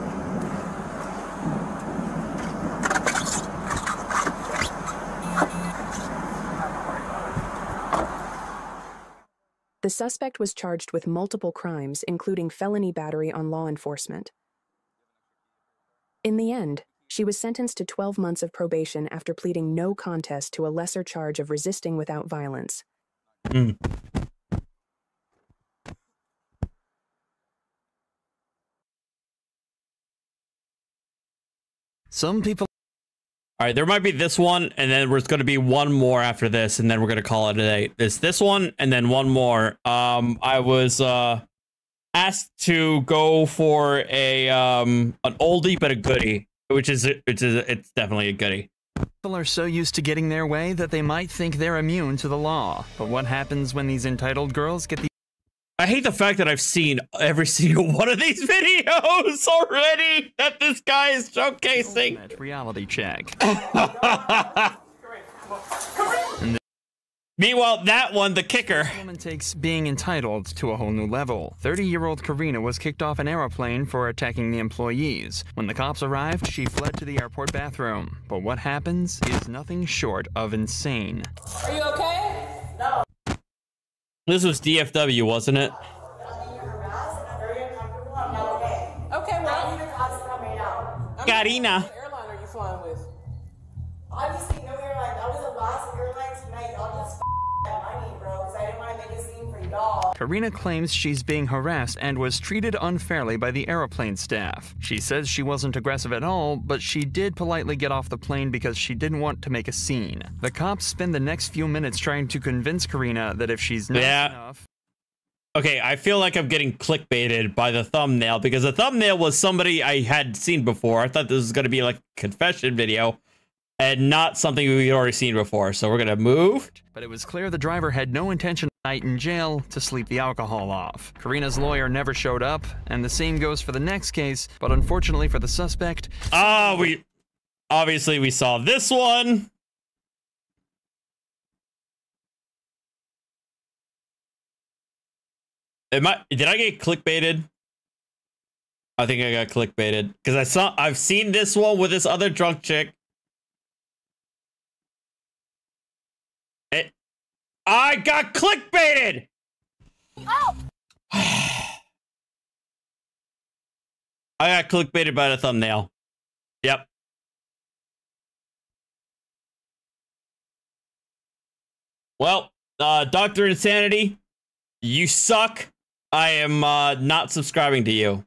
The suspect was charged with multiple crimes, including felony battery on law enforcement. In the end, she was sentenced to 12 months of probation after pleading no contest to a lesser charge of resisting without violence.
Some people.
All right, there might be this one, and then there's going to be one more after this, and then we're going to call it a day. There's this one, and then one more. I was asked to go for a an oldie but a goodie, it's definitely a goodie.
People are so used to getting their way that they might think they're immune to the law. But what happens when these entitled girls get the...
I hate the fact that I've seen every single one of these videos already that this guy is showcasing.
Reality check.
Meanwhile, that one, the kicker.
This woman takes being entitled to a whole new level. 30-year-old Karina was kicked off an aeroplane for attacking the employees. When the cops arrived, she fled to the airport bathroom. But what happens is nothing short of insane.
Are you okay? No.
This was DFW, wasn't it?
Okay, well.
Karina.
What airline are you flying with?
Obviously, no airline. That was the last airline tonight. Y'all just money, bro, because I didn't want to make a scene for y'all.
Karina claims she's being harassed and was treated unfairly by the airplane staff. She says she wasn't aggressive at all, but she did politely get off the plane because she didn't want to make a scene. The cops spend the next few minutes trying to convince Karina that if she's nice enough...
Okay, I feel like I'm getting clickbaited by the thumbnail because the thumbnail was somebody I had seen before. I thought this was going to be like a confession video and not something we'd already seen before. So we're going to move.
But it was clear the driver had no intention night in jail to sleep the alcohol off. Karina's lawyer never showed up, and the same goes for the next case, but unfortunately for the suspect...
we saw this one. Did I get clickbaited? I think I got clickbaited because I've seen this one with this other drunk chick. I got clickbaited.
Oh.
I got clickbaited by the thumbnail. Yep. Well, Dr. Insanity, you suck. I am not subscribing to you.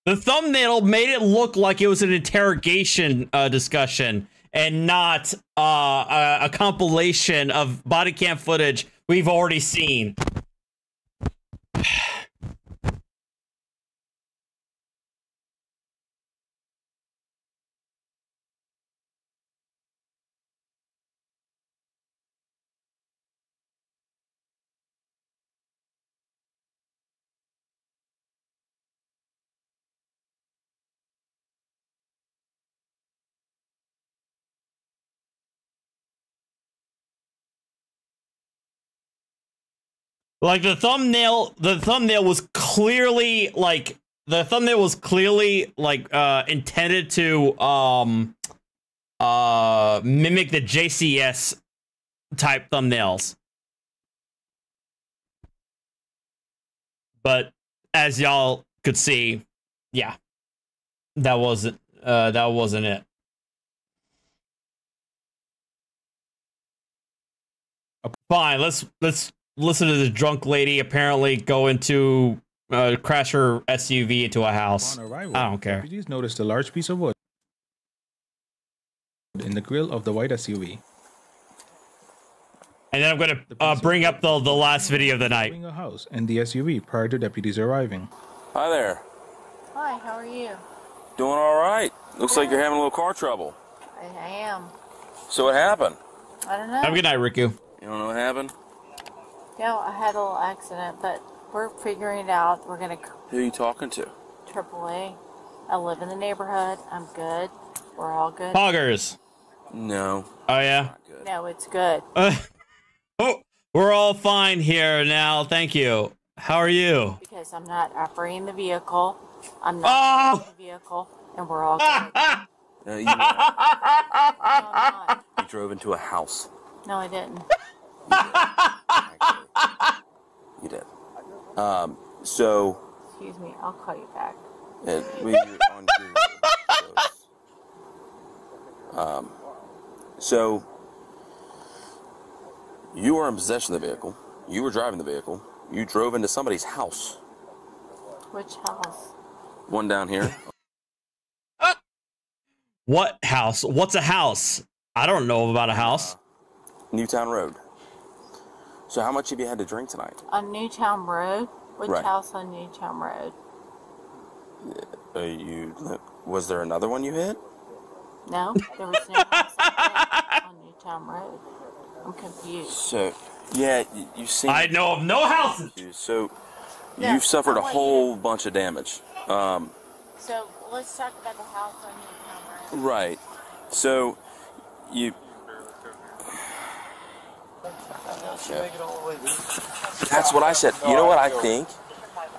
The thumbnail made it look like it was an interrogation discussion and not a compilation of body cam footage we've already seen. Like the thumbnail was clearly like intended to mimic the JCS type thumbnails. But as y'all could see, yeah, that wasn't it. Fine, let's listen to this drunk lady apparently go into crash her SUV into a house. I don't care.
Deputies noticed a large piece of wood in the grill of the white SUV.
And then I'm gonna bring up the last video of the night.
A house and the SUV prior to deputies arriving.
Hi there.
Hi, how are you?
Doing all right. Looks like you're having a little car trouble.
I am.
So what happened?
I don't know.
Have a good night, Riku.
You don't know what happened?
Yeah, I had a little accident, but we're figuring it out. We're gonna...
Who are you talking to?
AAA. I live in the neighborhood. I'm good. We're all good.
Poggers.
No.
Oh, yeah?
No, it's good.
Oh, we're all fine here now. Thank you. How are you?
Because I'm not operating the vehicle. I'm not operating the vehicle, and we're all good.
You drove into a house.
No, I didn't.
You did. So.
Excuse me, I'll call you back.
We're on Google. So, you were in possession of the vehicle. You were driving the vehicle. You drove into somebody's house.
Which house?
One down here.
What house? What's a house? I don't know about a house.
Newtown Road. So how much have you had to drink tonight?
On Newtown Road? Which
Right.
house on Newtown Road?
Was there another one you hit?
No, there was no house on Newtown Road. I'm confused.
So, yeah, you've seen...
I know of no houses!
So,
No,
you've suffered
I
a
want
whole bunch of damage.
So let's talk about the house on Newtown Road.
Right. So, you... That's what I said. You know what I think?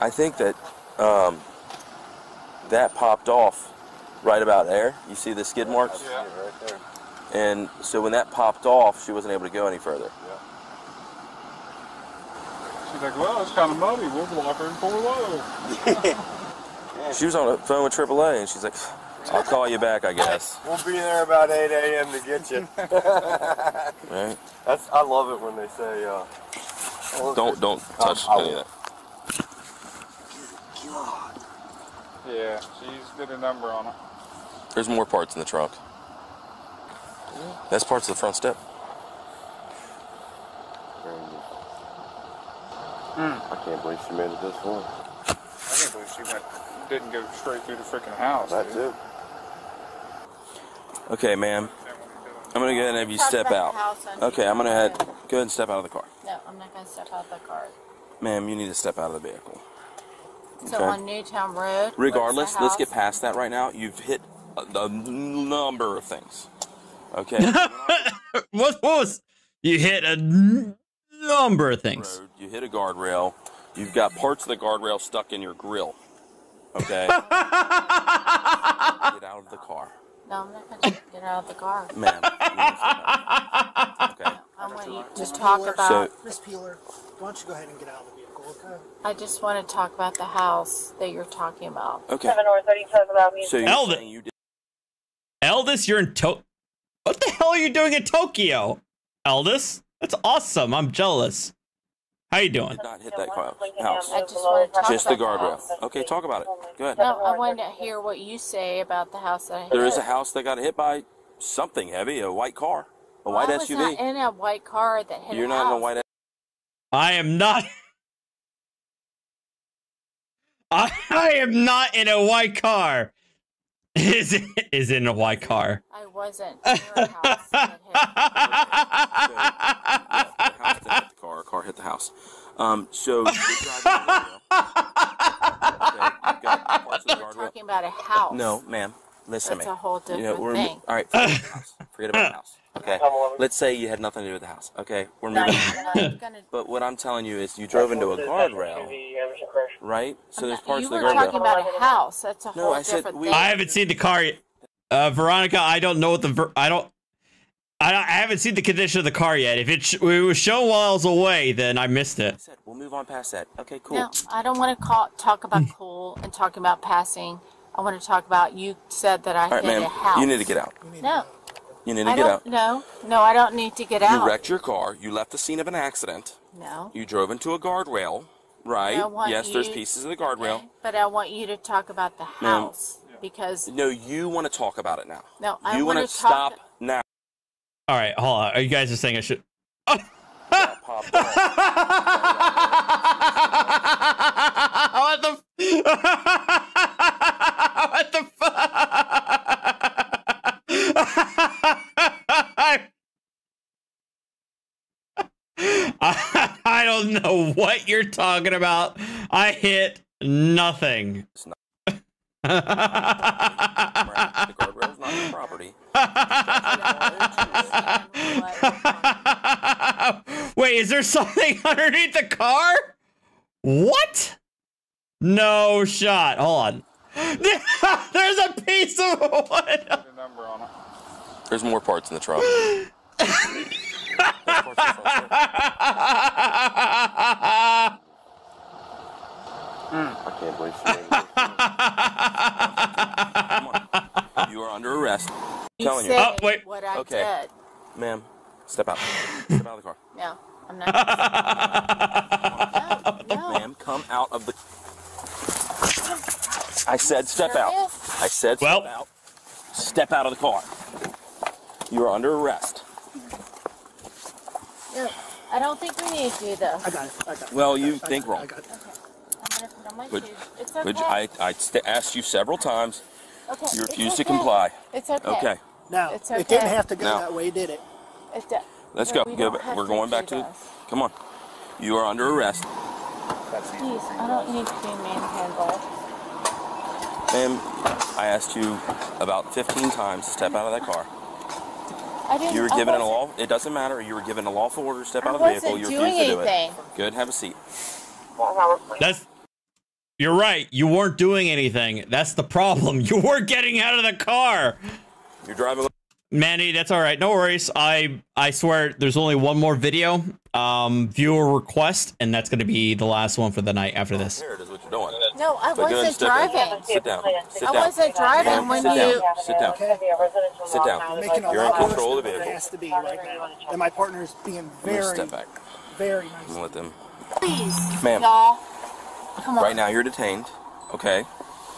I think that that popped off right about there. You see the skid marks?
Yeah, right there.
And so when that popped off, she wasn't able to go any further.
She's like, well, it's kind of muddy. We'll block her and pull her low.
She was on the phone with AAA, and she's like, I'll call you back, I guess.
We'll be there about 8 a.m. to get you.
Right?
I love it when they say,
Don't touch any of that.
Yeah, she's did a number on it.
There's more parts in the trunk. That's parts of the front step.
I can't believe she made it this far. I can't believe she didn't go straight through the freaking house. That's it.
Okay, ma'am. I'm going to go ahead and have you
Talk
step
about the
out.
house on
Okay, I'm going to go ahead and step out of the car.
No, I'm not going to step out of the car.
Ma'am, you need to step out of the vehicle.
So on Newtown Road.
Regardless,
what's the
let's get
house?
past that right now. You've hit a number of things. Okay?
What was? You hit a number of things.
You hit a guardrail. You've got parts of the guardrail stuck in your grill. Okay? Get out of the car.
No, I'm not going to get out of the car.
Ma'am.
Okay. I want you to talk about.
Miss Peeler, why don't you go ahead and get out of the vehicle, okay?
I just want to talk about the house that you're talking about.
Okay.
7 North 37 Avenue.
So you're saying you did.
Eldest, you're in What the hell are you doing in Tokyo? Eldest? That's awesome. I'm jealous. How you doing?
Not hit that house.
I just want to talk
Just the
about
guardrail. Okay, talk about it. Go ahead.
No, I wanted to hear what you say about the house that I hit.
There is a house that got hit by something heavy, a white car, a white
I was
SUV.
not in a white car that hit
You're
a
not in a
house.
white.
I am not. I am not in a white car. Is in a white car.
I wasn't near a house that hit.
The car hit the house. So you're driving
We're talking about a house.
No, ma'am. Listen to me.
That's a whole different
we're
thing.
All right, forget about the house. Forget about the house. Okay. Let's say you had nothing to do with the house. Okay, we're moving. But what I'm telling you is, you drove into a guardrail, right? So there's parts
You
of the
were
guardrail.
talking about a house. That's a
No,
whole
I said
different
we-
thing.
I haven't seen the car yet. Veronica, I don't know what the I haven't seen the condition of the car yet. If it was shown while I was away, then I missed it.
We'll move on past that. Okay, cool.
No, I don't want to talk about cool and talking about passing. I want to talk about, you said that I
All right,
hit
ma'am.
a house.
You need to get out.
No.
You need to
I
get out.
don't, no, I don't need to get out.
You wrecked your car. You left the scene of an accident.
No.
You drove into a guardrail, right?
I want
Yes, there's
you-
pieces of the guardrail.
But I want you to talk about the
Ma'am.
house because
No, you want to talk about it now.
no, I
You
want
want
to
to
talk.
stop now.
All right, hold on. Are you guys just saying I should? What the? What the fuck? I don't know what you're talking about. I hit nothing.
The guardrail's not your property.
Wait, is there something underneath the car? What? No shot. Hold on. There's a piece of wood.
There's more parts in the trunk. I can't believe she made it. Come on. You are under arrest. telling you.
Say
Oh, wait.
what I
Okay.
did.
Ma'am, step out. Step out of the car.
No, I'm not. No.
Ma'am, come out of the... I said step out. I said step out. Step out of the car. You are under arrest.
No, I don't think we need to do this.
I got it.
Well, you think wrong.
I'm gonna put on my
Which,
shoes. It's okay.
which I asked you several times.
Okay,
You
it's
refused to
okay.
comply.
It's okay.
Okay.
No,
It's
it didn't
okay.
have to go
No.
that way, did it?
It do-
Let's
no,
go.
we
Go
don't
back.
have
We're going back
do
to...
this.
Come on. You are under arrest.
Please, I don't need to be manhandled.
Ma'am, I asked you about 15 times to step out of that car.
I didn't.
You were
I
given a
wasn't-
law. It doesn't matter. You were given a lawful order to step
I
out of the vehicle.
wasn't
You
doing
refused to do
anything.
it. Good. Have a seat.
That's. You're right. You weren't doing anything. That's the problem. You weren't getting out of the car.
You're driving.
Manny, that's all right. No worries. I swear there's only one more video. Viewer request, and that's gonna be the last one for the night after this.
Here it is. What you're doing.
No, I
But go ahead and
wasn't
step in.
driving.
Sit down. Sit
I
down.
wasn't driving
Ma'am,
when
sit
you.
down. Sit down. Sit down.
Making a
You're in
lot worse
control of the
than it
vehicle.
has to be right now. And my partner's being
I'm gonna
very,
step back.
very
I'm
nice.
gonna let them.
Please,
Ma'am.
y'all. Come on.
Right now, you're detained. Okay.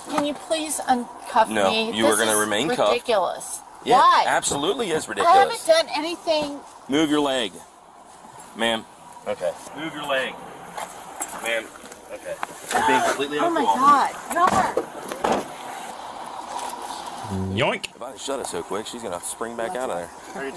Can you please uncuff
No,
me?
you are
This
gonna
is
remain cuffed.
ridiculous.
Yeah,
Why?
absolutely is
I
ridiculous.
haven't done anything.
Move your leg, ma'am. Okay. Move your leg, ma'am. Okay. You're being completely
Oh my
uncooperative.
God. No.
Yoink.
If I didn't shut it so quick, she's gonna spring back out of there.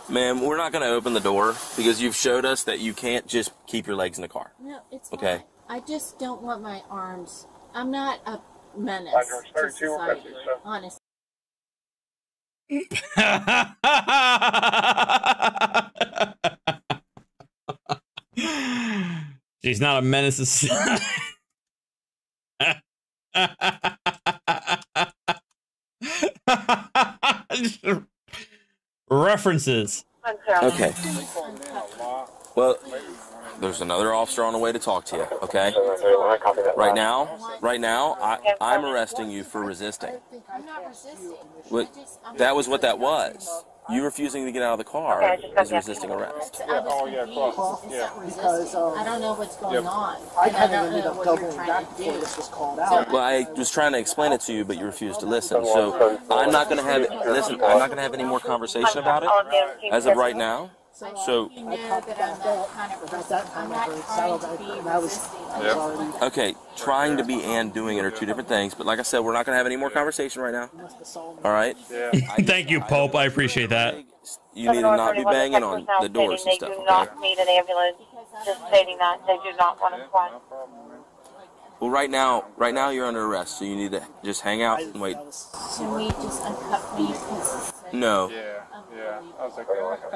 Ma'am, we're not gonna open the door because you've showed us that you can't just keep your legs in the car.
No, it's
Okay.
fine. I just don't want my arms. I'm not a menace to society. Honestly.
She's not a menace to society. References.
Okay. Well, there's another officer on the way to talk to you. Okay. Right now, I'm arresting you for resisting.
I'm not resisting.
That was what that was. You refusing to get out of the car is resisting arrest.
I was confused. It's not resisting. I don't know what's going on.
I
And
kind
don't
of ended
know
up
what you're
doubling
trying
back
to
before
do.
this was called out.
Well, I was trying to explain it to you, but you refused to listen. So I'm not going to have I'm not going to have any more conversation about it as of right now. So
You know that I'm not kind of resisting. I'm not trying to be resisting.
okay, trying to be and doing it are two different things. But like I said, we're not going to have any more conversation right now. All right.
Thank you, Pope. I appreciate that.
You need to not be banging on the doors and stuff.
They do
Okay.
not need an ambulance. Just stating that they do not want to fly.
Well, right now you're under arrest, so you need to just hang out and wait.
Can we just uncuff me? Because
No,
Yeah. I was like,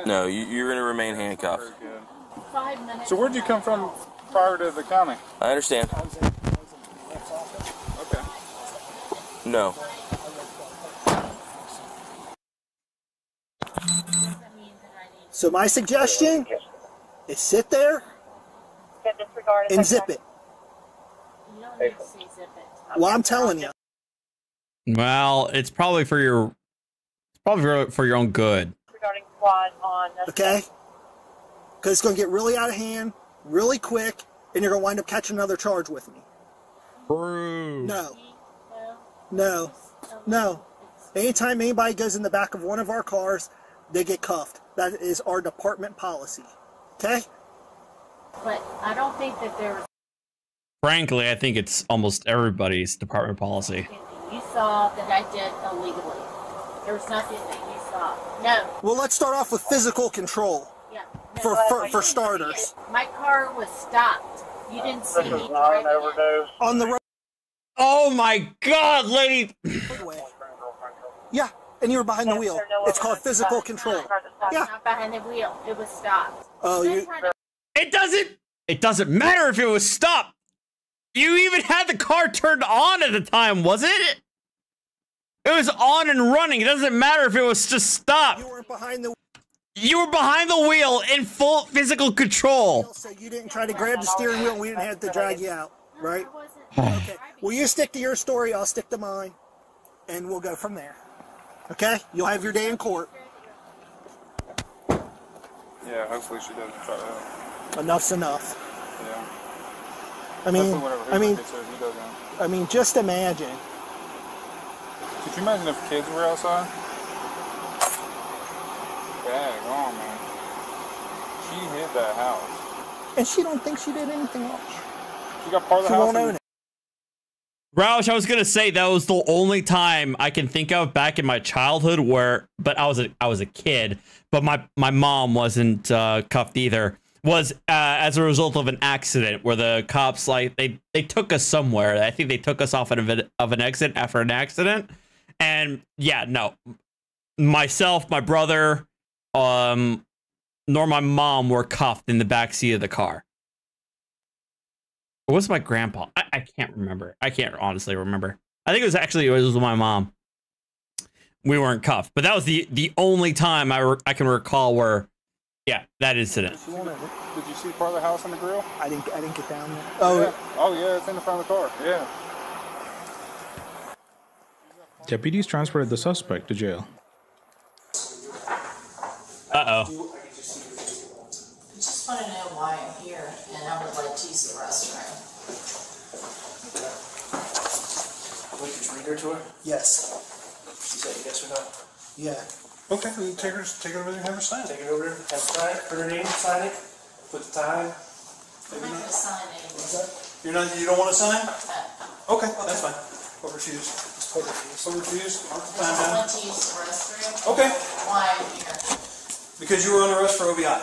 no, you're going to remain handcuffed.
5 minutes.
So where'd you come from prior to the county?
I understand.
Okay.
No.
So my suggestion is sit there and zip it.
You don't need to say zip it.
Well, I'm telling you.
Well, it's probably for your, for your own good.
Regarding squad on.
Okay? Because it's going to get really out of hand, really quick, and you're going to wind up catching another charge with me. No. No. No. Anytime anybody goes in the back of one of our cars, they get cuffed. That is our department policy. Okay?
But I don't think that there's
Frankly, I think it's almost everybody's department policy.
you saw that I did illegally. There was nothing that you saw. No.
Well, let's start off with physical control.
Yeah.
For starters.
My car was stopped. You didn't see me driving it.
On the road.
Oh my God, lady!
Yeah, and you were behind the wheel. It's called physical control. Yeah.
Not behind the wheel. It was stopped.
Oh, you.
It doesn't matter if it was stopped. You even had the car turned on at the time, wasn't it? It was on and running. It doesn't matter if it was just stopped.
You were behind the.
You were behind the wheel in full physical control.
So you didn't try to grab the steering wheel and we didn't have to drag you out, right? Okay. Well, you stick to your story, I'll stick to mine. and we'll go from there. Okay? You'll have your day in court.
Yeah, hopefully she doesn't try to.
Enough's enough.
Yeah.
I mean,
Hopefully whenever Hoover gets there, he doesn't.
I mean, just imagine.
Could you imagine if kids were outside? Dang on, man. She hit that house.
And she don't think she did anything wrong.
She got part of the
She
house.
won't own it.
Roush, I was gonna say that was the only time I can think of back in my childhood where, but I was a kid, but my mom wasn't cuffed either. Was as a result of an accident where the cops like they took us somewhere. I think they took us off of an exit after an accident, and yeah, no, myself, my brother, nor my mom were cuffed in the back seat of the car. Or was my grandpa? I can't remember. I can't honestly remember. I think it was my mom. We weren't cuffed, but that was the only time I can recall where, yeah, that incident.
Did you see part of the house on the grill?
I didn't get down there.
Oh yeah, it's in the front of the car. Yeah.
Deputies transported the suspect to jail.
Uh-oh.
I just want to know why I'm here, and I would like to use the restroom.
Wait, did you read her to her?
Yes.
She said yes or no?
Yeah.
Okay, well, take her over there and have her sign it. Take it over there, have her sign it, put her name, sign it, put the time.
I'm not going to sign anything.
You don't want to sign?
No.
Okay, that's fine. Overfused. Overfused. Mark the
I
time down.
want to use the restroom.
Okay.
Why I'm here.
Because you were under arrest for OVI.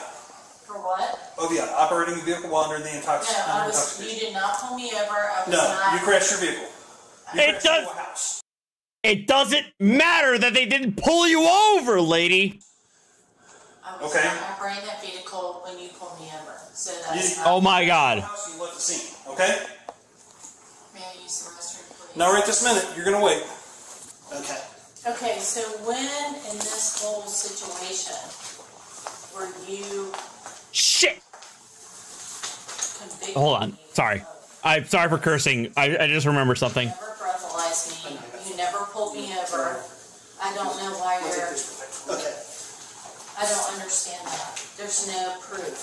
For what?
OVI, operating a vehicle while under the
No,
intoxication.
you did not pull me over. I was
No,
not.
you crashed your vehicle.
It doesn't matter that they didn't pull you over, lady.
I was not operating that vehicle when you pulled me over. So that's not.
Oh my God.
You left the scene, okay?
May I use the restroom, please?
Not right this minute. You're going to wait. Okay.
Okay, so when in this whole situation were you
Shit.
convicted?
Hold on. Sorry. I'm sorry for cursing. I just remember something.
You never breathalyzed me. You never pulled me over. I don't know why you're.
Okay.
I don't understand that. There's no proof.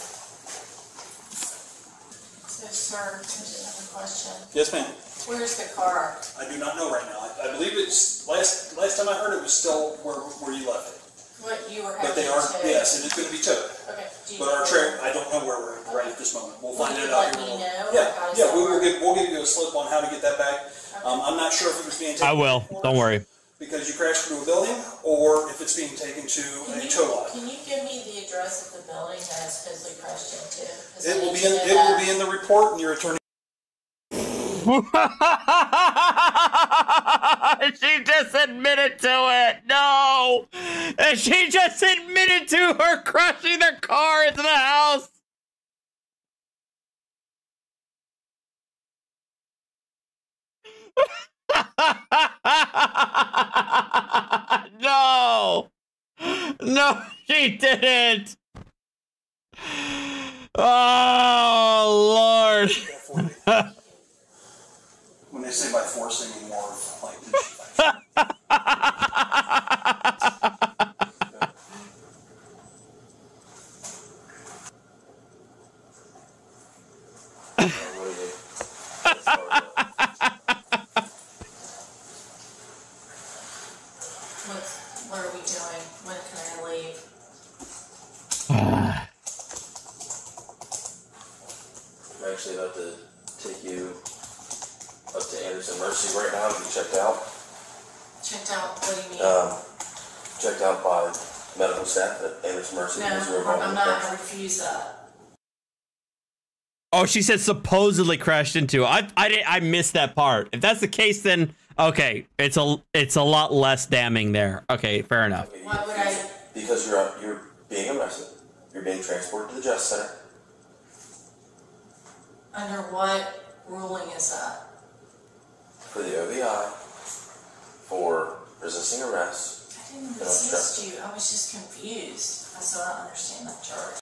So, sir, there's another question.
Yes, ma'am.
Where's the car?
I do not know right now. I believe it's last time I heard it was still where you left it.
What you were
But
having
they are,
to.
yes, and it's going to be towed.
Okay. Do you
But our trailer, I don't know where we're right at this moment. We'll find
Will
it
you
out
let
here.
me know?
Yeah, we'll give you a slip on how to get that back. I'm not sure if it was being taken.
I will. Don't worry.
Because you crashed into a building, or if it's being taken to a tow lot.
Can you give me the address of the building that I supposedly crashed into? 'Cause I
It will
need
be
to
in.
know
It will
that.
be in the report, and your attorney.
She just admitted to it. No. And she just admitted to her crashing the car into the house. No. No, she didn't. Oh, Lord.
When they say by force, they mean more of like.
What are we doing? When can I leave?
I'm actually about to take you up to Anderson Mercy right now to be checked out.
Checked out? What do you mean?
Checked out by medical staff at Anderson Mercy.
No, I'm not. I refuse that.
Oh, she said supposedly crashed into. I missed that part. If that's the case, then okay, it's a lot less damning there. Okay, fair enough.
Why would I?
Because you're being arrested. You're being transported to the Justice Center.
Under what ruling is that?
For the OVI, for resisting arrest.
I didn't resist you. I was just confused. I still don't understand that charge.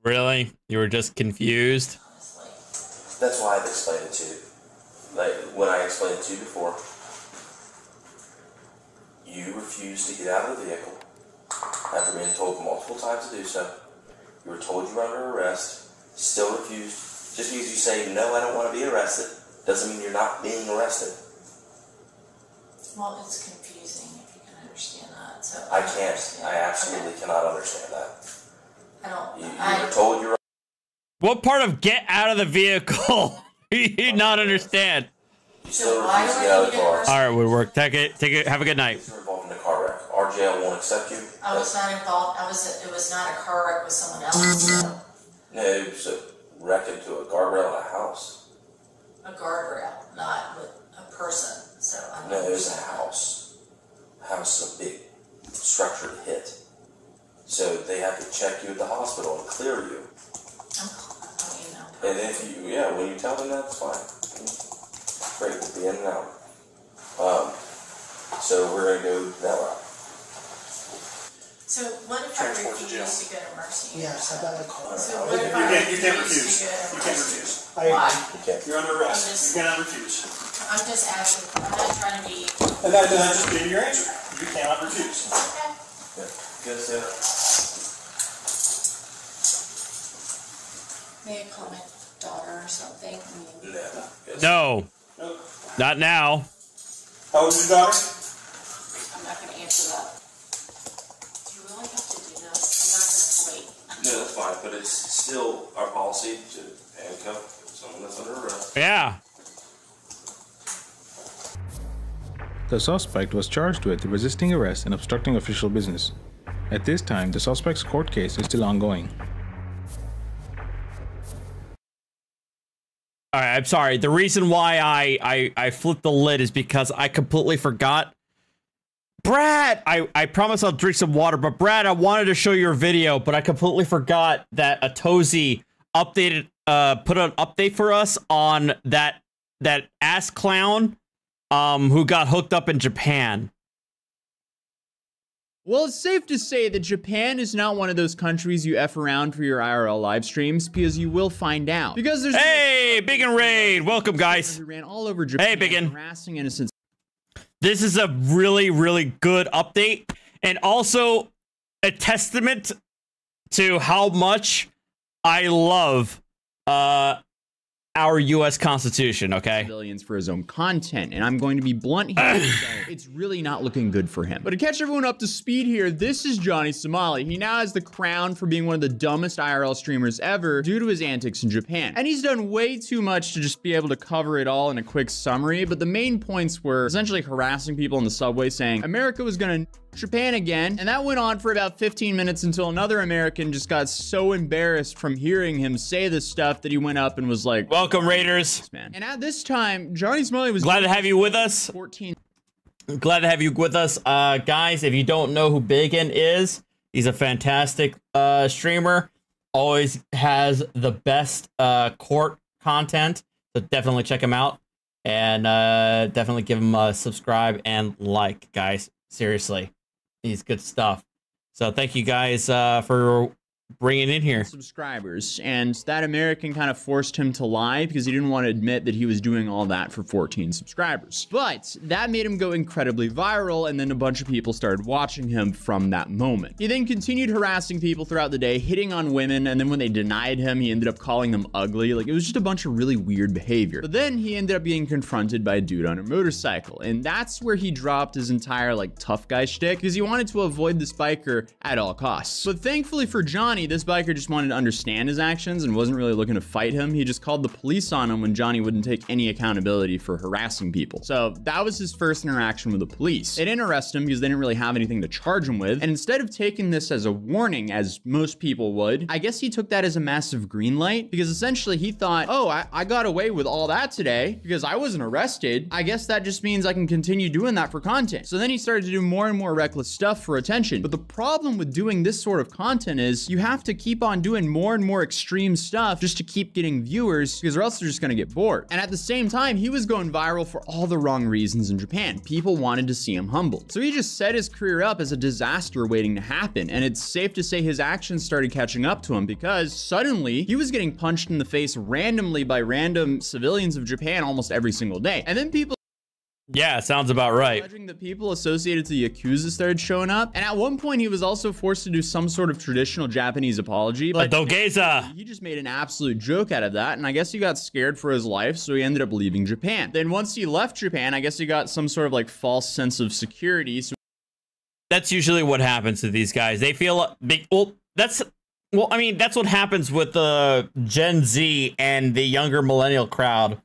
Really? You were just confused?
That's why I've explained it to you. like when I explained it to you before, you refused to get out of the vehicle after being told multiple times to do so. You were told you were under arrest, still refused. Just because you say, no, I don't want to be arrested, doesn't mean you're not being arrested.
Well, it's confusing if you can understand that. So
I can't. I absolutely cannot understand that.
I don't.
You were told you're.
What part of get out of the vehicle do you not understand?
You still refuse to get out of the car.
All right, Woodwork. Take it. Have a good night.
You're involved in a car wreck. Our jail won't accept you.
I was not involved. It was not a car wreck with someone else. So.
No, it was a wreck into a guardrail in a house.
A guardrail, not with a person. So I'm
no, it was a house. A house is a big structure to hit. So they have to check you at the hospital and clear you. And if you, when you tell them that, it's fine. Great, we'll be in and out. So we're going to go that route.
So what if I refuse to go to Mercy?
Yes, I got the call.
So what if I
You can't refuse.
to go to
You can't
Mercy?
refuse.
Why?
You're under arrest. You cannot refuse.
I'm just asking. I'm not trying to be.
And that just gave you your answer. You cannot refuse.
Okay.
Good, sir.
May I call my daughter or something?
No. Not now.
How old is your daughter?
I'm not going to answer that. Do you really have to do this? I'm not going to wait.
No, that's fine, but it's still our policy to handcuff someone that's under arrest.
Yeah.
The suspect was charged with resisting arrest and obstructing official business. At this time, the suspect's court case is still ongoing.
All right, I'm sorry. The reason why I flipped the lid is because I completely forgot. Brad, I promise I'll drink some water, but Brad, I wanted to show your video, but I completely forgot that Atozi updated, put an update for us on that ass clown, who got hooked up in Japan.
Well, it's safe to say that Japan is not one of those countries you F around for your IRL live streams, because you will find out. Because there's
Big and Raid, welcome guys.
Who ran all over Japan,
Biggin.
harassing innocents.
This is a really, really good update, and also a testament to how much I love our U.S. Constitution, okay?
Billions for his own content, and I'm going to be blunt here and say it's really not looking good for him. But to catch everyone up to speed here, this is Johnny Somali. He now has the crown for being one of the dumbest IRL streamers ever due to his antics in Japan. And he's done way too much to just be able to cover it all in a quick summary, but the main points were essentially harassing people in the subway saying America was gonna Japan again, and that went on for about 15 minutes until another American just got so embarrassed from hearing him say this stuff that he went up and was like,
welcome Raiders,
man. And at this time, Johnny Somali was
glad to have you with us.
14.
Glad to have you with us, guys. If you don't know who Biggin is, he's a fantastic streamer. Always has the best court content, so definitely check him out, and definitely give him a subscribe and like, guys. Seriously. He's good stuff. So thank you guys for bringing in here
subscribers, and that American kind of forced him to lie because he didn't want to admit that he was doing all that for 14 subscribers. But that made him go incredibly viral, and then a bunch of people started watching him from that moment. He then continued harassing people throughout the day, hitting on women, and then when they denied him, he ended up calling them ugly. Like, it was just a bunch of really weird behavior. But then he ended up being confronted by a dude on a motorcycle, and that's where he dropped his entire like tough guy shtick, because he wanted to avoid this biker at all costs. But thankfully for Johnny, this biker just wanted to understand his actions and wasn't really looking to fight him. He just called the police on him when Johnny wouldn't take any accountability for harassing people. So that was his first interaction with the police. They didn't arrest him because they didn't really have anything to charge him with. And instead of taking this as a warning, as most people would, I guess he took that as a massive green light, because essentially he thought, oh, I got away with all that today because I wasn't arrested. I guess that just means I can continue doing that for content. So then he started to do more and more reckless stuff for attention. But the problem with doing this sort of content is you have have to keep on doing more and more extreme stuff just to keep getting viewers, because or else they're just gonna get bored. And at the same time, he was going viral for all the wrong reasons in Japan. People wanted to see him humbled. So he just set his career up as a disaster waiting to happen. And it's safe to say his actions started catching up to him, because suddenly he was getting punched in the face randomly by random civilians of Japan almost every single day. And then people
Yeah, sounds about right.
alleging that people associated to the Yakuza started showing up. And at one point, he was also forced to do some sort of traditional Japanese apology. But
Dogeza.
he just made an absolute joke out of that. And I guess he got scared for his life, so he ended up leaving Japan. Then once he left Japan, I guess he got some sort of like false sense of security. So
That's usually what happens to these guys. They feel I mean, that's what happens with the Gen Z and the younger millennial crowd,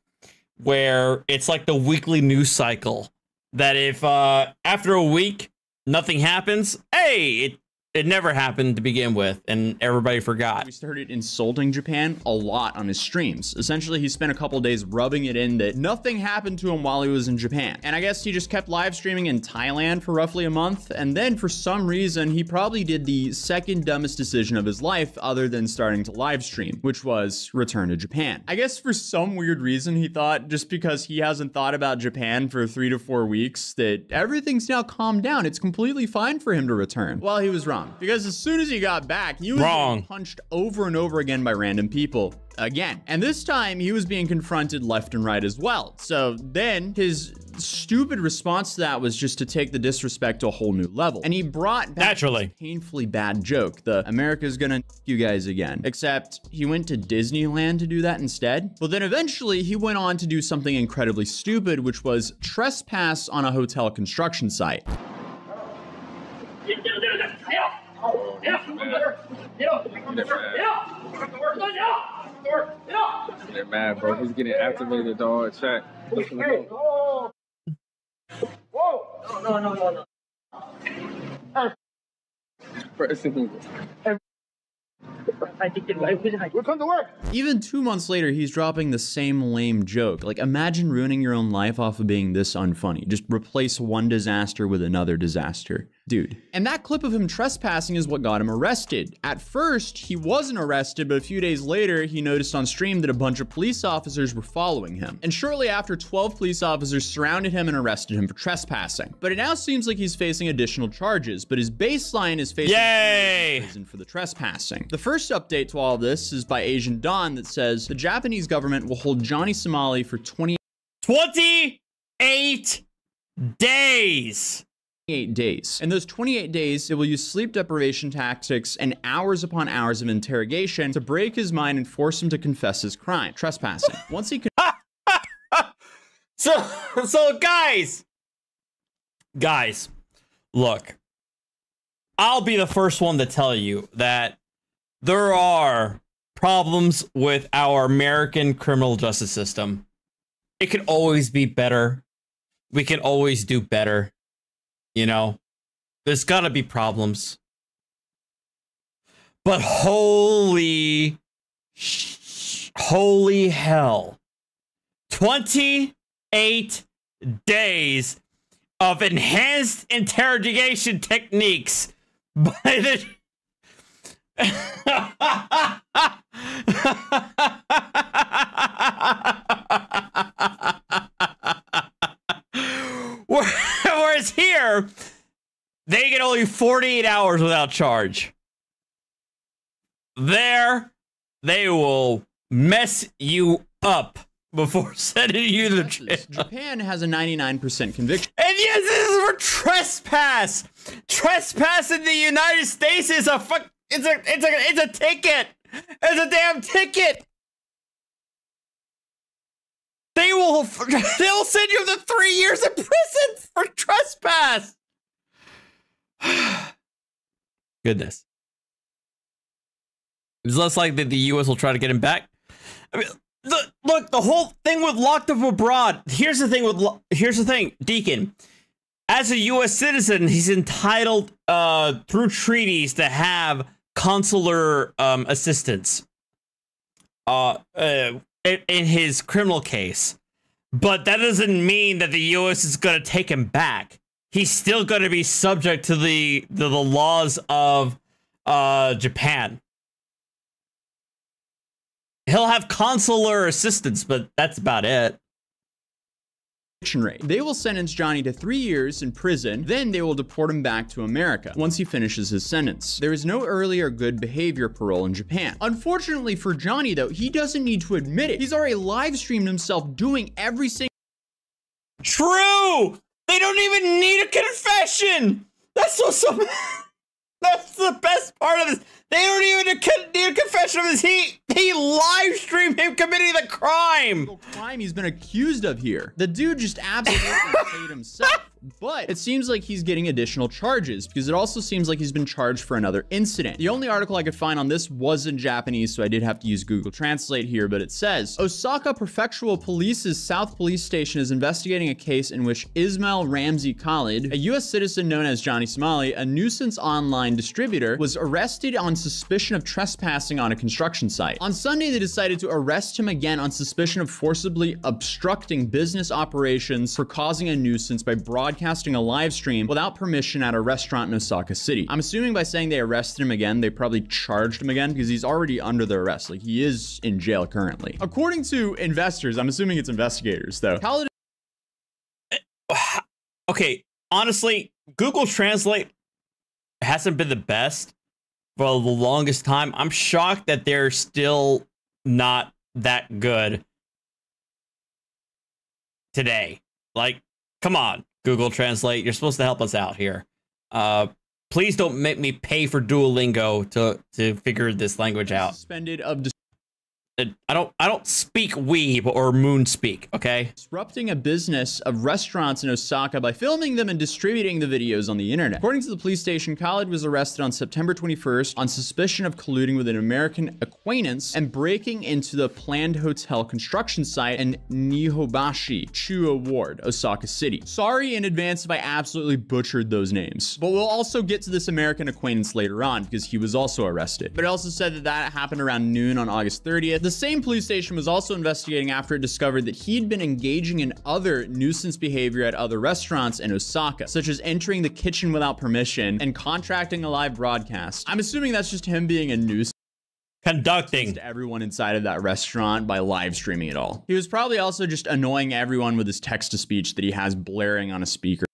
where it's like the weekly news cycle that if after a week nothing happens, hey, it never happened to begin with, and everybody forgot.
We started insulting Japan a lot on his streams. Essentially, he spent a couple days rubbing it in that nothing happened to him while he was in Japan. And I guess he just kept live streaming in Thailand for roughly a month. And then for some reason, he probably did the second dumbest decision of his life other than starting to live stream, which was return to Japan. I guess for some weird reason, he thought just because he hasn't thought about Japan for 3 to 4 weeks that everything's now calmed down. It's completely fine for him to return. Well, he was wrong. Because as soon as he got back, he was getting punched over and over again by random people. Again. And this time, he was being confronted left and right as well. So then his stupid response to that was just to take the disrespect to a whole new level. And he brought back this painfully bad joke, the America's gonna you guys again. Except he went to Disneyland to do that instead. But then eventually he went on to do something incredibly stupid, which was trespass on a hotel construction site.
They're mad, bro. He's getting activated, dog. Check.
Whoa! No.
We'll come to work. Even 2 months later, he's dropping the same lame joke. Like, imagine ruining your own life off of being this unfunny. Just replace one disaster with another disaster. Dude. And that clip of him trespassing is what got him arrested. At first, he wasn't arrested, but a few days later, he noticed on stream that a bunch of police officers were following him. And shortly after, 12 police officers surrounded him and arrested him for trespassing. But it now seems like he's facing additional charges, but his baseline is facing prison for the trespassing. The first update to all of this is by Asian Dawn that says the Japanese government will hold Johnny Somali for 28
days.
28 days. In those 28 days, it will use sleep deprivation tactics and hours upon hours of interrogation to break his mind and force him to confess his crime, trespassing. Once he
So guys, look, I'll be the first one to tell you that there are problems with our American criminal justice system. It could always be better. We can always do better. You know, there's gotta be problems. But holy hell. 28 days of enhanced interrogation techniques by the Whereas here, they get only 48 hours without charge. There, they will mess you up before sending you to jail.
Japan has a 99% conviction.
And yes, this is for trespass. Trespass in the United States is a it's a ticket. It's a damn ticket. They'll send you to 3 years in prison for trespass. Goodness. It's less likely that the U.S. will try to get him back. I mean, look, the whole thing with locked up abroad. Here's the thing, Deacon. As a U.S. citizen, he's entitled through treaties to have consular assistance in his criminal case. But that doesn't mean that the U.S. is going to take him back. He's still going to be subject to the laws of Japan. He'll have consular assistance, but that's about it.
Rate. They will sentence Johnny to 3 years in prison, then they will deport him back to America once he finishes his sentence. There is no early or good behavior parole in Japan. Unfortunately for Johnny though, he doesn't need to admit it. He's already live streamed himself doing every single—
True! They don't even need a confession! That's so that's the best part of this. They don't even need a confession of this. He live streamed him committing the crime.
He's been accused of here. The dude just absolutely played himself. But it seems like he's getting additional charges because it also seems like he's been charged for another incident. The only article I could find on this was in Japanese, so I did have to use Google Translate here, but it says, Osaka Prefectural Police's South Police Station is investigating a case in which Ismail Ramzi Khalid, a U.S. citizen known as Johnny Somali, a nuisance online distributor, was arrested on suspicion of trespassing on a construction site. On Sunday, they decided to arrest him again on suspicion of forcibly obstructing business operations for causing a nuisance by broadcasting a live stream without permission at a restaurant in Osaka City. I'm assuming by saying they arrested him again, they probably charged him again because he's already under the arrest. Like, he is in jail currently. According to investors, I'm assuming it's investigators though. Khalid—
Okay, honestly, Google Translate hasn't been the best for the longest time. I'm shocked that they're still not that good today. Like, come on, Google Translate. You're supposed to help us out here. Please don't make me pay for Duolingo to figure this language out.
Suspended of—
I don't speak Weeb or Moonspeak, okay?
Disrupting a business of restaurants in Osaka by filming them and distributing the videos on the internet. According to the police station, Khalid was arrested on September 21st on suspicion of colluding with an American acquaintance and breaking into the planned hotel construction site in Nihobashi, Chuo Ward, Osaka City. Sorry in advance if I absolutely butchered those names. But we'll also get to this American acquaintance later on because he was also arrested. But it also said that that happened around noon on August 30th. The same police station was also investigating after it discovered that he'd been engaging in other nuisance behavior at other restaurants in Osaka, such as entering the kitchen without permission and contracting a live broadcast. I'm assuming that's just him being a nuisance.
Conducting
to everyone inside of that restaurant by live streaming it all. He was probably also just annoying everyone with his text-to-speech that he has blaring on a speaker.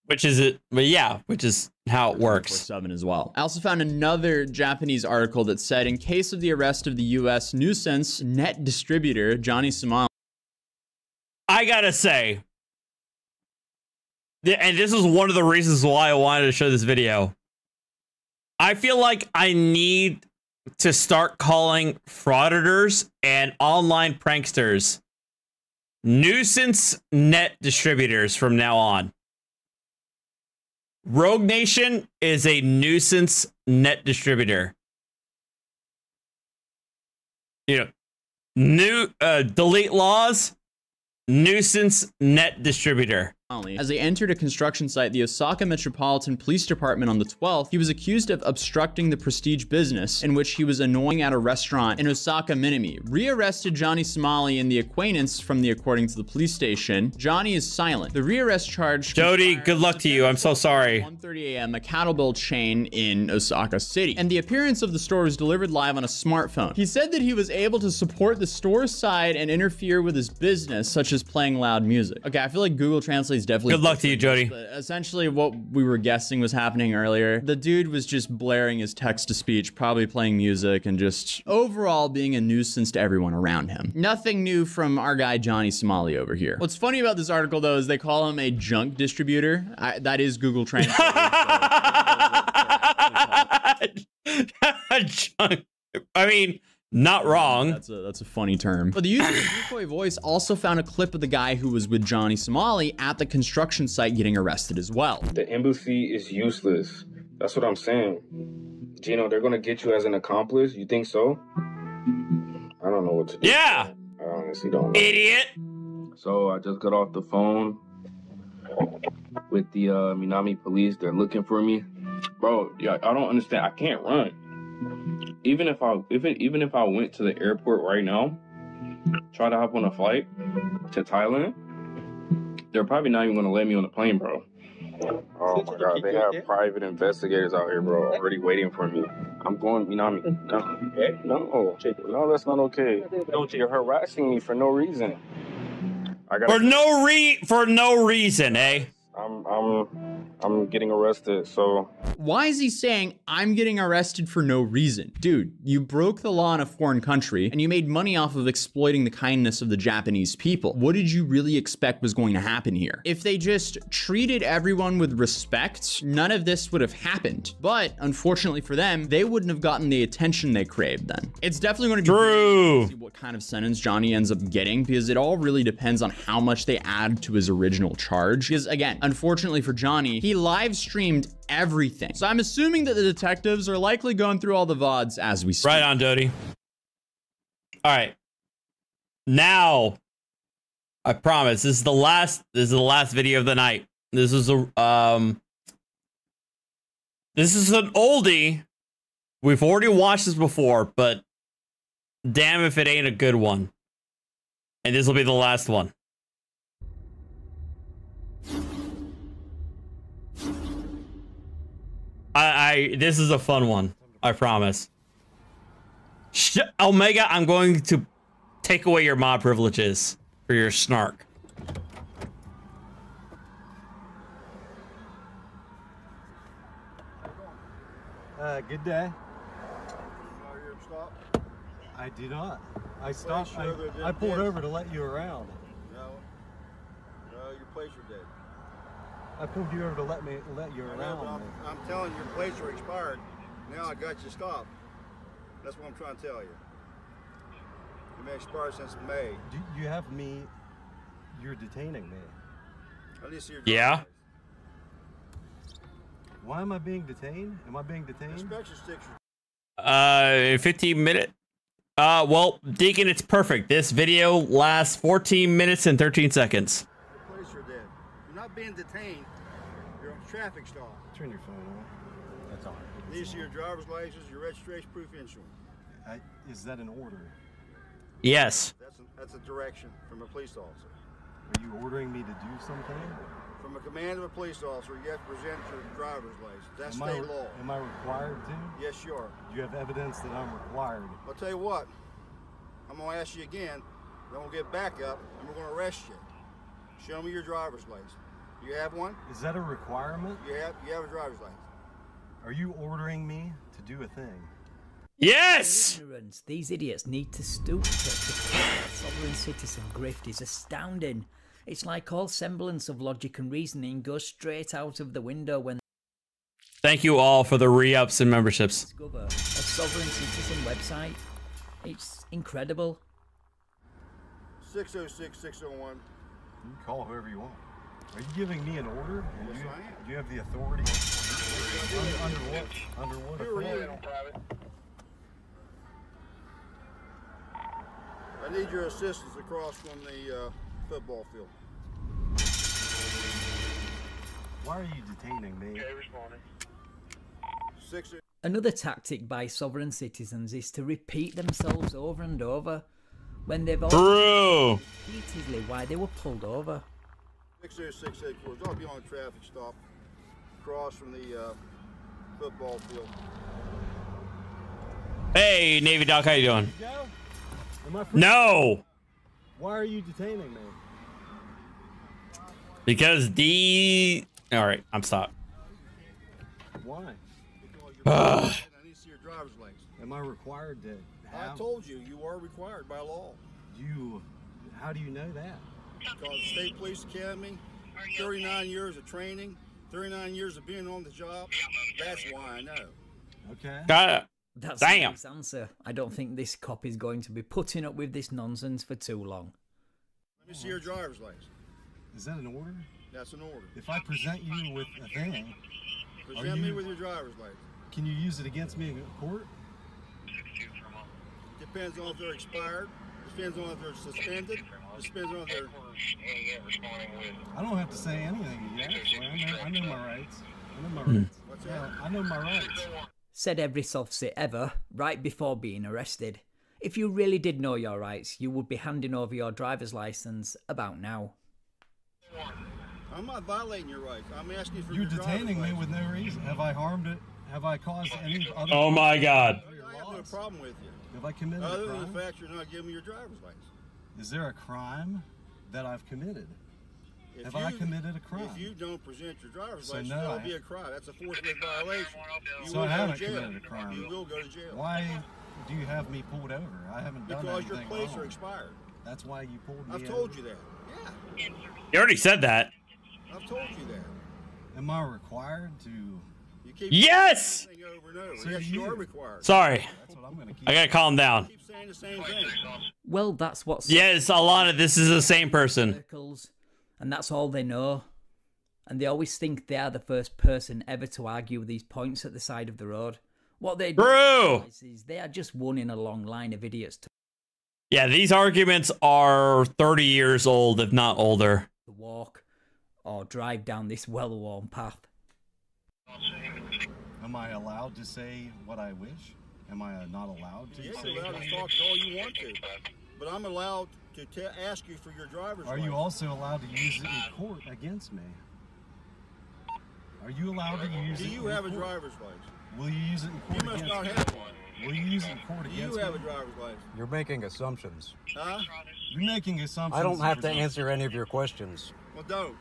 Which is it? But yeah, which is how it works.
7 as well. I also found another Japanese article that said, in case of the arrest of the U.S. nuisance net distributor Johnny Somali.
I gotta say, and this is one of the reasons why I wanted to show this video. I feel like I need to start calling frauditors and online pranksters nuisance net distributors from now on. Rogue Nation is a nuisance net distributor. You know, delete laws, nuisance net distributor.
As they entered a construction site at the Osaka Metropolitan Police Department on the 12th, he was accused of obstructing the prestige business in which he was annoying at a restaurant in Osaka Minami. Rearrested Johnny Somali and the acquaintance from the according to the police station. Johnny is silent. The rearrest charge—
Jody, good luck to you. I'm so sorry.
1:30 a.m. a Cattlebell chain in Osaka City. And the appearance of the store was delivered live on a smartphone. He said that he was able to support the store's side and interfere with his business, such as playing loud music. Okay, I feel like Google Translate definitely—
Good luck to you, Jody.
But essentially what we were guessing was happening earlier. The dude was just blaring his text-to-speech, probably playing music, and just overall being a nuisance to everyone around him. Nothing new from our guy Johnny Somali over here. What's funny about this article though is they call him a junk distributor. That is Google Translate.
Junk. I mean, not wrong.
That's a funny term. But the user of Yukoi Voice also found a clip of the guy who was with Johnny Somali at the construction site getting arrested as well.
The embassy is useless. That's what I'm saying. Gino, they're gonna get you as an accomplice. You think so? I don't know what to do.
Yeah.
I honestly don't know.
Idiot.
So I just got off the phone with the Minami police. They're looking for me. Bro, yeah, I don't understand. I can't run. Even if I went to the airport right now, try to hop on a flight to Thailand, they're probably not even gonna let me on the plane, bro. Oh my god, they have private investigators out here, bro, already waiting for me. I'm going, Minami. No, that's not okay. You're harassing me for no reason.
For no reason, eh?
I'm getting arrested, so...
Why is he saying, I'm getting arrested for no reason? Dude, you broke the law in a foreign country, and you made money off of exploiting the kindness of the Japanese people. What did you really expect was going to happen here? If they just treated everyone with respect, none of this would have happened. But, unfortunately for them, they wouldn't have gotten the attention they craved then. It's definitely going to be true. See what kind of sentence Johnny ends up getting, because it all really depends on how much they add to his original charge. Because, again, unfortunately for Johnny, he live streamed everything. So I'm assuming that the detectives are likely going through all the VODs as we speak.
Right on, Doty. All right. Now, I promise this is the last video of the night. This is an oldie. We've already watched this before, but damn if it ain't a good one. And this will be the last one. This is a fun one, I promise. Omega, I'm going to take away your mod privileges for your snark.
Good day. I do not. I stopped. I pulled over to let you around.
No, your plates are dead.
I pulled you over to let you around.
I'm telling you, your plates are expired. Now I got you stopped. That's what I'm trying to tell you. You've been expired since May.
Do you have me? You're detaining me.
I need to see your
yeah.
Why am I being detained? Am I being detained?
Inspection sticks.
15 minutes. Well, Deacon, it's perfect. This video lasts 14 minutes and 13 seconds.
Your plates are dead. You're not being detained. You're on a traffic stop.
Turn your phone on. That's all.
I need to see your driver's license, your registration, proof of insurance.
Is that an order?
Yes.
That's a direction from a police officer.
Are you ordering me to do something?
From a command of a police officer, you have to present your driver's license. That's state law.
Am I required to?
Yes, you are.
Do you have evidence that I'm required?
I'll tell you what. I'm going to ask you again. Then we'll get back up, and we're going to arrest you. Show me your driver's license. You have one?
Is that a requirement?
You have a driver's license.
Are you ordering me to do a thing?
Yes!
Ignorance. These idiots need to stoop to sovereign citizen grift is astounding. It's like all semblance of logic and reasoning goes straight out of the window when...
Thank you all for the re-ups and memberships.
Discover a sovereign citizen website. It's incredible.
606-601.
You can call whoever you want. Are you giving me an order?
Yes, I am.
Do you have the authority? Under what authority?
I need your assistance across from the football field.
Why are you detaining me?
Another tactic by sovereign citizens is to repeat themselves over and over when they've all repeatedly why they were pulled over.
60684. I'll be on a traffic stop across from the football field.
Hey, Navy Doc, how you doing? No!
Why are you detaining me?
Because Alright, I'm stopped.
Why?
I need to see your driver's license.
Am I required to have...
I told you, you are required by law.
How do you know that?
Because State Police Academy, 39 years of training, 39 years of being on the job, that's why I know.
Okay.
Got it.
That's
Damn.
a nice answer. I don't think this cop is going to be putting up with this nonsense for too long.
Let me see your driver's license.
Is that an order?
That's an order.
If I present you with a thing...
Present me with your driver's license.
Can you use it against me in court?
Depends on if they're expired. Depends on if they're suspended. Depends on if they're...
I don't have to say anything yet, actually. I know my rights. I know my rights.
What's that?
I know my rights.
Said every officer ever, right before being arrested. If you really did know your rights, you would be handing over your driver's license about now.
I'm not violating your rights. I'm asking you for
You're
your
detaining me with no reason. Have I harmed it? Have I caused any other...
Oh my God.
I have no problem with you.
Have I committed a
Other
crime?
than the fact you're not giving me your driver's license.
Is there a crime that I've committed?
If
Have I committed a crime?
If you don't present your driver's
So
license,
no,
that'll
I-
be a crime. That's a forcible violation. You
So
will
I
go
haven't
to jail.
committed a crime.
You will go to jail.
Why do you have me pulled over? I haven't done
Because
anything
your plates
wrong.
are expired.
That's why you pulled me
I've
over?
told you that. Yeah.
You already said that.
I've told you that.
Am I required to...
You keep
Yes!
saying the same thing over and over.
So
Yes,
you-
you are required.
Sorry.
That's what I'm gonna keep...
I gotta calm down.
Keep saying the same thing.
Well, that's what.
Yes, Alana, this is the same person.
Circles, and that's all they know. And they always think they are the first person ever to argue these points at the side of the road. What they do realize is they are just one in a long line of idiots to
Yeah, these arguments are 30 years old, if not older.
walk or drive down this well-worn path.
Am I allowed to say what I wish? Am I not allowed to
Yeah,
say
you're allowed
what I
to talk all you want to. But I'm allowed to ask you for your driver's
Are
license.
you also allowed to use it in court against me? Are you allowed to use
Do
it
you
in
have a
court?
driver's license?
Will you use it in court
You must
against
not
me?
have one.
Will you use it in court
Do
against
you
me?
have a driver's license?
You're making assumptions.
Huh?
You're making assumptions.
I don't have to answer any of your questions.
Well, don't.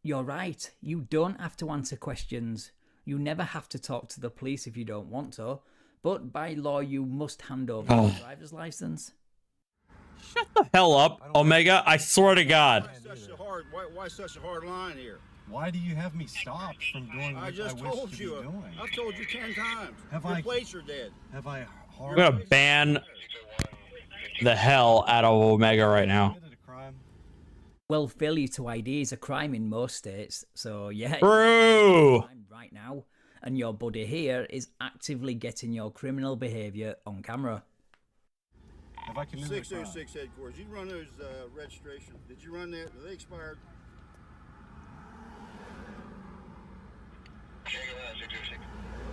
You're right. You don't have to answer questions. You never have to talk to the police if you don't want to. But by law, you must hand over your driver's license.
Hell up, Omega. I swear to God.
Why such a hard line here?
Why do you have me stopped from doing what
I just
I wish
told
to be
you.
doing?
I've told you 10 times.
Have
your
I-
plates are dead.
Have I
I'm gonna ban the hell out of Omega right now.
Well, failure to ID is a crime in most states, so yeah.
True.
Right now, and your buddy here is actively getting your criminal behaviour on camera.
Have I committed a crime?
606 headquarters. You run those registration. Did you run that? Are they expired?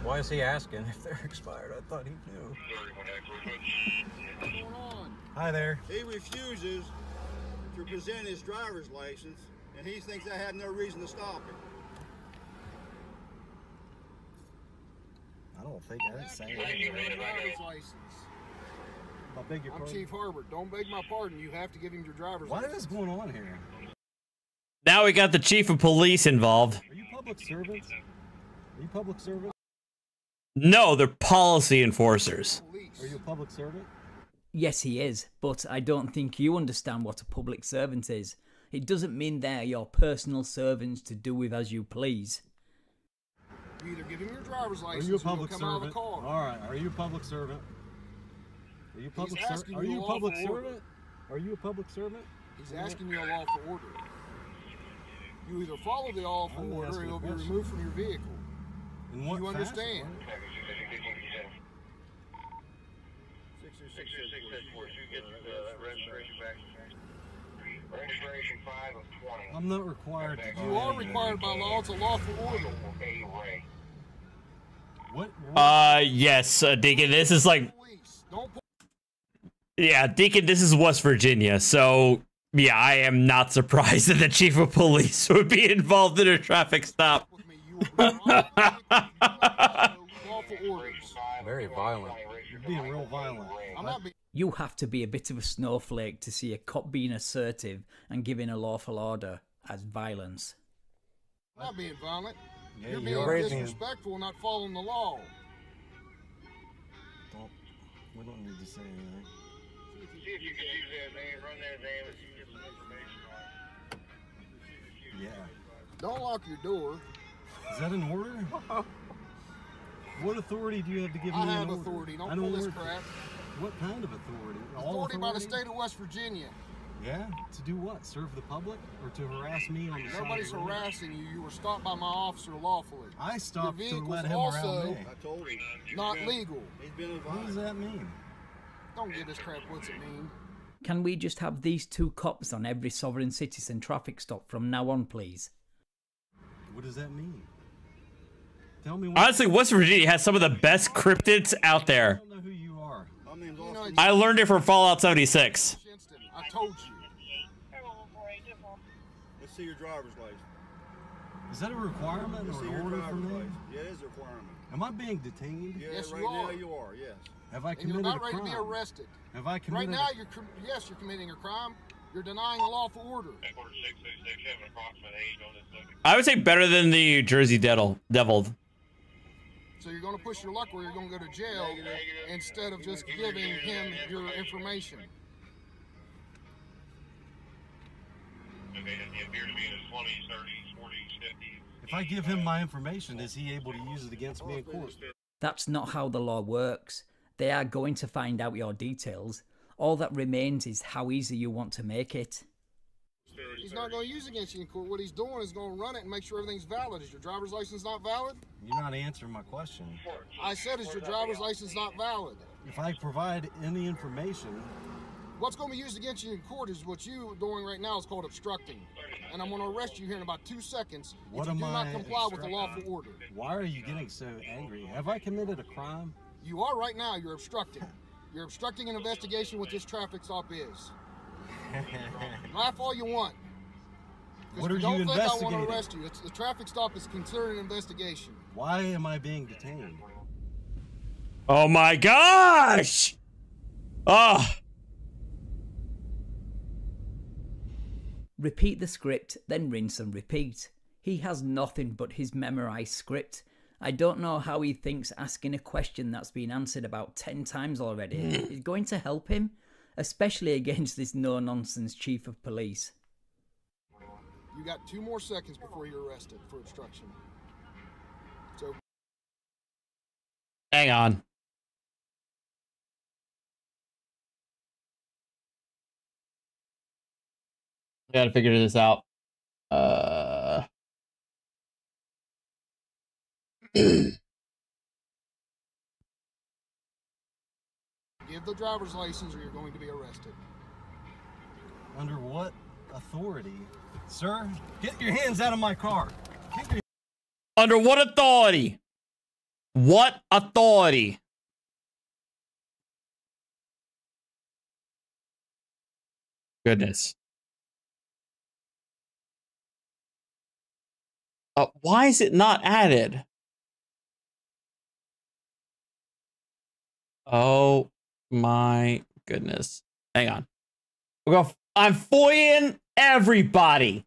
Why is he asking if they're expired? I thought he knew.
What's going on?
Hi there.
He refuses to present his driver's license, and he thinks I have no reason to stop him.
I don't think I didn't say
Give
anything.
me your driver's license.
I beg your
I'm
pardon.
Chief Harbert. Don't beg my pardon. You have to give him your driver's
What
license.
is going on here?
Now we got the chief of police involved.
Are you public servants? Are you public servants?
No, they're policy enforcers.
Are you a public servant?
Yes, he is, but I don't think you understand what a public servant is. It doesn't mean they're your personal servants to do with as you please.
You either give him your driver's
Are
license
you a
or you'll
public
come out of the
servant?
car.
All right. Are you a public servant? Are you a public
He's
servant?
asking
Are
you
you
a
a public
lawful order.
servant? Are you a public servant?
He's asking you a lawful order. You either follow the lawful
I'm
order or
asking
you'll
a
be
question.
removed from your vehicle.
In what
You
fashion?
understand?
606 headquarters. You get registration back. Registration 5 of 20.
I'm not required to.
You are required by law. It's a lawful order.
What?
Yes, Deacon, this is like...
Don't
Yeah, Deacon, this is West Virginia, so... Yeah, I am not surprised that the chief of police would be involved in a traffic stop.
lawful orders.
Very violent.
You're being real violent.
I'm not being
You have to be a bit of a snowflake to see a cop being assertive and giving a lawful order as violence.
violent.
Yeah,
You're
you
being
are. Raising-
disrespectful and not following the law.
We don't need to say anything.
See if you can use their name, run their name, and get some information on it.
Yeah.
Don't lock your door.
Is that an order? What authority do you have to give me
I
an
have
order?
authority. Don't
I
pull this
work-
crap.
What kind of authority?
Authority by the state of West Virginia.
Yeah? To do what? Serve the public? Or to harass me on the side
Nobody's
of the road?
harassing you. You were stopped by my officer lawfully.
I stopped
Your
to
vehicle's
let him
also
around me.
I told you. Not legal. He's been
What does that mean?
Don't give this crap. What's it mean?
Can we just have these two cops on every sovereign citizen traffic stop from now on, please?
What does that mean? Tell me what.
Honestly, West Virginia has some of the best cryptids out there.
I don't know who you are.
I learned it from Fallout 76.
I told you. It's see your driver's license.
Is that a requirement or an order for me?
Yeah, it is a requirement.
Am I being detained?
Yeah,
Yes,
right
you
now
are.
you are, yes.
Have I
And
committed
you're
a
not ready
crime?
to be arrested.
Have I committed
Right now, yes, you're committing a crime. You're denying a lawful order.
I would say better than the Jersey Deviled.
So you're going to push your luck where you're going to go to jail instead of just giving him your information.
If I give him my information, is he able to use it against me in court?
That's not how the law works. They are going to find out your details. All that remains is how easy you want to make it.
He's not going to use it against you in court. What he's doing is going to run it and make sure everything's valid. Is your driver's license not valid?
You're not answering my question.
I said, is your driver's license not valid?
If I provide any information...
What's going to be used against you in court is what you're doing right now is called obstructing. And I'm going to arrest you here in about 2 seconds if you do not comply with the lawful order.
Why are you getting so angry? Have I committed a crime?
You are right now. You're obstructing. You're obstructing an investigation what this traffic stop is. Laugh all you want.
What are you
don't think I want
investigating?
to arrest you. The traffic stop is considered an investigation.
Why am I being detained?
Oh my gosh! Oh.
Repeat the script, then rinse and repeat. He has nothing but his memorized script. I don't know how he thinks asking a question that's been answered about 10 times already is going to help him, especially against this no-nonsense chief of police.
You got 2 more seconds before you're arrested for obstruction. So
Hang on. I gotta figure this out.
give the driver's license or you're going to be arrested.
Under what authority? Sir, get your hands out of my car.
Under what authority? What authority? Goodness. Why is it not added? Oh my goodness. Hang on. I'm FOIAing everybody.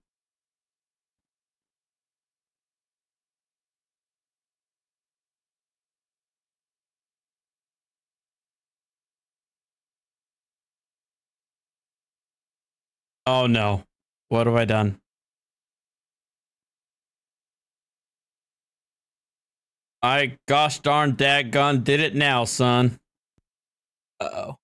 Oh no. What have I done? I gosh darn dadgone did it now, son. Uh-oh.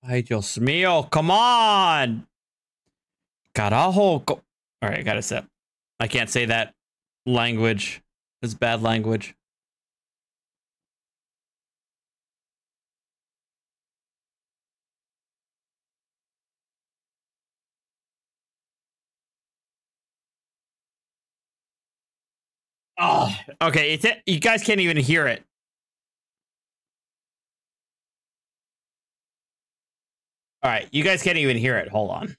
Ay, Dios mío, come on! Carajo. Alright, I gotta set. I can't say that language. It's bad language. Oh, okay. You guys can't even hear it. All right, you guys can't even hear it. Hold on.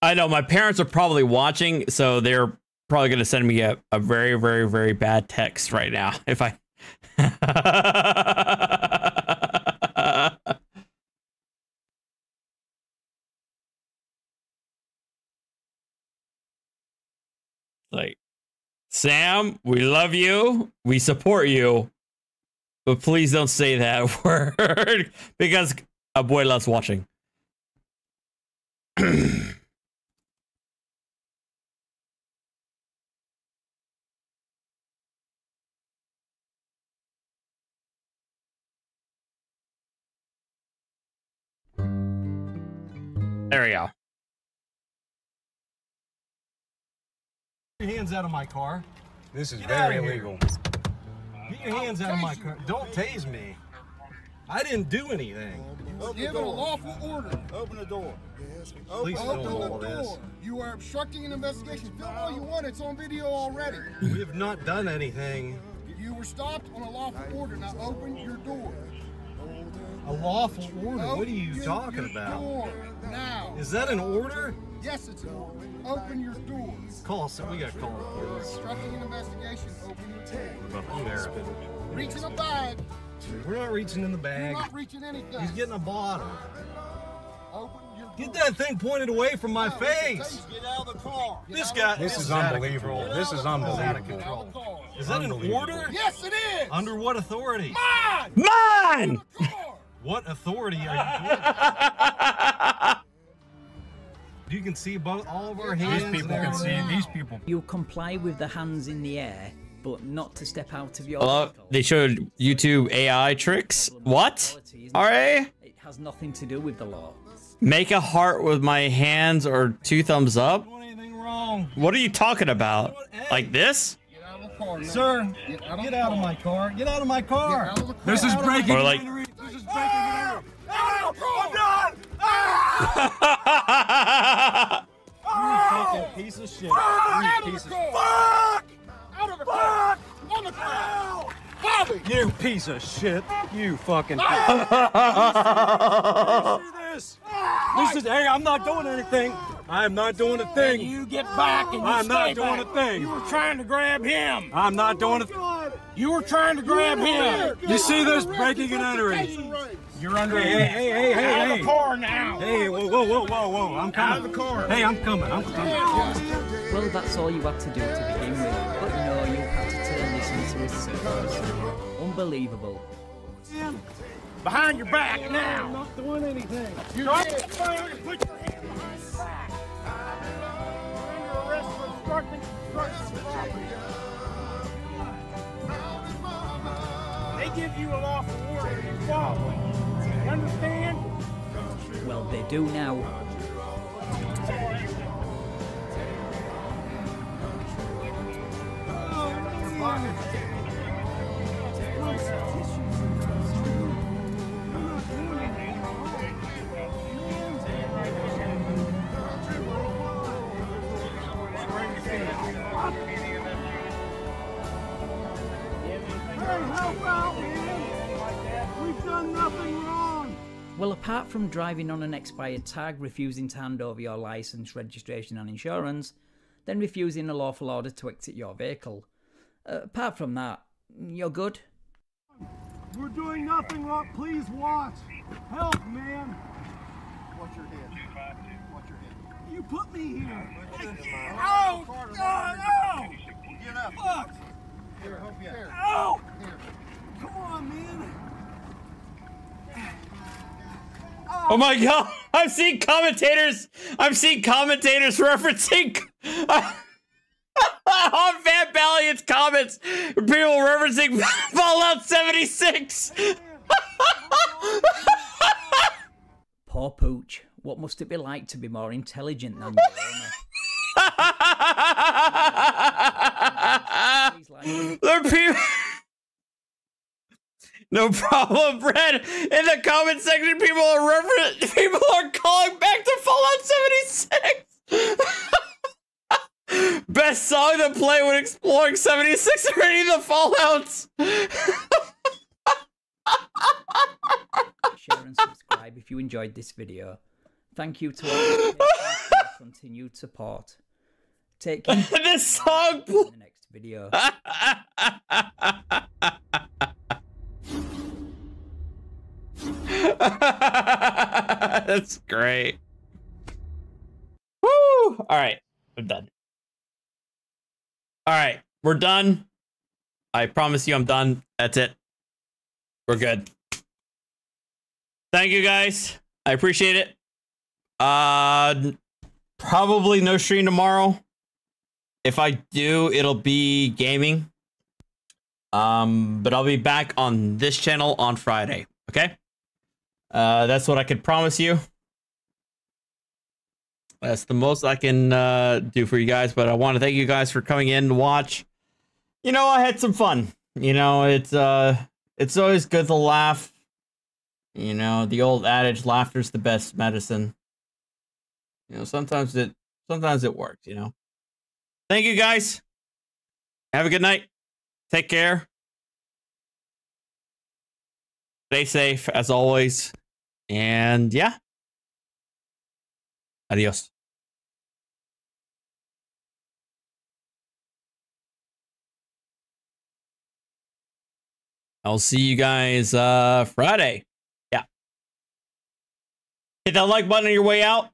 I know my parents are probably watching, so they're probably going to send me a very, very, very bad text right now if I. Like, Sam, we love you, we support you, but please don't say that word because Abuela's watching. There we go.
Get your hands out of my car.
This is
Get
very
out of here.
illegal.
Get your hands out of my car. Don't tase me. I didn't do anything.
Given a lawful order.
Open the door.
Please
Open
film
the
all this.
door. You are obstructing an investigation. Film all you want. It's on video already.
We have not done anything.
You were stopped on a lawful order. Now open your door.
A lawful order? What are you
Open
talking
your
about?
Door now.
Is that an order?
Yes, it's an order. Open your door.
Call, so we got to call the police.
Obstructing an investigation. Open your door.
What about the sheriff?
Reach in a bag.
We're not reaching in the
You're
bag.
not reaching anything.
He's getting a bottle.
Open your door.
Get that thing pointed away from my face.
Get out of the car.
This guy.
This is unbelievable. This is unbelievable.
Is that an order?
Yes, it is.
Under what authority?
Mine.
Mine!
What authority are you? You can see both all of our hands.
These people can see. These people.
You comply with the hands in the air, but not to step out of your
Hello?
vehicle.
They showed YouTube AI tricks. What? Alright.
It has nothing to do with the law.
Make a heart with my hands or 2 thumbs up?
Anything wrong?
What are you talking about? Like this?
Sir, get out of my car. Get out of my car.
This is breaking.
Or like,
This is breaking and entering. I'm done. You fucking piece of shit. You piece of
Fuck! Out of the car! On the ground! Bobby!
You piece of shit. You fucking. See this? This is. Hey, I'm not doing anything. I'm not doing a thing.
You get back and you
I'm not
stay
doing
back.
a thing.
You were trying to grab him.
I'm not doing a.
You were trying to grab him.
You see this breaking and entering?
You're under.
Hey!
Out of the car now.
Hey! Whoa! I'm coming.
Out of the car.
Hey, I'm coming.
Well, that's all you had to do to begin with, but no, you had to turn this into a circus. Unbelievable.
Behind your back now.
I'm not doing anything.
You're put your hand behind your back. You're under arrest for obstructing property. They give you a lawful order. You follow it. You understand?
Well, they do now.
We've done nothing wrong.
Well, apart from driving on an expired tag, refusing to hand over your license, registration and insurance, then refusing a lawful order to exit your vehicle. Apart from that, you're good.
We're doing nothing wrong. Please watch. Help, man.
Watch your head. Watch your head.
You put me here. Ow! Ow!
Get up.
Fuck!
Here, help you.
Ow! Come on, man.
oh my god! I've seen commentators referencing on Van Valiant's comments. People referencing Fallout 76.
Poor Pooch. What must it be like to be more intelligent than your owner?
There are people. No problem, Brad. In the comment section, people are calling back to Fallout 76. Best song to play when exploring 76 or any of the Fallouts.
Share and subscribe if you enjoyed this video. Thank you to all for your continued support. Take care.
This song.
In the next video.
That's great. Woo! All right, I'm done. All right, we're done. I promise you I'm done. That's it. We're good. Thank you guys. I appreciate it. Probably no stream tomorrow. If I do, it'll be gaming. But I'll be back on this channel on Friday. Okay? That's what I could promise you. That's the most I can do for you guys, but I want to thank you guys for coming in to watch. You know, I had some fun. You know, it's always good to laugh You know, the old adage, laughter's the best medicine. You know, sometimes it works, you know. Thank you guys. Have a good night. Take care. Stay safe as always. And yeah. Adios. I'll see you guys Friday. Yeah. Hit that like button on your way out.